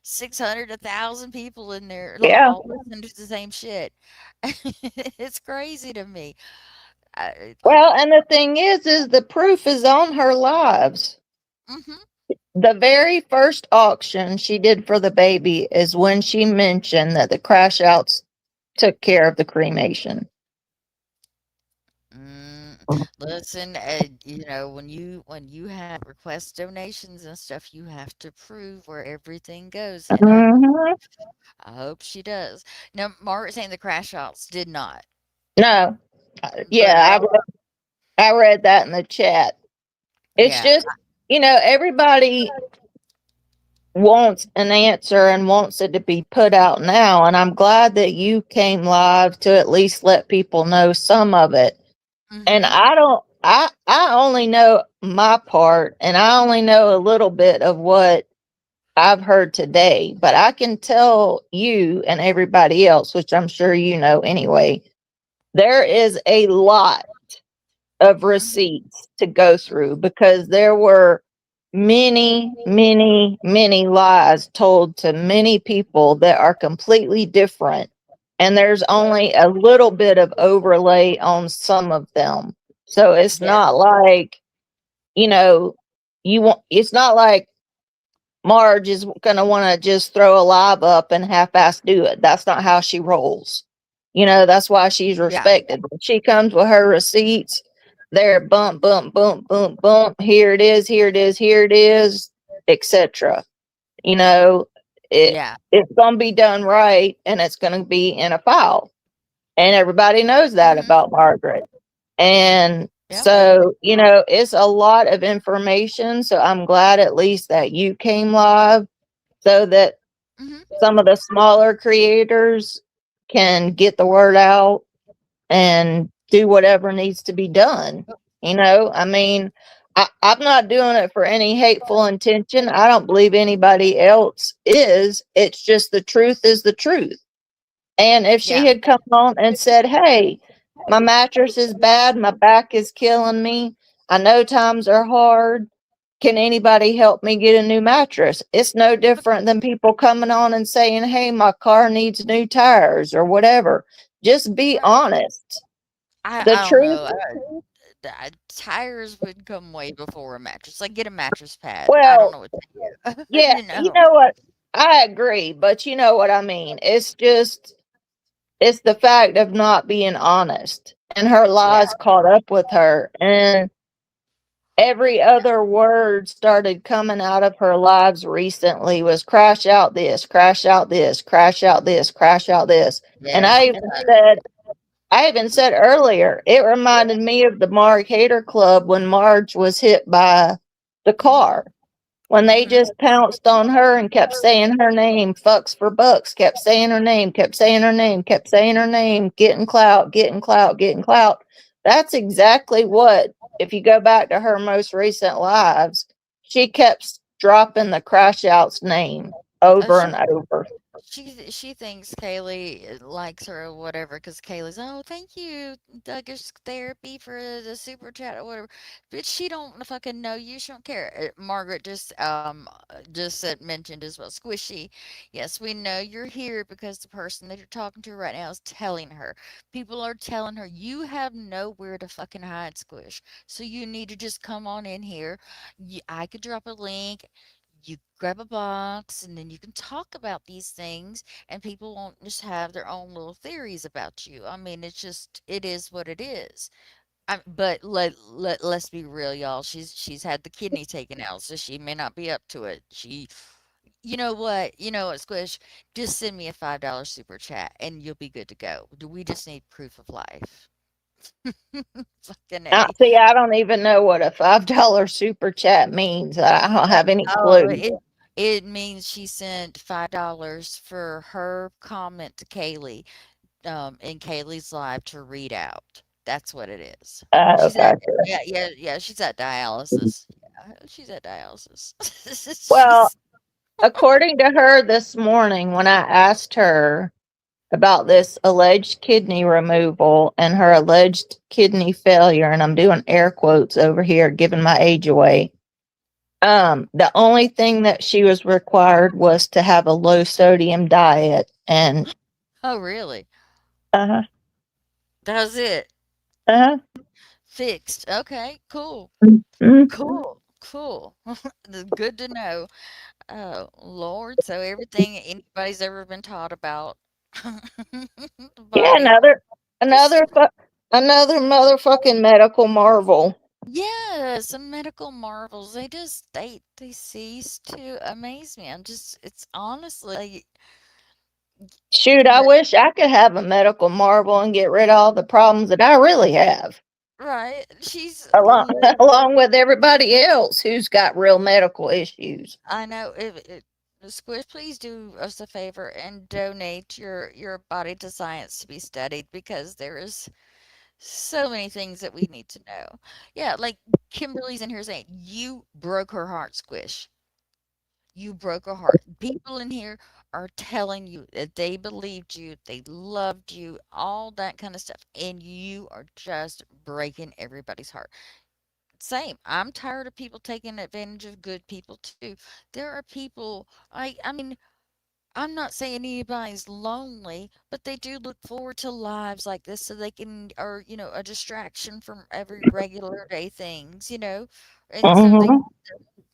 600, 1,000 people in there Yeah. all listening to the same shit. It's crazy to me. I, Well, and the thing is the proof is on her lives. mhm. The very first auction she did for the baby is when she mentioned that the crash outs took care of the cremation. Mm, listen, when you have request donations and stuff, you have to prove where everything goes, and Mhm. I hope she does. Now, Margaret saying the crash outs did not, No. but Yeah, I read that in the chat. It's yeah, just, everybody wants an answer and wants it to be put out now. And I'm glad that you came live to at least let people know some of it. And mm-hmm, I only know my part and I only know a little bit of what I've heard today, but I can tell you and everybody else, which I'm sure you know anyway, there is a lot of mm-hmm, receipts to go through because there were many, many, many lies told to many people that are completely different. And there's only a little bit of overlay on some of them. So it's yeah, not like, you know, it's not like Marge is going to want to just throw a live up and half ass do it. That's not how she rolls. That's why she's yeah, respected. When she comes with her receipts, they're bump, bump, bump, bump, bump. Here it is, here it is, here it is, etc. You know, it yeah, it's gonna be done right and it's gonna be in a file. And everybody knows that mm-hmm, about Margaret. And yep, so, it's a lot of information. So I'm glad at least that you came live so that mm-hmm, some of the smaller creators can get the word out and do whatever needs to be done. I mean, I'm not doing it for any hateful intention. I don't believe anybody else is. It's just the truth is the truth. And if she yeah, had come on and said, "Hey, my mattress is bad, my back is killing me, I know times are hard. Can anybody help me get a new mattress?" It's no different than people coming on and saying, "Hey, my car needs new tires," or whatever. Just be right. honest. The I don't truth, know. Tires would come way before a mattress. Like, get a mattress pad. I don't well, know what to do. yeah, You you know? know what? I agree, but you know what I mean. It's the fact of not being honest. And her Yeah. lies caught up with her. And every other word started coming out of her lives recently was crash out this, crash out this, crash out this, crash out this. And Yeah, she does. I even said earlier, it reminded me of the Marg Hater Club when Marge was hit by the Mhm, car. When they mhm. just pounced on her and kept saying her name, fucks for bucks, kept saying her name, kept saying her name, kept saying her name, getting clout, getting clout, getting clout. That's exactly what, if you go back to her most recent lives, she kept dropping the crash out's name Oh, over she and over. she thinks Kaylee likes her or whatever because Kaylee's, "Oh, thank you, Douglas Therapy for the super chat or whatever." But she don't fucking know you. She don't care. Margaret just said mentioned as well. Squishy, yes, we know you're here because the person that you're talking to right now is telling her. People are telling her you have nowhere to fucking hide, Squish. So you need to just come on in here. I could drop a link, you grab a box, and then you can talk about these things, and people won't just have their own little theories about you. I mean, it is what it is. But let's be real, y'all. She's had the kidney taken out, so she may not be up to it. You know what, Squish? Just send me a $5 super chat, and you'll be good to go. Do we just need proof of life? Fucking A. See, I don't even know what a $5 super chat means. I don't have any Oh, clue. it means she sent $5 for her comment to Kaylee, in Kaylee's live to read out. That's what it is. Oh, She's at gotcha. yeah, she's at dialysis. Yeah, she's at dialysis. Well, She's according to her this morning, when I asked her, about this alleged kidney removal and her alleged kidney failure, and I'm doing air quotes over here, giving my age away. The only thing that she was required was to have a low sodium diet, and Oh, really? uh-huh, That was it. uh-huh, Fixed. Okay, cool. mm, Cool. Good to know. Oh, Lord. So everything anybody's ever been taught about the yeah, body just another, another motherfucking medical marvel. yeah, some medical marvels. They cease to amaze me. It's honestly, Shoot, you I know, wish I could have a medical marvel and get rid of all the problems that I really have, right? She's along literally, along with everybody else who's got real medical issues. I know Squish, please do us a favor and donate your body to science to be studied because there is so many things that we need to know. Yeah, like Kimberly's in here saying, you broke her heart, Squish. You broke her heart. People in here are telling you that they believed you, they loved you, all that kind of stuff, and you are just breaking everybody's heart. Same. I'm tired of people taking advantage of good people too. There are people, I mean, I'm not saying anybody's lonely, but they do look forward to lives like this so they can, or, a distraction from every regular day things, and so Hmm.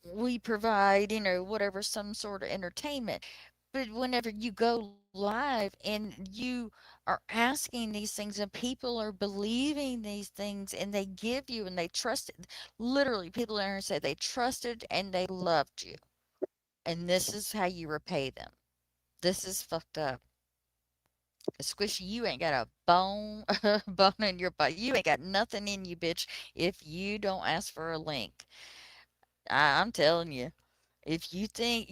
we provide, whatever, some sort of entertainment. But whenever you go live and you are asking these things and people are believing these things and they give you and they trusted, literally, people in here say they trusted and they loved you. And this is how you repay them. This is fucked up. Squishy, you ain't got a bone, bone in your butt. You ain't got nothing in you, bitch, if you don't ask for a link. I'm telling you. If you think,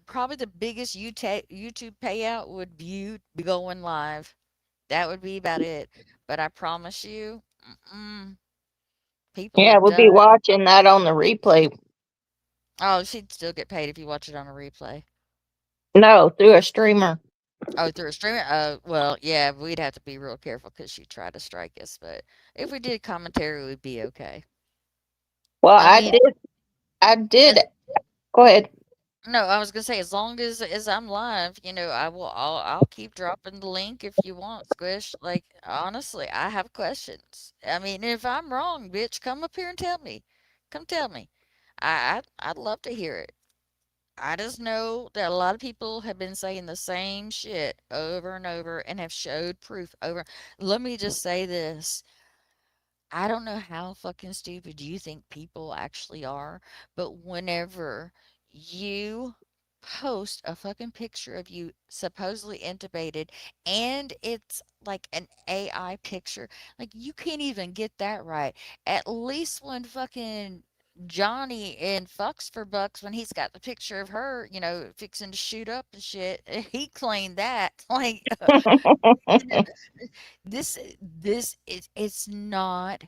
probably the biggest YouTube payout would be you going live. That would be about it. But I promise you, people are Yeah, we'll done. be watching that on the replay. Oh, she'd still get paid if you watch it on a replay. No, through a streamer. Oh, through a streamer? Well, yeah, we'd have to be real careful because she'd try to strike us. But if we did commentary, we'd be okay. Well, I mean, I did. as Go ahead. No, I was gonna say as long as I'm live, I'll keep dropping the link if you want, Squish. Like honestly, I have questions. I mean, if I'm wrong, bitch, come up here and tell me. Come tell me. I'd love to hear it. I just know that a lot of people have been saying the same shit over and over and have showed proof over. Let me just say this. I don't know how fucking stupid you think people actually are, but whenever you post a fucking picture of you supposedly intubated and it's like an AI picture, like you can't even get that right. At least when fucking Johnny in Fucks for Bucks, when he's got the picture of her, fixing to shoot up and shit, he claimed that. Like, you know, this is it's not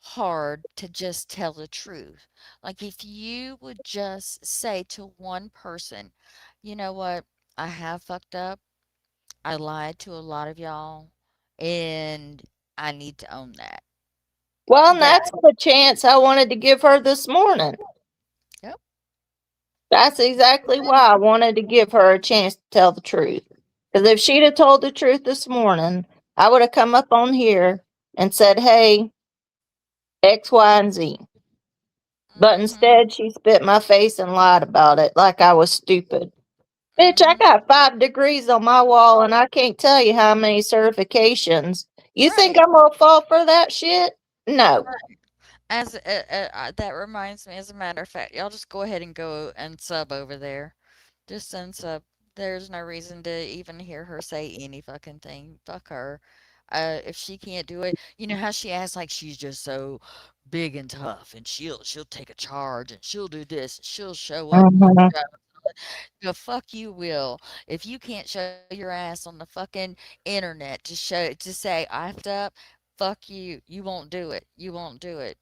hard to just tell the truth. Like if you would just say to one person, you know what, I have fucked up. I lied to a lot of y'all and I need to own that. Well, and That that's the chance I wanted to give her this morning. Yep. That's exactly why I wanted to give her a chance to tell the truth. Because if she'd have told the truth this morning, I would have come up on here and said, hey, X, Y, and Z. But Mhm. instead, she spit my face and lied about it like I was stupid. Bitch, I Mhm. got 5 degrees on my wall and I can't tell you how many certifications. You think Right. I'm gonna fall for that shit? No. That reminds me, as a matter of fact, y'all just go ahead and go and sub over there. Just send sub. There's no reason to even hear her say any fucking thing. Fuck her. If she can't do it, you know how she acts like she's just so big and tough, and she'll take a charge, and she'll do this, and she'll show up for Mhm. the fuck you will. If you can't show your ass on the fucking internet to say I effed up, fuck you. You won't do it. You won't do it.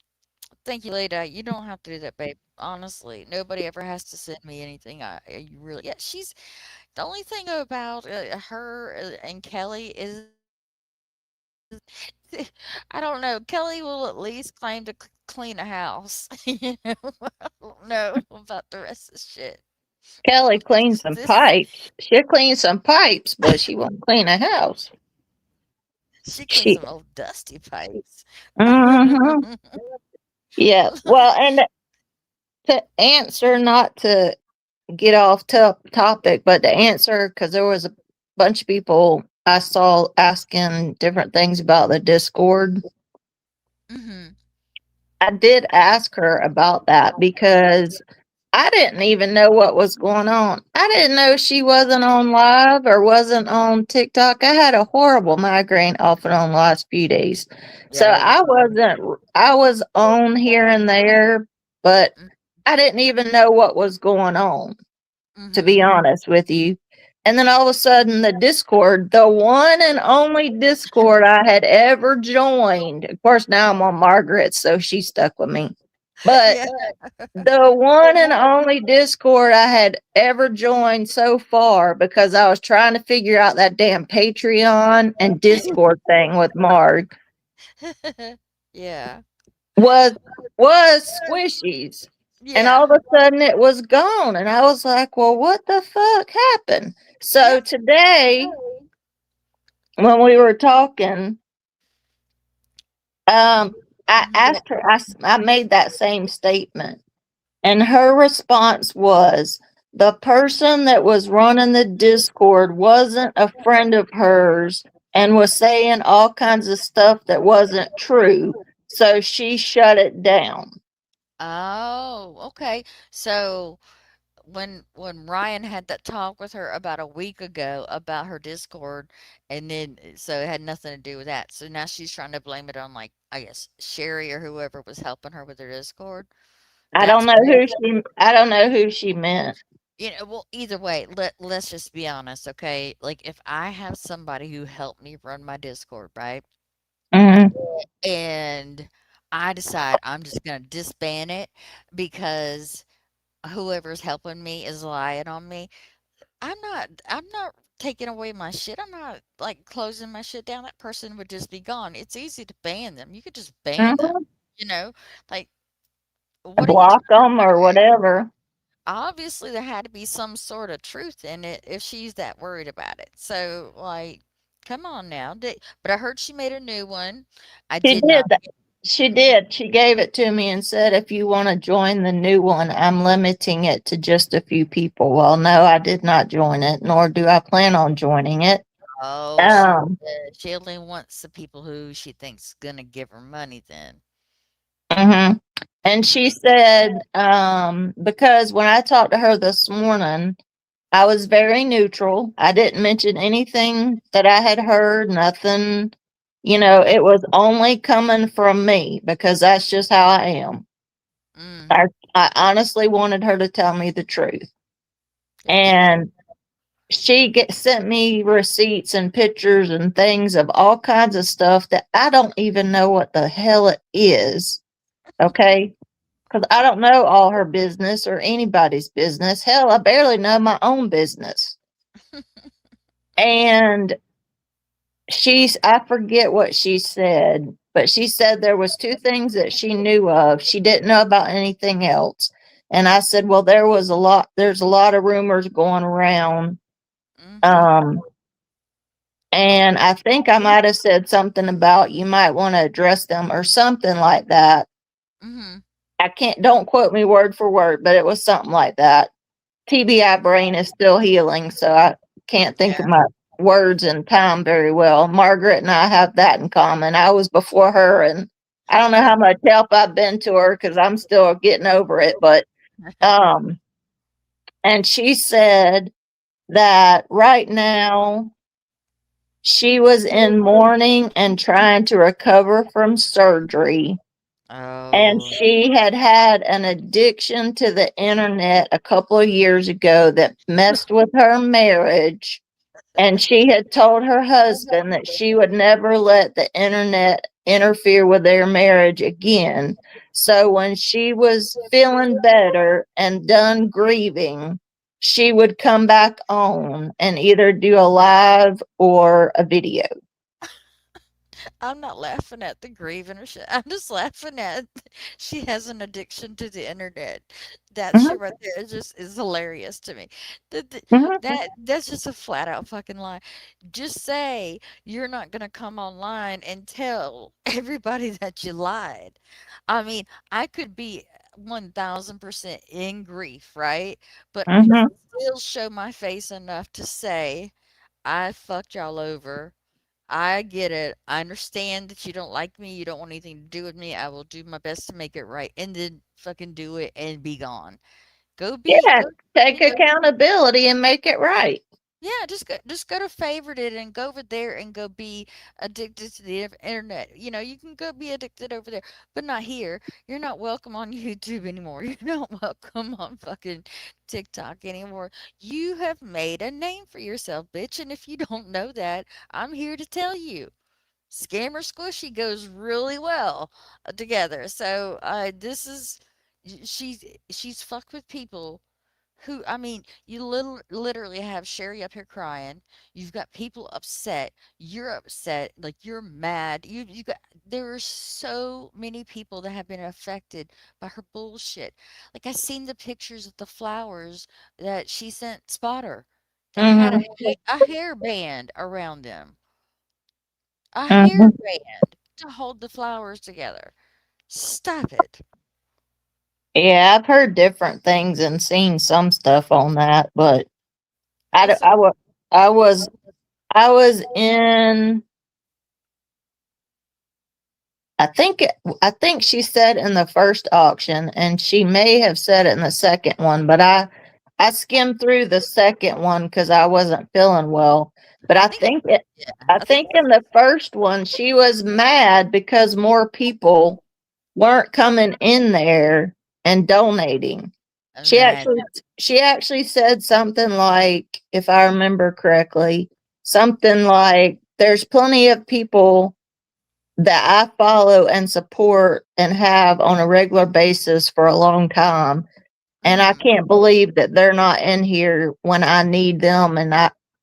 Thank you, Leda. You don't have to do that, babe. Honestly, nobody ever has to send me anything. You really, yeah. The only thing about her and Kelly is, I don't know. Kelly will at least claim to clean a house. You know, I don't know about the rest of the shit. Kelly cleans some This pipes. She'll clean some pipes, but she won't clean a house. She cleans She, some old dusty pipes. hmm yeah. Well, and to answer, not to get off topic, but to answer, because there was a bunch of people I saw asking different things about the Discord. Hmm. I did ask her about that because I didn't even know what was going on. I didn't know she wasn't on live or wasn't on TikTok. I had a horrible migraine off and on the last few days. So Yeah. I was on here and there, but I didn't even know what was going on, to be Mm-hmm. honest with you. And then all of a sudden, the Discord, the one and only Discord I had ever joined. Of course, now I'm on Margaret's, so she stuck with me. But Yeah. the one and only Discord I had ever joined so far, because I was trying to figure out that damn Patreon and Discord thing with Marg, Yeah. was was Squishies. And Yeah. all of a sudden it was gone. And I was like, well, what the fuck happened? So Yep. today, when we were talking, I Hmm. asked her, I made that same statement. And her response was, the person that was running the Discord wasn't a friend of hers and was saying all kinds of stuff that wasn't true. So she shut it down. Oh, okay. So when Ryan had that talk with her about a week ago about her Discord, and then so it had nothing to do with that. So now she's trying to blame it on, like, I guess Sherry or whoever was helping her with her Discord. That's crazy. I don't know who she meant. Well, either way, let's just be honest, okay? Like, if I have somebody who helped me run my Discord, right? Mhm. And I decide I'm just gonna disband it because whoever's helping me is lying on me. I'm not taking away my shit. I'm not like closing my shit down. That person would just be gone. It's easy to ban them. You could just ban them, Mhm. you know? Like, what are you Block trying them or whatever. obviously there had to be some sort of truth in it if she's that worried about it. So, like, come on now. But I heard she made a new one. I She did did not. that. She did. She gave it to me and said, if you want to join the new one, I'm limiting it to just a few people. Well, no, I did not join it, nor do I plan on joining it. Oh, Um, she only wants the people who she thinks gonna give her money then. mhm. And she Mhm. said, because when I talked to her this morning, I was very neutral. I didn't mention anything that I had heard, nothing. It was only coming from me because that's just how I am. Mm, I honestly wanted her to tell me the truth. gotcha. And sent me receipts and pictures and things of all kinds of stuff that I don't even know what the hell it is. Okay. Because I don't know all her business or anybody's business. Hell, I barely know my own business. And I forget what she said, but she said there was two things that she knew of. She didn't know about anything else. And I said, well, there's a lot of rumors going around. Mhm. Um, and I think I might have said something about you might want to address them or something like that. Mhm. Don't quote me word for word, but it was something like that. TBI brain is still healing, so I can't think of Yeah. my words and time very well. Margaret and I have that in common. I was before her, and I don't know how much help I've been to her because I'm still getting over it. But um, and she said that right now she was in mourning and trying to recover from surgery. And Oh. she had had an addiction to the internet a couple of years ago that messed with her marriage. And she had told her husband that she would never let the internet interfere with their marriage again. So when she was feeling better and done grieving, she would come back on and either do a live or a video. I'm not laughing at the grieving or shit. I'm just laughing at she has an addiction to the internet. That Mhm, shit right there is hilarious to me. mhm. That's just a flat out fucking lie. Just say you're not gonna come online and tell everybody that you lied. I mean, I could be 1000% in grief, right? But Mhm. still show my face enough to say I fucked y'all over. I get it. I understand that you don't like me. You don't want anything to do with me. I will do my best to make it right, and then fucking do it and be gone. Yeah, Go, take you know, accountability and make it right. yeah, just go to favorite it and go over there and go be addicted to the internet. You know, you can go be addicted over there, but not here. You're not welcome on YouTube anymore. You're not welcome on fucking TikTok anymore. You have made a name for yourself, bitch, and if you don't know that, I'm here to tell you. Scammer Squishy goes really well together. So this is she's fucked with people who, I mean, you literally have Sherry up here crying. You've got people upset. You're upset, like you're mad. You got there are so many people that have been affected by her bullshit. Like I seen the pictures of the flowers that she sent Spotter that had Mhm, a hairband around them. A mhm. hairband to hold the flowers together. Stop it. Yeah, I've heard different things and seen some stuff on that, but I, d- It's a I, wa- I was I was in I think she said in the first auction, and she may have said it in the second one, but I skimmed through the second one because I wasn't feeling well. But I I think think it, yeah, I I think think in the first one she was mad because more people weren't coming in there and donating. She man. actually she actually said something like, if I remember correctly, something like there's plenty of people that I follow and support and have on a regular basis for a long time. And I Mhm. can't believe that they're not in here when I need them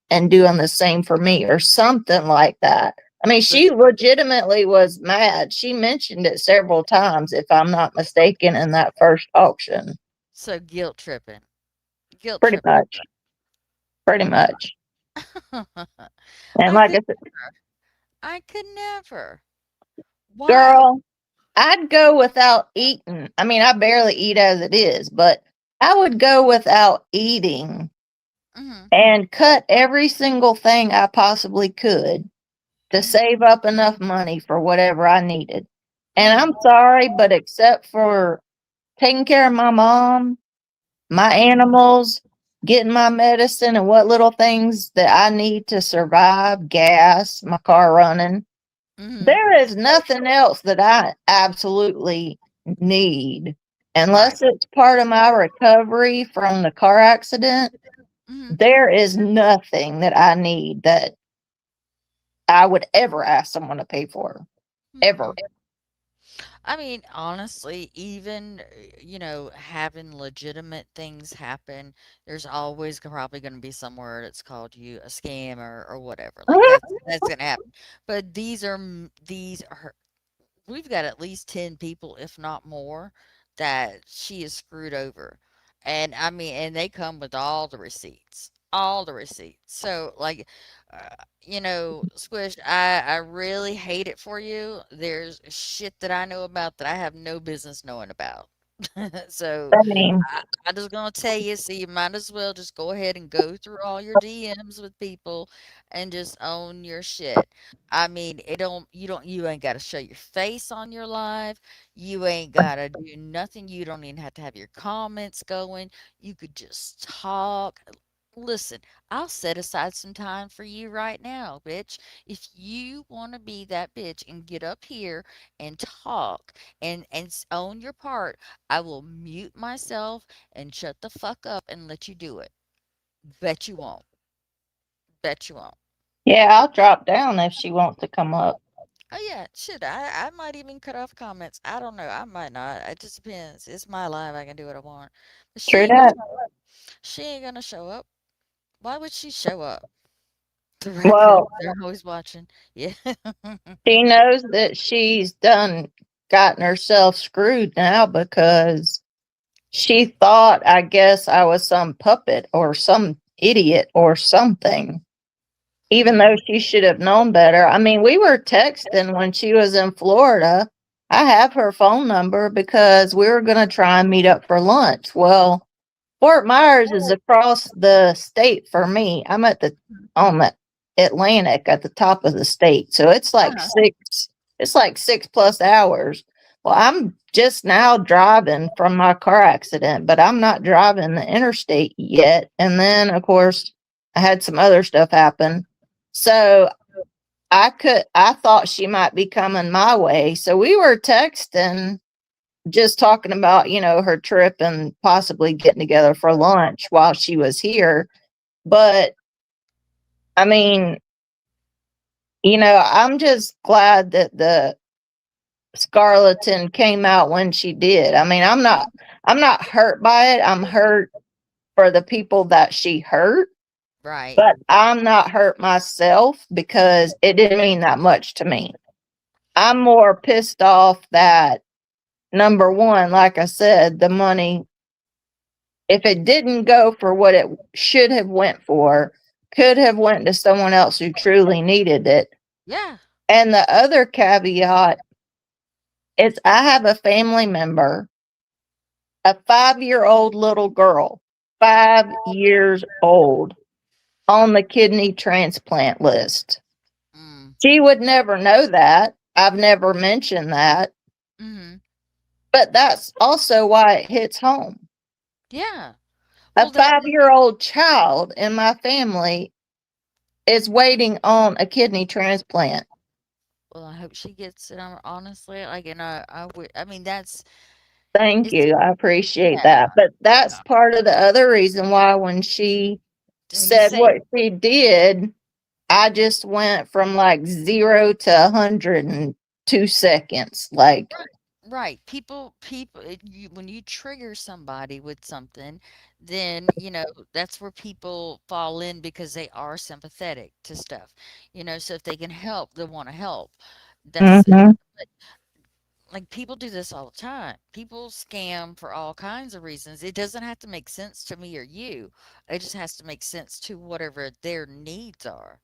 and doing the same for me or something like that. I mean, So she legitimately was mad. She mentioned it several times, if I'm not mistaken, in that first auction. so guilt tripping. Guilt Pretty tripping. much. Pretty much. And I like could I said, I could never. Why? girl, I'd go without eating. I mean, I barely eat as it is, but I would go without eating Mhm. and cut every single thing I possibly could to Mhm. save up enough money for whatever I needed. And I'm Mhm. sorry, but except for taking care of my mom, my Mhm. animals, getting my medicine, and what little things that I need to survive, gas, my car running, Mhm. there is nothing else that I absolutely need. Right. Unless it's part of my recovery from the car accident, Mhm. there is nothing that I need that I would ever ask someone to pay for. Ever. Mhm. I mean, honestly, even, having legitimate things happen, there's always probably going to be somewhere that's called you a scam or whatever. Like that's going to happen. But these are we've got at least 10 people, if not more, that she is screwed over. And I mean, and they come with all the receipts. All the receipts. So, like, Squish, I really hate it for you. There's shit that I know about that I have no business knowing about. So, Same. I'm just gonna tell you, so you might as well just go ahead and go through all your DMs with people and just own your shit. I mean, you ain't gotta show your face on your live. You ain't gotta do nothing. You don't even have to have your comments going. You could just talk. Listen, I'll set aside some time for you right now, bitch. If you want to be that bitch and get up here and talk and own your part, I will mute myself and shut the fuck up and let you do it. Bet you won't. Bet you won't. Yeah, I'll drop down if she wants to come up. Oh yeah, shit. I might even cut off comments. I don't know. I might not. It just depends. It's my life. I can do what I want. But True she will that. talk. She ain't gonna show up. Why would she show up? The Well, raccoons, they're always watching. Yeah. she knows that she's gotten herself screwed now because she thought, I guess, I was some puppet or some idiot or something, even though she should have known better. I mean, we were texting when she was in Florida. I have her phone number because we were going to try and meet up for lunch. Well, Fort Myers is across the state for me. I'm on the Atlantic at the top of the state. So it's like Uh-huh. it's like 6+ hours. Well, I'm just now driving from my car accident, but I'm not driving the interstate yet. And then of course I had some other stuff happen. So I thought she might be coming my way. So we were texting, just talking about, her trip and possibly getting together for lunch while she was here. But I mean, I'm just glad that the Scarleton came out when she did. I mean, I'm not hurt by it. I'm hurt for the people that she hurt, Right. but I'm not hurt myself because it didn't mean that much to me. I'm more pissed off that, number one, like I said, the money, if it didn't go for what it should have went for, could have went to someone else who truly needed it. Yeah. And the other caveat is I have a family member, a 5-year-old little girl, 5 years old, on the kidney transplant list. Mm. She would never know that. I've never mentioned that. Mm-hmm. But that's also why it hits home. Yeah. A Well, that. 5-year-old child in my family is waiting on a kidney transplant. Well, I hope she gets it. Honestly, like, and I would. I mean, that's. Thank It's. you. I appreciate Yeah. that. But that's Yeah. part of the other reason why when she When you said say what she did, I just went from like 0 to 102 seconds. Like, right, when you trigger somebody with something, then that's where people fall in because they are sympathetic to stuff. So if they can help, they want to help. That's mhm, like people do this all the time. People scam for all kinds of reasons. It doesn't have to make sense to me or you. It just has to make sense to whatever their needs are.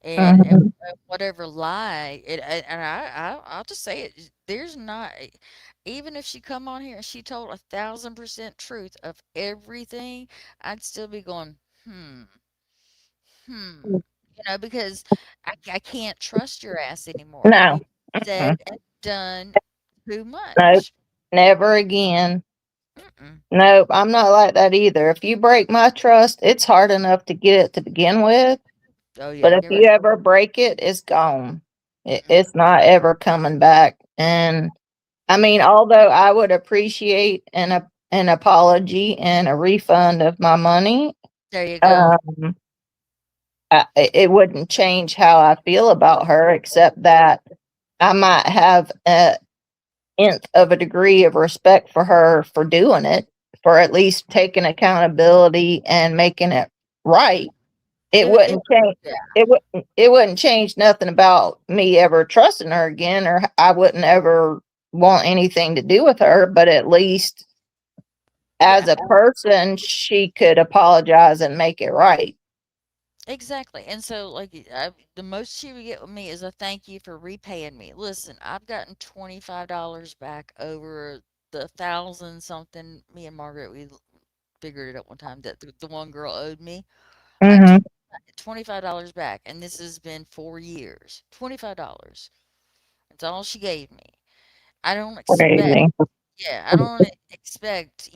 And mhm. whatever lie and I'll just say it. There's not even if she come on here and she told 1,000% truth of everything, I'd still be going, hmm, because I can't trust your ass anymore. No, You've mm-mm, said and done too nope, much. never again. Mm-mm. Nope, I'm not like that either. If you break my trust, it's hard enough to get it to begin with. Oh But yeah, if you're right. you ever break it, it's gone. Mm-mm. It's not ever coming back. And I mean, although I would appreciate an apology and a refund of my money, There you go. um, it wouldn't change how I feel about her, except that I might have a nth of a degree of respect for her for doing it, for at least taking accountability and making it right. It It wouldn't change. yeah. It wouldn't change nothing about me ever trusting her again, or I wouldn't ever want anything to do with her. But at least as Yeah. a person, she could apologize and make it right. Exactly. And so, like, the most she would get with me is a thank you for repaying me. Listen, I've gotten $25 back over the thousand something. Me and Margaret, we figured it out one time that the one girl owed me. I got Hmm. $25 back, and this has been 4 years. $25. That's all she gave me. I don't expect. Crazy. Yeah, I don't expect,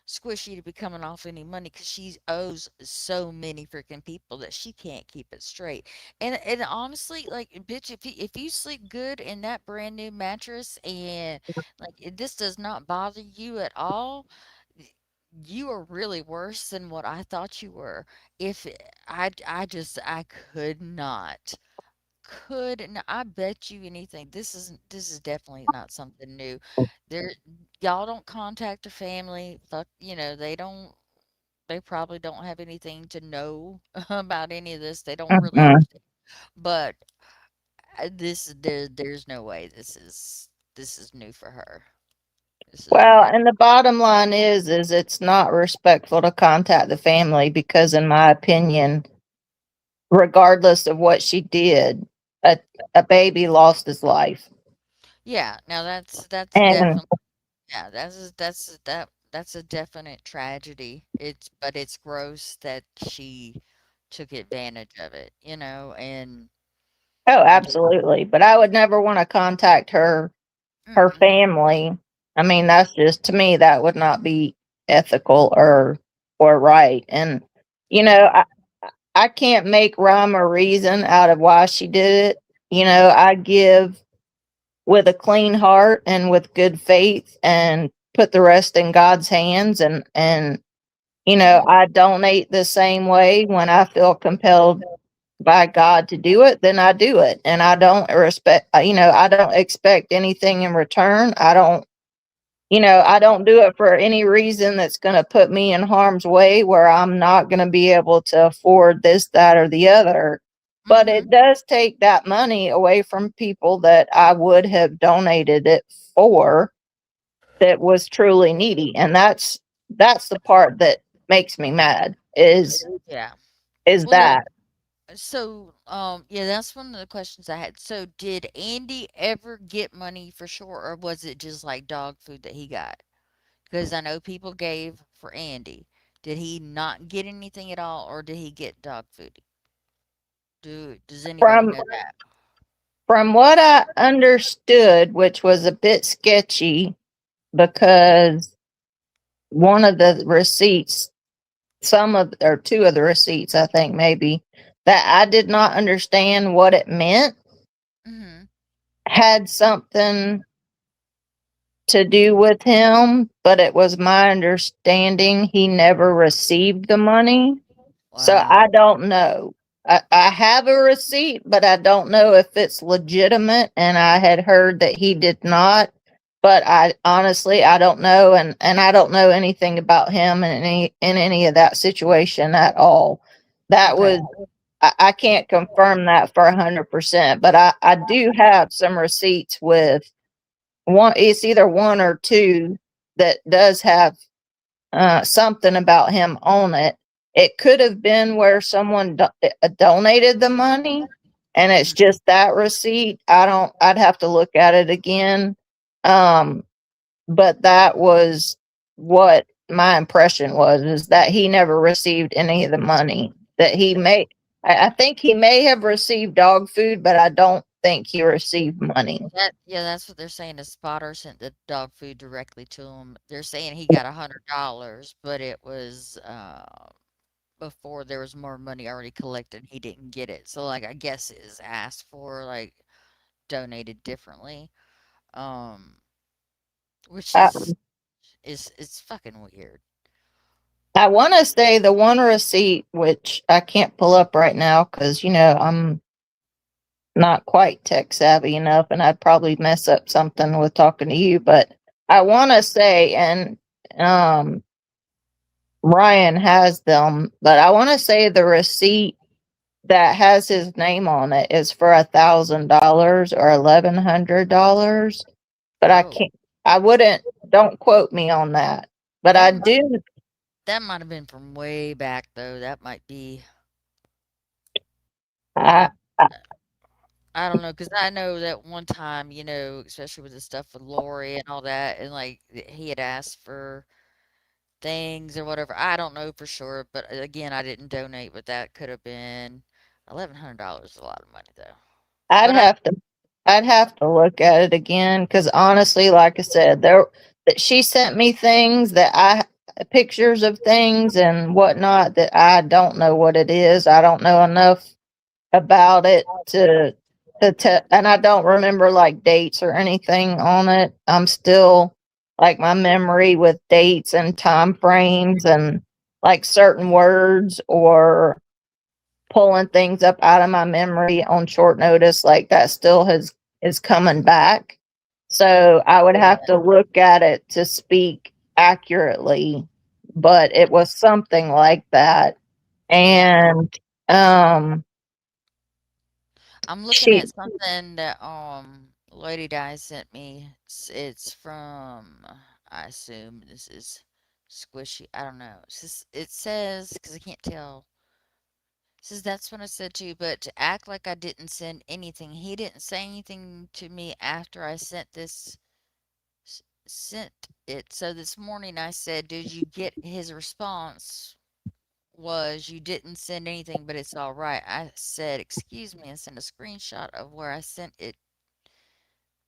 Squishy to be coming off any money because she owes so many freaking people that she can't keep it straight. And honestly, like, bitch, if you sleep good in that brand new mattress and like this does not bother you at all, you are really worse than what I thought you were. If I could not I bet you anything. This is definitely not something new. There, y'all don't contact her family. Fuck, they don't. They probably don't have anything to know about any of this. They don't really Mm-mm. understand. But there's no way this is new for her. This is Well, way. and the bottom line is it's not respectful to contact the family because, in my opinion, regardless of what she did, a a baby lost his life. Yeah, now that's And definitely yeah, that's a definite tragedy. It's gross that she took advantage of it, and oh, I mean, absolutely. But I would never want to contact her mm-mm, family. I mean, that's just to me that would not be ethical or right. And you know, I can't make rhyme or reason out of why she did it. I give with a clean heart and with good faith and put the rest in God's hands, and mhm, I donate the same way when I feel compelled by God to do it, then I do it. And I don't expect anything in return. I don't do it for any reason that's going to put me in harm's way where I'm not going to be able to afford this, that, or the other. But mhm, it does take that money away from people that I would have donated it for that was truly needy. And that's the part that makes me mad yeah. is Well, that so yeah, that's one of the questions I had. So did Andy ever get money for sure, or was it just like dog food that he got? Because I know people gave for Andy. Did he not get anything at all, or did he get dog food? Does anybody from know that? from what I understood, which was a bit sketchy because one of the receipts, some of or two of the receipts, I think maybe that I did not understand what it meant, Mhm. had something to do with him, but it was my understanding he never received the money. So I Wow. don't know. I have a receipt, but I don't know if it's legitimate. And I had heard that he did not. But I honestly I don't know, and I don't know anything about him in any of that situation at all. That Okay. was I can't confirm that for 100%, but I do have some receipts with one. It's either one or two that does have something about him on it. It could have been where someone donated the money, and it's Mhm. just that receipt. I'd have to look at it again. Um, but that was what my impression was, is that he never received any of the money that he may. I think he may have received dog food, but I don't think he received money. Yeah, that's what they're saying. The spotter sent the dog food directly to him. They're saying he got $100, but it was before there was more money already collected. He didn't get it, so like I guess it is asked for, like donated differently, um, which I, is it's fucking weird. I want to say the one receipt, which I can't pull up right now because, I'm not quite tech savvy enough and I'd probably mess up something with talking to you. But I want to say, and um, Ryan has them, but I want to say the receipt that has his name on it is for $1,000 or $1,100. But I Oh, can't, I wouldn't, don't quote me on that. But I that might do, that might have been from way back though. That might be I, I I don't know, cause I know that one time, especially with the stuff with Lori and all that, and like he had asked for things or whatever. I don't know for sure, but again, I didn't donate, but that could have been $1,100 is a lot of money though. I'd But I have to I'd have to look at it again because honestly, like I said, that she sent me things that I pictures of things and whatnot that I don't know what it is. I don't know enough about it and I don't remember like dates or anything on it. I'm still like my memory with dates and time frames and like certain words or pulling things up out of my memory on short notice, like that still is coming back. So I would have to look at it to speak accurately but it was something like that. And um I'm looking she at something that Lady Di sent me. It's from, I assume this is Squishy. I don't know. It says, because I can't tell. It says that's what I said to you, but to act like I didn't send anything. He didn't say anything to me after I sent it. So this morning I said, "Did you get his response?" Was you didn't send anything, but it's all right. I said, "Excuse me," and sent a screenshot of where I sent it.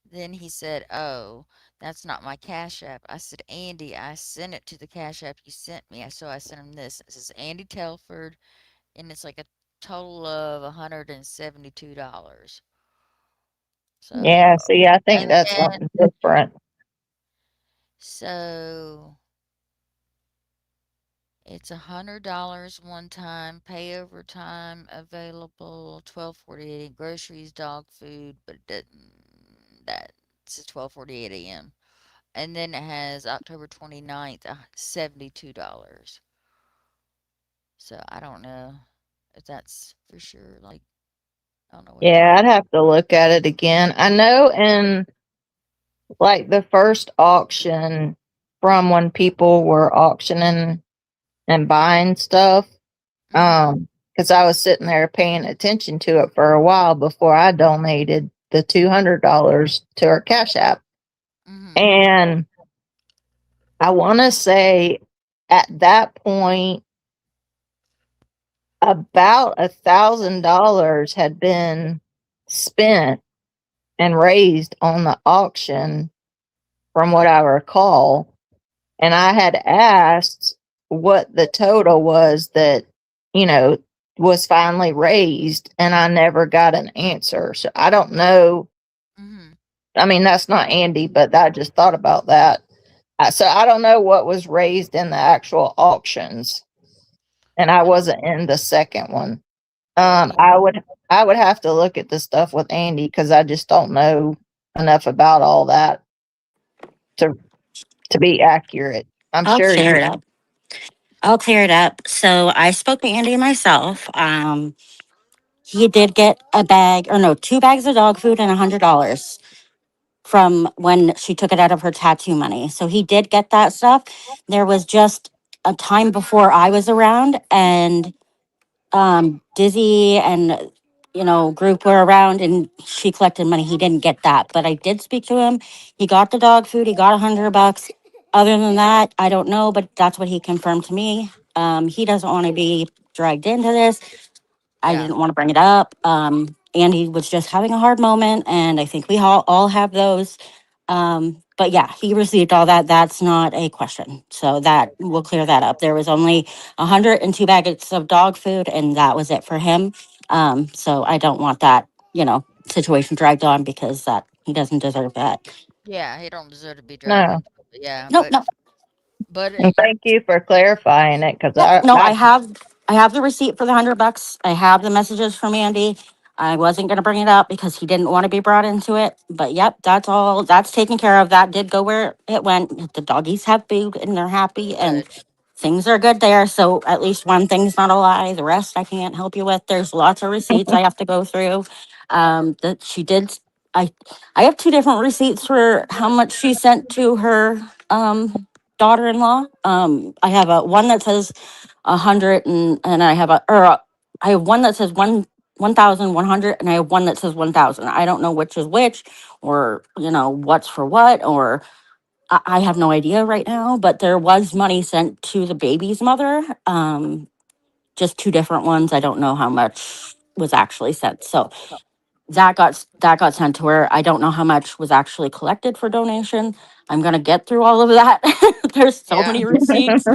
Then he said, "Oh, that's not my Cash App." I said, "Andy, I sent it to the Cash App you sent me." So I sent him this. It says Andy Telford, and it's like a total of $172. yeah, So, see, I think and that's then, something different. so it's $100 one time, pay over time available, 12:48, groceries, dog food, but it doesn't, that's 12:48 a.m. And then it has October 29th, $72. So I don't know if that's for sure. Like, I don't know what Yeah, that I'd have to look at it again. I know in like the first auction from when people were auctioning and buying stuff, Mm-hmm. because I was sitting there paying attention to it for a while before I donated the $200 to her Cash App. Mm-hmm. And I want to say at that point, about $1,000 had been spent and raised on the auction, from what I recall. And I had asked what the total was that, you know, was finally raised, and I never got an answer. So I don't know. Mm-hmm. I mean, that's not Andy, but I just thought about that. So I don't know what was raised in the actual auctions, and I wasn't in the second one. Yeah. I would have to look at the stuff with Andy because I just don't know enough about all that to to be accurate. I'm I'll sure clear you. it up. I'll clear it up. So I spoke to Andy myself. He did get a bag, or no, 2 bags of dog food and $100 from when she took it out of her tattoo money. So he did get that stuff. There was just a time before I was around, and Dizzy and group were around, and she collected money. He didn't get that, but I did speak to him. He got the dog food. He got $100. Other than that, I don't know, but that's what he confirmed to me. He doesn't want to be dragged into this. I Yeah. didn't want to bring it up. Andy was just having a hard moment, and I think we all have those. But yeah, he received all that. That's not a question. So that we'll clear that up. There was only 102 bags of dog food, and that was it for him. So I don't want that, situation dragged on, because that he doesn't deserve that. Yeah. He don't deserve to be dragged No. into it. Yeah. Nope, no. But And thank you for clarifying it because Yeah, no, I have the receipt for the $100. I have the messages from Andy. I wasn't gonna bring it up because he didn't want to be brought into it. But yep, that's all. That's taken care of. That did go where it went. The doggies have food and they're happy, and good. things are good there. So at least one thing's not a lie. The rest I can't help you with. There's lots of receipts I have to go through. That she did. I I have two different receipts for how much she sent to her daughter-in-law. I have a one that says 100, and I have one that says 1,100, and I have one that says 1,000. I don't know which is which, or what's for what, or I have no idea right now. But there was money sent to the baby's mother. Just two different ones. I don't know how much was actually sent. So that got sent to her. I don't know how much was actually collected for donation. I'm gonna get through all of that. There's so Yeah. many receipts.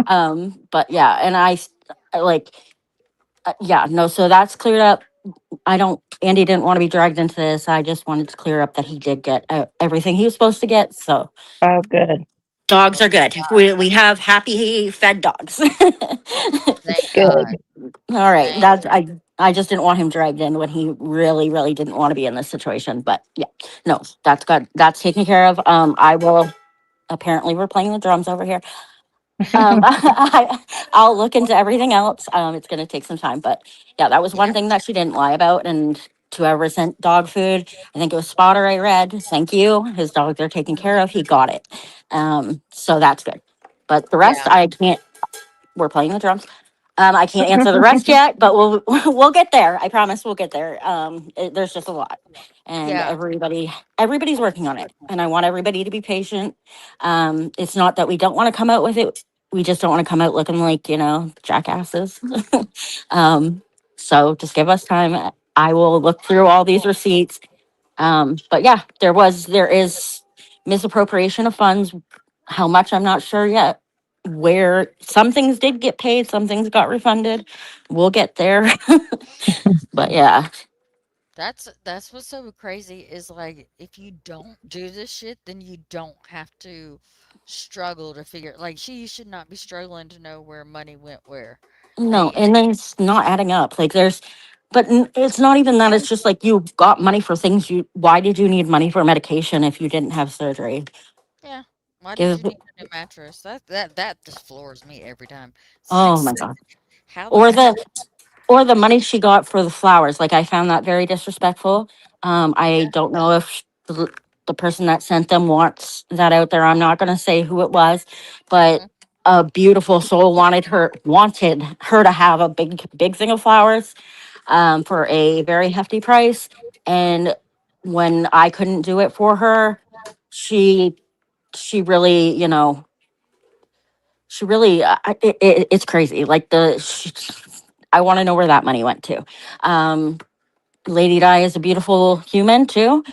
But yeah, and like, yeah, no, so that's cleared up. Andy didn't want to be dragged into this. I just wanted to clear up that he did get everything he was supposed to get. So Oh, good. dogs Well, are good. We have happy fed dogs. thank God. Good. All right, Thank I just didn't want him dragged in when he really, really didn't want to be in this situation. But yeah, no, that's good. That's taken care of. I will. Apparently, we're playing the drums over here. I'll look into everything else. It's going to take some time, but yeah, that was one Yeah. thing that she didn't lie about. And whoever sent dog food, I think it was Spotter. I read, thank you. His dogs are taken care of. He got it. So that's good. But the rest, Yeah. I can't. We're playing the drums. I can't answer the rest yet, but we'll get there. I promise we'll get there. There's just a lot, and Yeah. everybody's working on it, and I want everybody to be patient. It's not that we don't want to come out with it; we just don't want to come out looking like jackasses. um, so just give us time. I will look through all these receipts. But yeah, there is misappropriation of funds. How much I'm not sure yet. Where some things did get paid, some things got refunded. We'll get there. But yeah, That's what's so crazy is like if you don't do this shit, then you don't have to struggle to figure like she should not be struggling to know where money went where. no, Like and then it's not adding up. Like it's not even that. It's just like you got money for things why did you need money for medication if you didn't have surgery? yeah, why did Give, you need a new mattress? That just floors me every time. It's like oh my God. how the Or hell the money she got for the flowers. Like I found that very disrespectful. I don't know if the person that sent them wants that out there. I'm not going to say who it was, but Mhm. a beautiful soul wanted her to have a big thing of flowers for a very hefty price. And when I couldn't do it for her, she really, it's crazy. Like I want to know where that money went to. Um, Lady Di is a beautiful human too.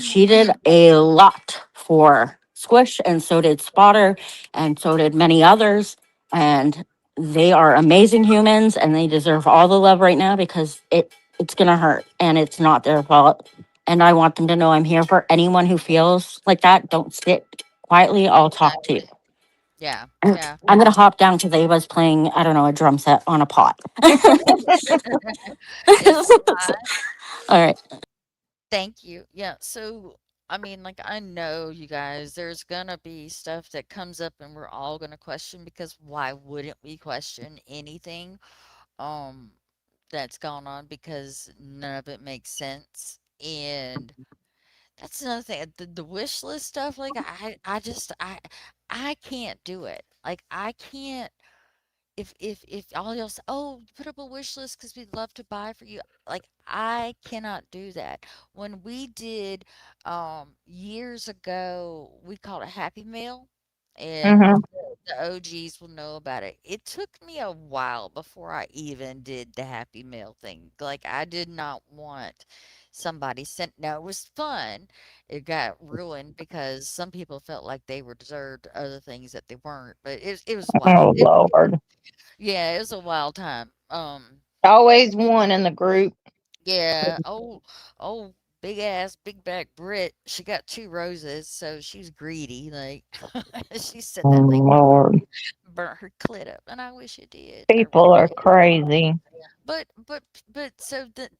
She did a lot for Squish, and so did Spotter, and so did many others. And they are amazing humans, and they deserve all the love right now because it's gonna hurt, and it's not their fault. And I want them to know I'm here for anyone who feels like that. Don't sit quietly. I'll talk to you. exactly. Yeah, I'm yeah. gonna hop down because Ava's playing, I don't know, a drum set on a pot. It's All right. thank you. Yeah, so I mean, like I know you guys, there's gonna be stuff that comes up and we're all gonna question because why wouldn't we question anything um that's gone on because none of it makes sense. And that's another thing. The wish list stuff, like I can't do it. Like I can't if all y'all say, "Oh, put up a wish list because we'd love to buy for you," like I cannot do that. When we did years ago, we called it Happy Meal, and Mhm. the OGs will know about it. It took me a while before I even did the Happy Meal thing. Like I did not want somebody sent. Now it was fun. It got ruined because some people felt like they were deserved other things that they weren't. But it was wild. Oh Lord. Yeah, it was a wild time. Always one in the group. Yeah. Oh, big ass, big back Brit. She got two roses, so she's greedy. Like she said Oh that thing Lord. burnt her clit up, and I wish it did. I People really are did. crazy. But so the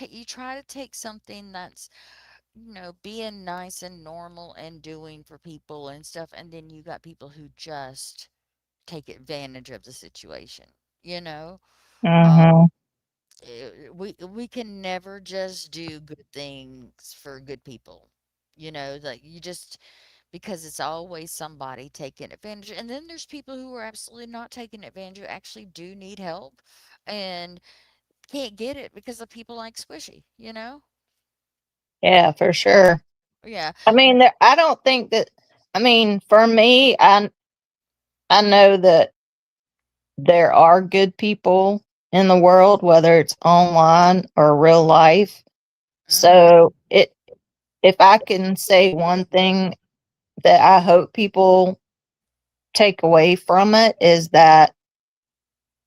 you try to take something that's being nice and normal and doing for people and stuff, and then you got people who just take advantage of the situation. You know. Um, Mhm. we can never just do good things for good people. Like you just because it's always somebody taking advantage. And then there's people who are absolutely not taking advantage who actually do need help and can't get it because of people like Squishy. Yeah, for sure. Yeah. I mean, I don't think that. I mean, for me, I know that there are good people in the world, whether it's online or real life. Mhm. So if I can say one thing that I hope people take away from it is that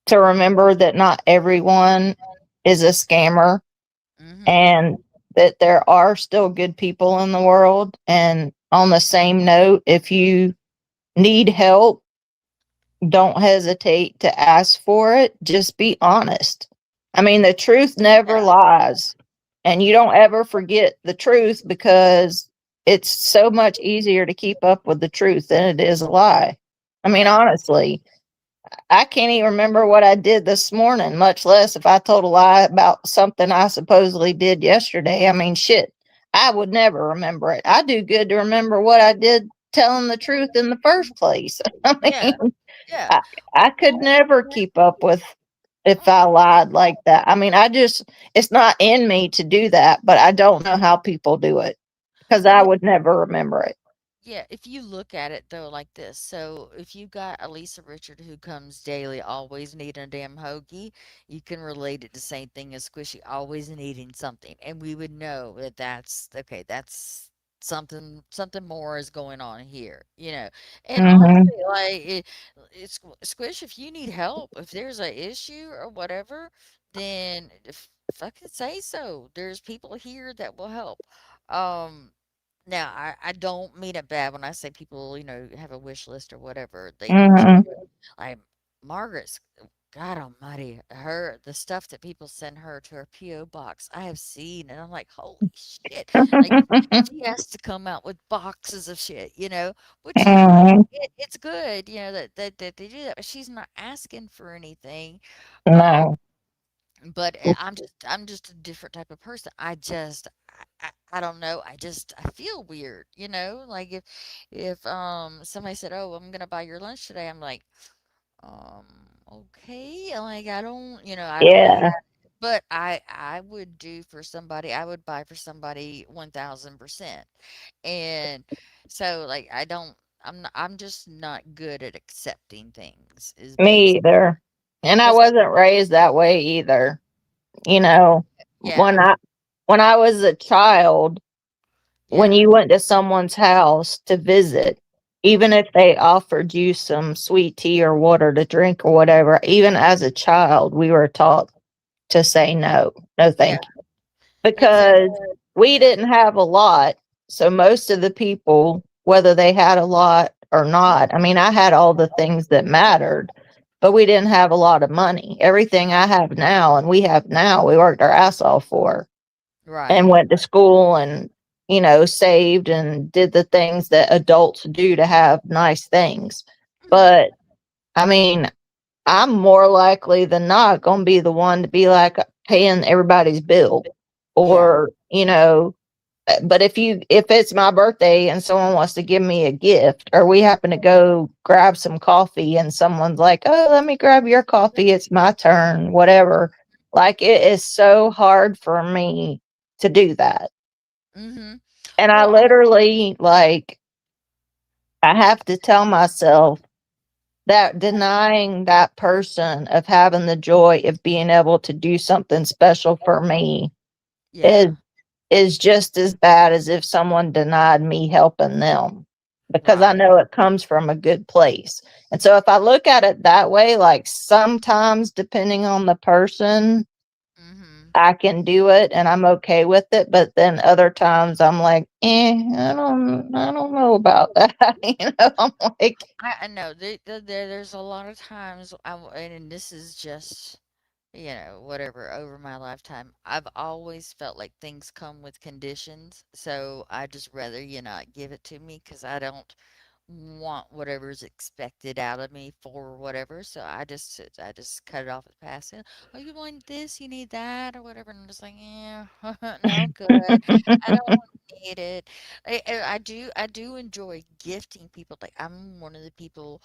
to remember that not everyone is a scammer Mhm. and that there are still good people in the world. And on the same note, if you need help, don't hesitate to ask for it. Just be honest. I mean, the truth never Yeah. lies. And you don't ever forget the truth because it's so much easier to keep up with the truth than it is a lie. I mean, Yeah. honestly, I can't even remember what I did this morning, much less if I told a lie about something I supposedly did yesterday. I mean, shit, I would never remember it. I do good to remember what I did telling the truth in the first place. I Yeah. mean, Yeah. I, I could never keep up with if I lied like that. I mean, it's not in me to do that, but I don't know how people do it because But I if would never remember it. Yeah, if you look at it though like this, so if you got a Lisa Richard who comes daily, always needing a damn hoagie, you can relate it to same thing as Squishy, always needing something, and we would know that that's okay. That's something more is going on here, you know. And Hmm. honestly, like it's Squish. If you need help, if there's a issue or whatever, then fucking say so. There's people here that will help. Um, Now, I don't mean it bad when I say people, have a wish list or whatever. They Hmm. like Margaret's, God almighty, the stuff that people send her to her PO box, I have seen, and I'm like, holy shit! Like she has to come out with boxes of shit, which Hmm. it's good, that they do that. But she's not asking for anything. Um, No. but I'm just a different type of person. I don't know. I feel weird, like if somebody said, "Oh, I'm gonna buy your lunch today," I'm like, um, okay, like I don't have, Yeah. but I would do for somebody. I would buy for somebody 1,000%, and so like I don't. I'm just not good at accepting things. Is Me based either. And I because wasn't raised that way either. You know, when yeah, I was a child, when yeah, you went to someone's house to visit, even if they offered you some sweet tea or water to drink or whatever, even as a child, we were taught to say no. No, yeah, thank you. exactly. Because we Yeah. didn't have a lot. So most of the people, whether they had a lot or not, I mean, I had all the things that mattered, but we didn't have a lot of money. Everything I have now and we have now, we worked our ass off for and Right. went to school and, saved and did the things that adults do to have nice things. Mhm. But I mean, I'm more likely than not going to be the one to be like paying everybody's bill Yeah. or, but if it's my birthday and someone wants to give me a gift or we happen to go grab some coffee and someone's like, "Oh, let me grab your coffee. It's my turn," whatever. Like it is so hard for me to do that. Mhm. And I Well, literally I have to tell myself that denying that person of having the joy of being able to do something special for me is yeah. is just as bad as if someone denied me helping them because I Right. know it comes from a good place. And so if I look at it that way, like sometimes depending on the person, Mhm. I can do it and I'm okay with it. But then other times I'm like, I don't know about that. I'm like, I know there's a lot of times and this is just whatever over my lifetime. I've always felt like things come with conditions, so I just rather you not give it to me because I don't want whatever's expected out of me for whatever. So I just cut it off at the pass. Oh, you want this? You need that or whatever. And I'm just like, yeah, no good. I don't need it. I do enjoy gifting people. Like I'm one of the people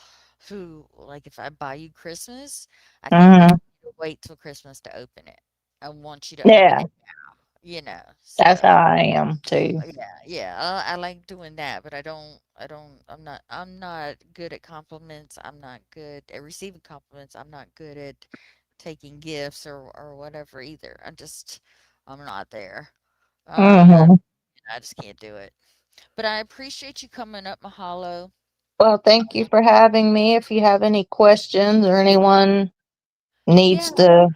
who like if I buy you Christmas, I think you mhm, need to wait till Christmas to open it. I want you to open yeah, it now. that's how So I am too. yeah, yeah, I like doing that, but I'm not good at compliments. I'm not good at receiving compliments. I'm not good at taking gifts or whatever either. I'm not there. Um, Hmm. I just can't do it. But I appreciate you coming up, Mahalo. Well, thank you for having me. If you have any questions or anyone Yeah. needs to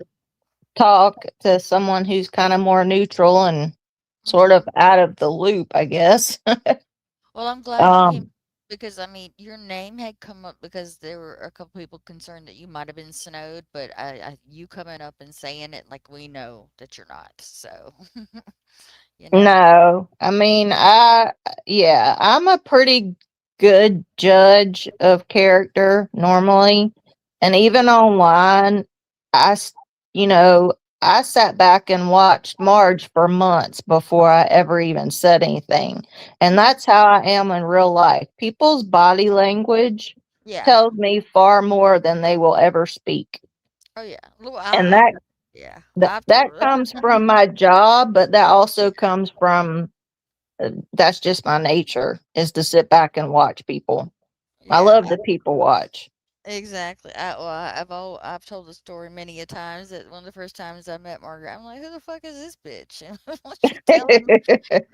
talk to someone who's kind of more neutral and sort of Hmm. out of the loop, I guess. Well, I'm glad you came um, because I mean your name had come up because there were a couple people concerned that you might have been snowed, but you coming up and saying it like we know that you're not. So, you know. no, I mean, yeah, I'm a pretty good judge of character normally. And even online, I, you know, I sat back and watched Marge for months before I ever even said anything. And that's how I am in real life. People's body language Yeah. tells me far more than they will ever speak. Oh yeah. Well, And yeah. that comes from my job, but that also comes from that's just my nature is to sit back and watch people. I Yeah. love to people watch. Exactly. I've told the story many a times that one of the first times I met Margaret, I'm like, who the fuck is this bitch? And she telling me,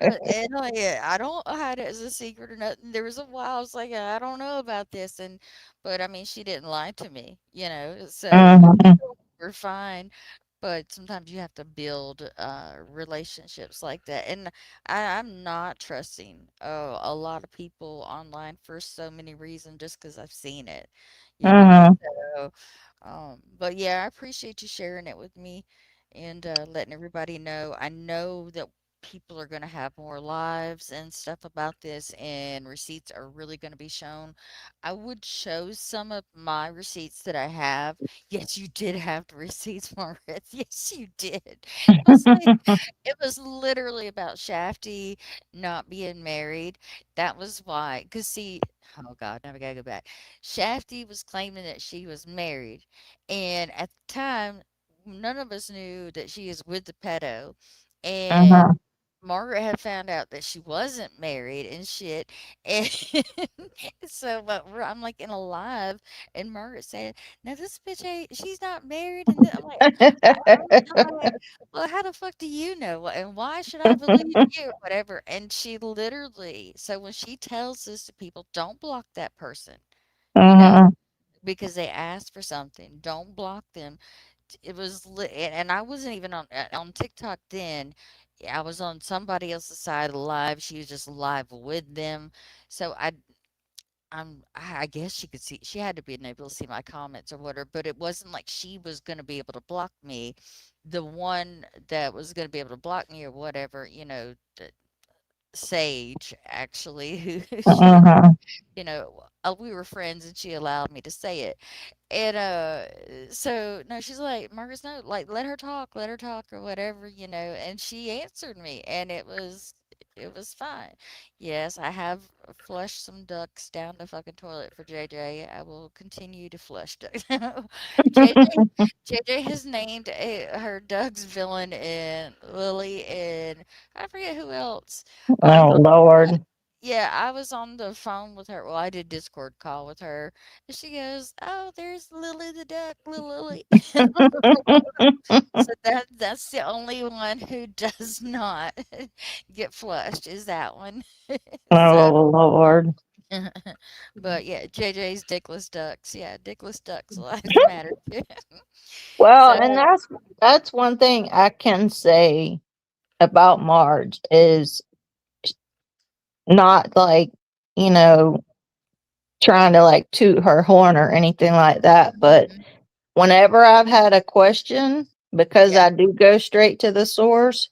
and like, yeah, I don't hide it as a secret or nothing. There was a while I was like, I don't know about this, but I mean, she didn't lie to me, so Mhm, we're fine. But sometimes you have to build relationships like that, and I'm not trusting a lot of people online for so many reasons just because I've seen it, you know. mhm, So, but yeah, I appreciate you sharing it with me and letting everybody know. I know that people are going to have more lives and stuff about this, and receipts are really going to be shown. I would show some of my receipts that I have. Yes, you did have the receipts, Margaret. Yes, you did. It was literally about Shafty not being married. That was why. Cause see, oh God, now we gotta go back. Shafty was claiming that she was married, and at the time, none of us knew that she is with the pedo, and mhm. Margaret had found out that she wasn't married and shit, and so but I'm like in a live, and Margaret said, "Now this bitch ain't, she's not married," and then I'm like, I'm like, "Well, how the fuck do you know? And why should I believe you?" Or whatever. And she literally, so when she tells this to people, don't block that person, you know, Mhm, because they asked for something. Don't block them. It was and I wasn't even on TikTok then. I was on somebody else's side live. She was just live with them. So I guess she could see, she had to be able to see my comments or whatever, but it wasn't like she was going to be able to block me. The one that was going to be able to block me or whatever, Sage actually, who she, mhm. we were friends and she allowed me to say it. And so no, she's like, Marcus, no, like let her talk or whatever, and she answered me and it was fine. Yes, I have flushed some ducks down the fucking toilet for JJ. I will continue to flush ducks. JJ has named her Doug's villain and Lily and I forget who else. Um, Oh Lord. yeah, I was on the phone with her. Well, I did Discord call with her, and she goes, "Oh, there's Lily the duck, little Lily." So that's the only one who does not get flushed is that one. So, Oh Lord. but yeah, JJ's Dickless Ducks. Yeah, Dickless Ducks lives matter too. Well, So, and that's one thing I can say about Marge is not like, you know, trying to like toot her horn or anything like that, but mhm, whenever I've had a question, because yeah, I do go straight to the source,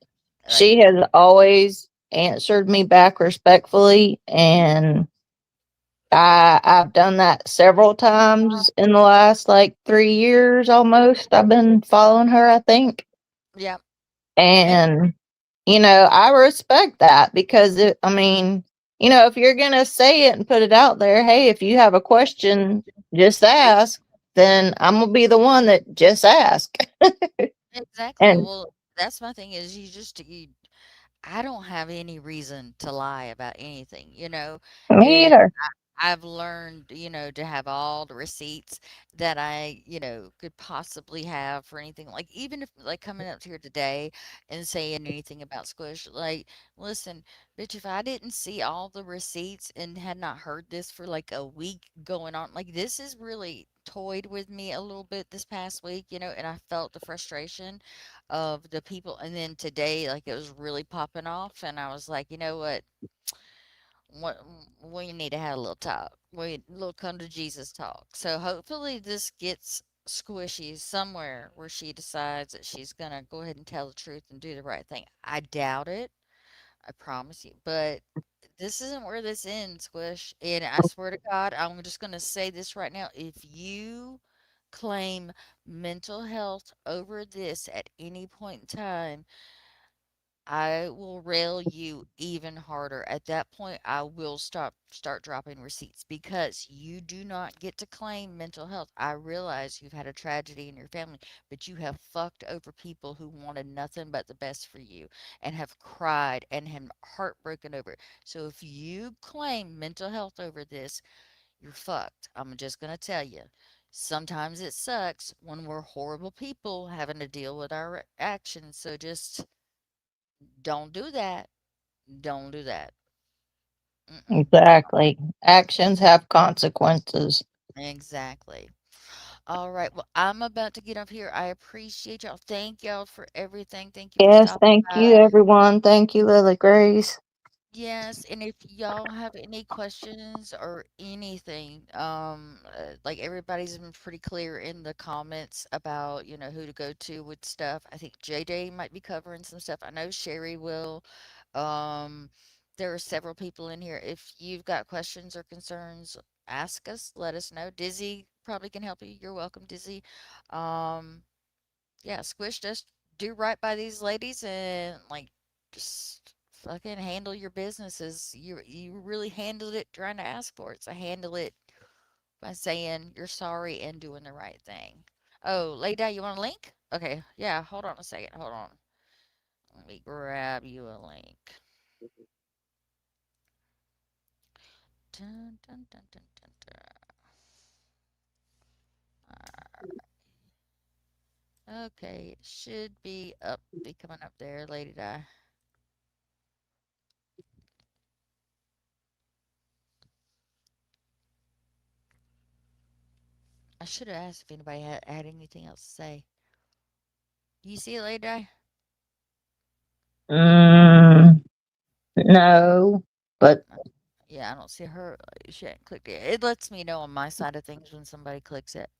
right, she has always answered me back respectfully, and I've done that several times in the last like 3 years almost. I've been following her, I think. yeah, and And I respect that because I mean, if you're gonna say it and put it out there, hey, if you have a question, just ask. Then I'm gonna be the one that just ask. exactly. And Well, that's my thing is I don't have any reason to lie about anything, me and either. I've learned, to have all the receipts that I, could possibly have for anything. Like even if like coming up here today and saying anything about Squish, like, listen, bitch, if I didn't see all the receipts and had not heard this for like a week going on, like this is really toyed with me a little bit this past week, and I felt the frustration of the people. And then today, like it was really popping off, and I was like, you know what? What we need to have a little talk. We little come to Jesus talk. So hopefully this gets squishy somewhere where she decides that she's gonna go ahead and tell the truth and do the right thing. I doubt it, I promise you. But this isn't where this ends, Squish. And I swear to God, I'm just going to say this right now. If you claim mental health over this at any point in time, I will rail you even harder. At that point, I will start dropping receipts because you do not get to claim mental health. I realize you've had a tragedy in your family, but you have fucked over people who wanted nothing but the best for you and have cried and have heartbroken over it. So if you claim mental health over this, you're fucked. I'm just gonna tell you. Sometimes it sucks when we're horrible people having to deal with our actions. So just don't do that. Don't do that. Mm-mm. Exactly. Actions have consequences. Exactly. All right. Well, I'm about to get off here. I appreciate y'all. Thank y'all for everything. Thank you for Yes, stopping thank you, by. everyone. Thank you, Lily Grace. Yes, and if y'all have any questions or anything, like everybody's been pretty clear in the comments about, who to go to with stuff. I think JJ might be covering some stuff. I know Sherry will. Um, there are several people in here. If you've got questions or concerns, ask us, let us know. Dizzy probably can help you. You're welcome, Dizzy. Um, yeah, Squish, just do right by these ladies and like just fucking handle your businesses. You really handled it trying to ask for it. So handle it by saying you're sorry and doing the right thing. Oh, Lady, you want a link? Okay, yeah, hold on a second. Hold on. Let me grab you a link. Dun, dun, dun, dun, dun, dun. Okay, it should be coming up there, Lady Di. I should have asked if anybody had anything else to say. Do you see it, Lady Di? Mm, no, but Yeah, I don't see her. She hadn't clicked it. It lets me know on my side of things when somebody clicks it.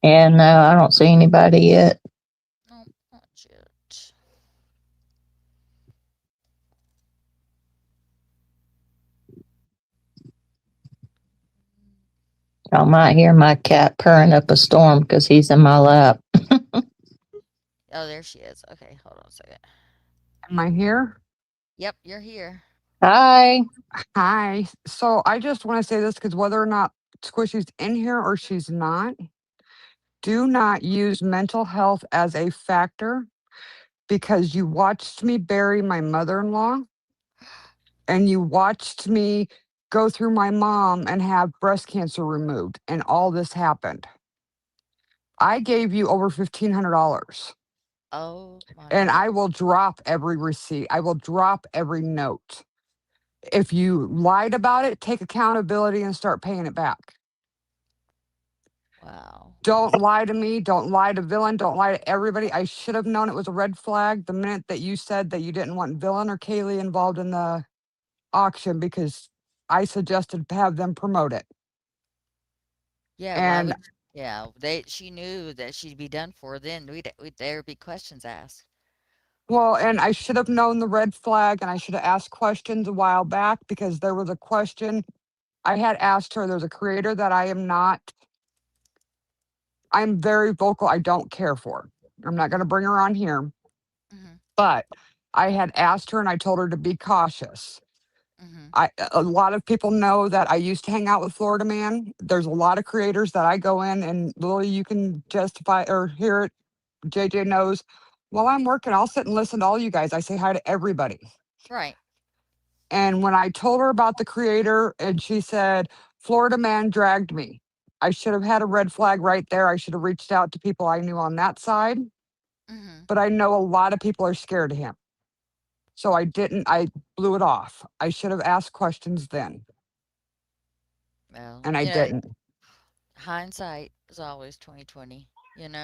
yeah, no, I don't see anybody yet. No, not yet. I might hear my cat purring up a storm because he's in my lap. Oh, there she is. Okay, hold on a second. Am I here? Yep, you're here. Hi. Hi. So I just want to say this because whether or not Squishy's in here or she's not, do not use mental health as a factor because you watched me bury my mother in law and you watched me go through my mom and have breast cancer removed, and all this happened. I gave you over $1,500 Oh my and God. I will drop every receipt, I will drop every note. If you lied about it, take accountability and start paying it back. Wow. Don't lie to me. Don't lie to Villain. Don't lie to everybody. I should have known it was a red flag the minute that you said that you didn't want Villain or Kaylee involved in the auction because I suggested to have them promote it. Yeah, why And would she knew that she'd be done for then. There'd be questions asked. well, and I should have known the red flag and I should have asked questions a while back because there was a question I had asked her. There's a creator that I'm very vocal. I don't care for. I'm not going to bring her on here. Mm-hmm. But I had asked her and I told her to be cautious. Mm-hmm. A lot of people know that I used to hang out with Florida Man. There's a lot of creators that I go in and Lily, you can justify or hear it. JJ knows. While I'm working, I'll sit and listen to all you guys. I say hi to everybody. Right. And when I told her about the creator and she said, Florida Man dragged me. I should have had a red flag right there. I should have reached out to people I knew on that side. Mm-hmm. But I know a lot of people are scared of him. So I didn't, I blew it off. I should have asked questions then, Well, and I didn't. hindsight is always 2020.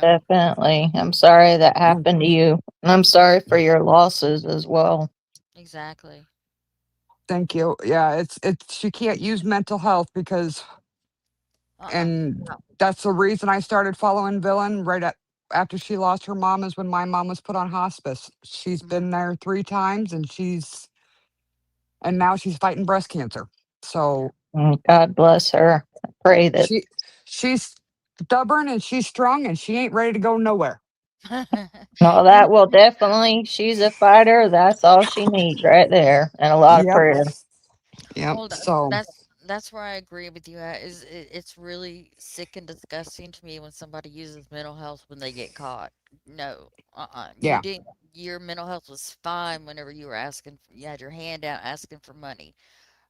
Definitely. I'm sorry that Mm, happened to you. And I'm sorry for your losses as well. Exactly. thank you. Yeah, she can't use mental health because, Uh-uh. and No. that's the reason I started following Villain after she lost her mom is when my mom was put on hospice. She's Mhm. been there 3 times and she's and now she's fighting breast cancer. So God bless her. I pray that she's stubborn and she's strong and she ain't ready to go nowhere. no, that will definitely. She's a fighter. That's all she needs right there, and a lot of Yep. prayer. Yep. Well, So that's where I agree with you at. It's really sick and disgusting to me when somebody uses mental health when they get caught. No, you yeah. didn't. Your mental health was fine whenever you were asking. You had your hand out asking for money.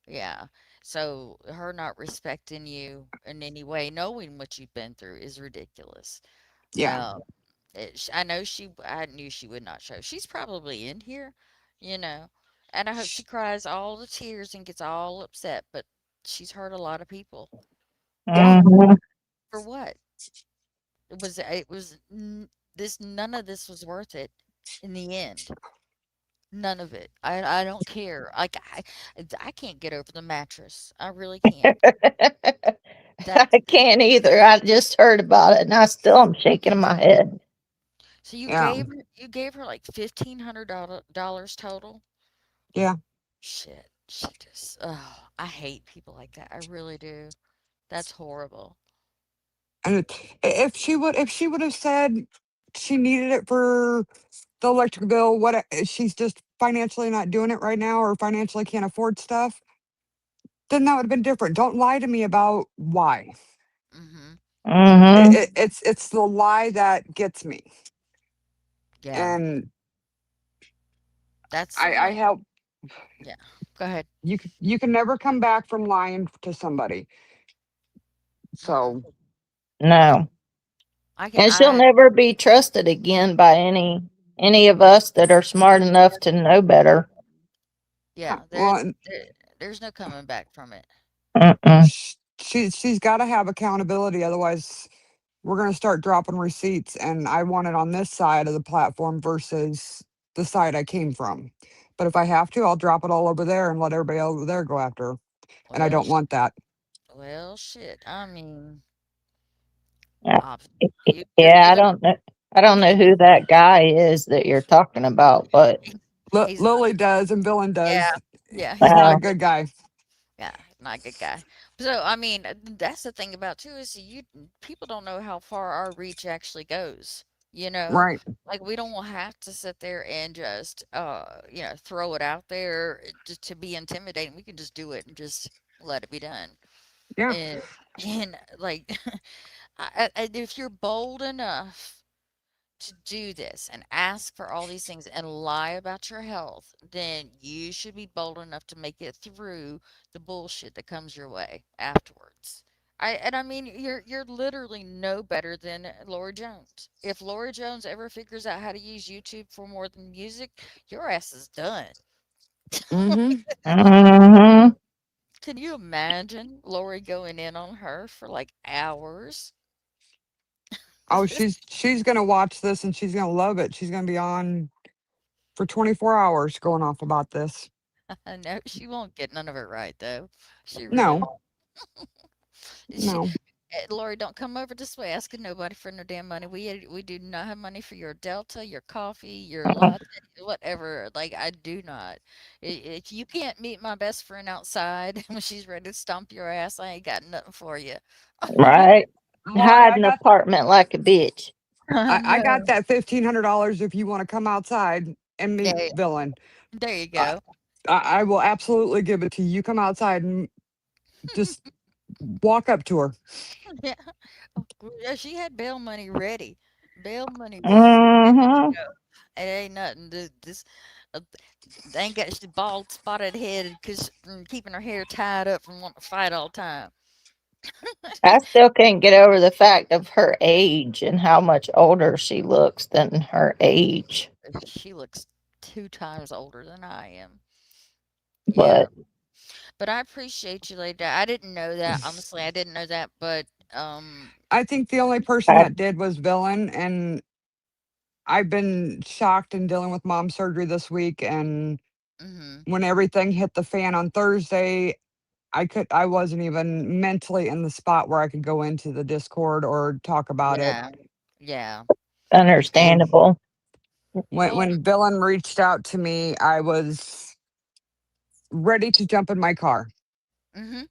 Yeah. So her not respecting you in any way, knowing what you've been through, is ridiculous. Yeah. Um, I know I knew she would not show. She's probably in here, you know, and I hope she cries all the tears and gets all upset, but she's hurt a lot of people. Yeah. Hmm. For what? None of this was worth it in the end. None of it. I don't care. Like I can't get over the mattress. I really can't. That I can't either. I just heard about it, and I still am shaking my head. so Yeah. you gave her like $1,500 total. Yeah. Shit. She just, oh, I hate people like that. I really do. That's horrible. And if she would have said she needed it for the electric bill, she's just financially not doing it right now or financially can't afford stuff, then that would have been different. Don't lie to me about why. Mhm. Hmm. It's the lie that gets me. Yeah. And That's I what. help Yeah. Go ahead. you can never come back from lying to somebody. Mm-mm. So No, I can. and she'll never be trusted again by any of us that are smart enough to know better. yeah, Yeah. well, There's no coming back from it. Mm-mm. she's got to have accountability, otherwise we're going to start dropping receipts, and I want it on this side of the platform versus the side I came from. But if I have to, I'll drop it all over there and let everybody over there go after her, and I Well, don't want that. well, shit. I mean, Yeah, ob- you're yeah. I gonna. don't know. I don't know who that guy is that you're talking about, but He's not. Lily does and Villain Yeah. does. Yeah. He's He's not not a a uh, good. good guy. Yeah, not a good guy. So I mean, that's the thing about too is people don't know how far our reach actually goes. You know, Right. like we don't have to sit there and just throw it out there just to be intimidating. We can just do it and just let it be done. Yeah. And and like if you're bold enough to do this and ask for all these things and lie about your health, then you should be bold enough to make it through the bullshit that comes your way afterwards. I mean you're literally no better than Laura Jones. If Laura Jones ever figures out how to use YouTube for more than music, your ass is done. Mm-hmm. mhm. Can you imagine Lori going in on her for like hours? Oh, she's gonna watch this and she's gonna love it. She's gonna be on for 24 hours going off about this. I know she won't get none of it right though. She really No, won't. She, no. Lori, don't come over this way asking nobody for no damn money. We do not have money for your Delta, your coffee, your latte, whatever. Like I do not. If you can't meet my best friend outside when she's ready to stomp your ass, I ain't got nothing for you. Right. Lori, Hide an apartment like a bitch. I got No. that $1,500 if you want to come outside and meet Yeah, Villain. there you I, go. I will absolutely give it to you. You come outside and just walk up to her. Yeah. Yeah, she had bail money ready. Bail money was ready to Hmm. go. It ain't nothing. This uh, they ain't got she bald spotted head because from keeping her hair tied up from wanting to fight all the time. I still can't get over the fact of her age and how much older she looks than her age. She looks 2 times older than I am. Yeah, But but I appreciate you, lady. I didn't know that. Honestly, I didn't know that. But I think the only person I, that did was Villain, and I've been shocked and dealing with mom surgery this week. And hmm when everything hit the fan on Thursday, I wasn't even mentally in the spot where I could go into the Discord or talk about it. yeah, yeah. And understandable. when Well, Villain reached out to me, I was ready to jump in my car. Mm-hmm.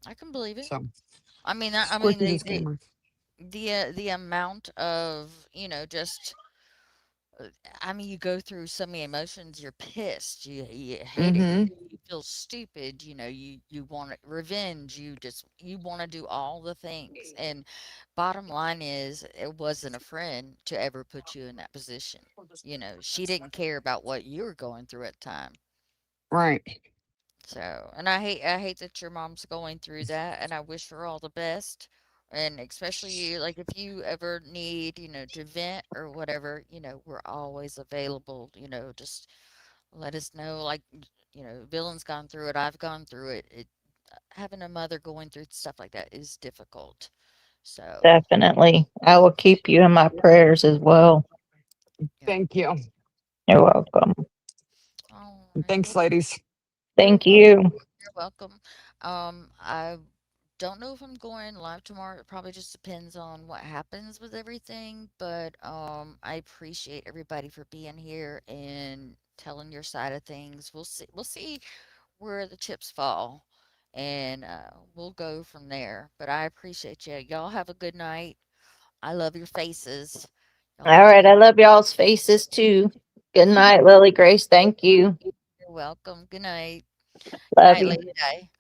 I can believe it. So I mean, I Squishy mean, the scammer. the amount of, just, I mean, you go through so many emotions. You're pissed. You hate it. Mm-hmm. You feel stupid. You want revenge. You want to do all the things. And bottom line is, it wasn't a friend to ever put you in that position. She didn't care about what you were going through at the time. Right. So, and I hate that your mom's going through that, and I wish her all the best. And especially like if you ever need, to vent or whatever, we're always available. Just let us know. Like, Dylan's gone through it. I've gone through it. Having a mother going through stuff like that is difficult. So, Definitely. I will keep you in my prayers as well. yeah. Thank you. You're welcome. All right. Thanks, ladies. Thank you. You're welcome. I don't know if I'm going live tomorrow. It probably just depends on what happens with everything. But I appreciate everybody for being here and telling your side of things. We'll see. We'll see where the chips fall, and we'll go from there. But I appreciate you. Y'all have a good night. I love your faces. Y'all All have a right. good. I love y'all's faces too. Good night, Lily Grace. Thank you. You're welcome. Good night. Good Love night, you. Lady Di.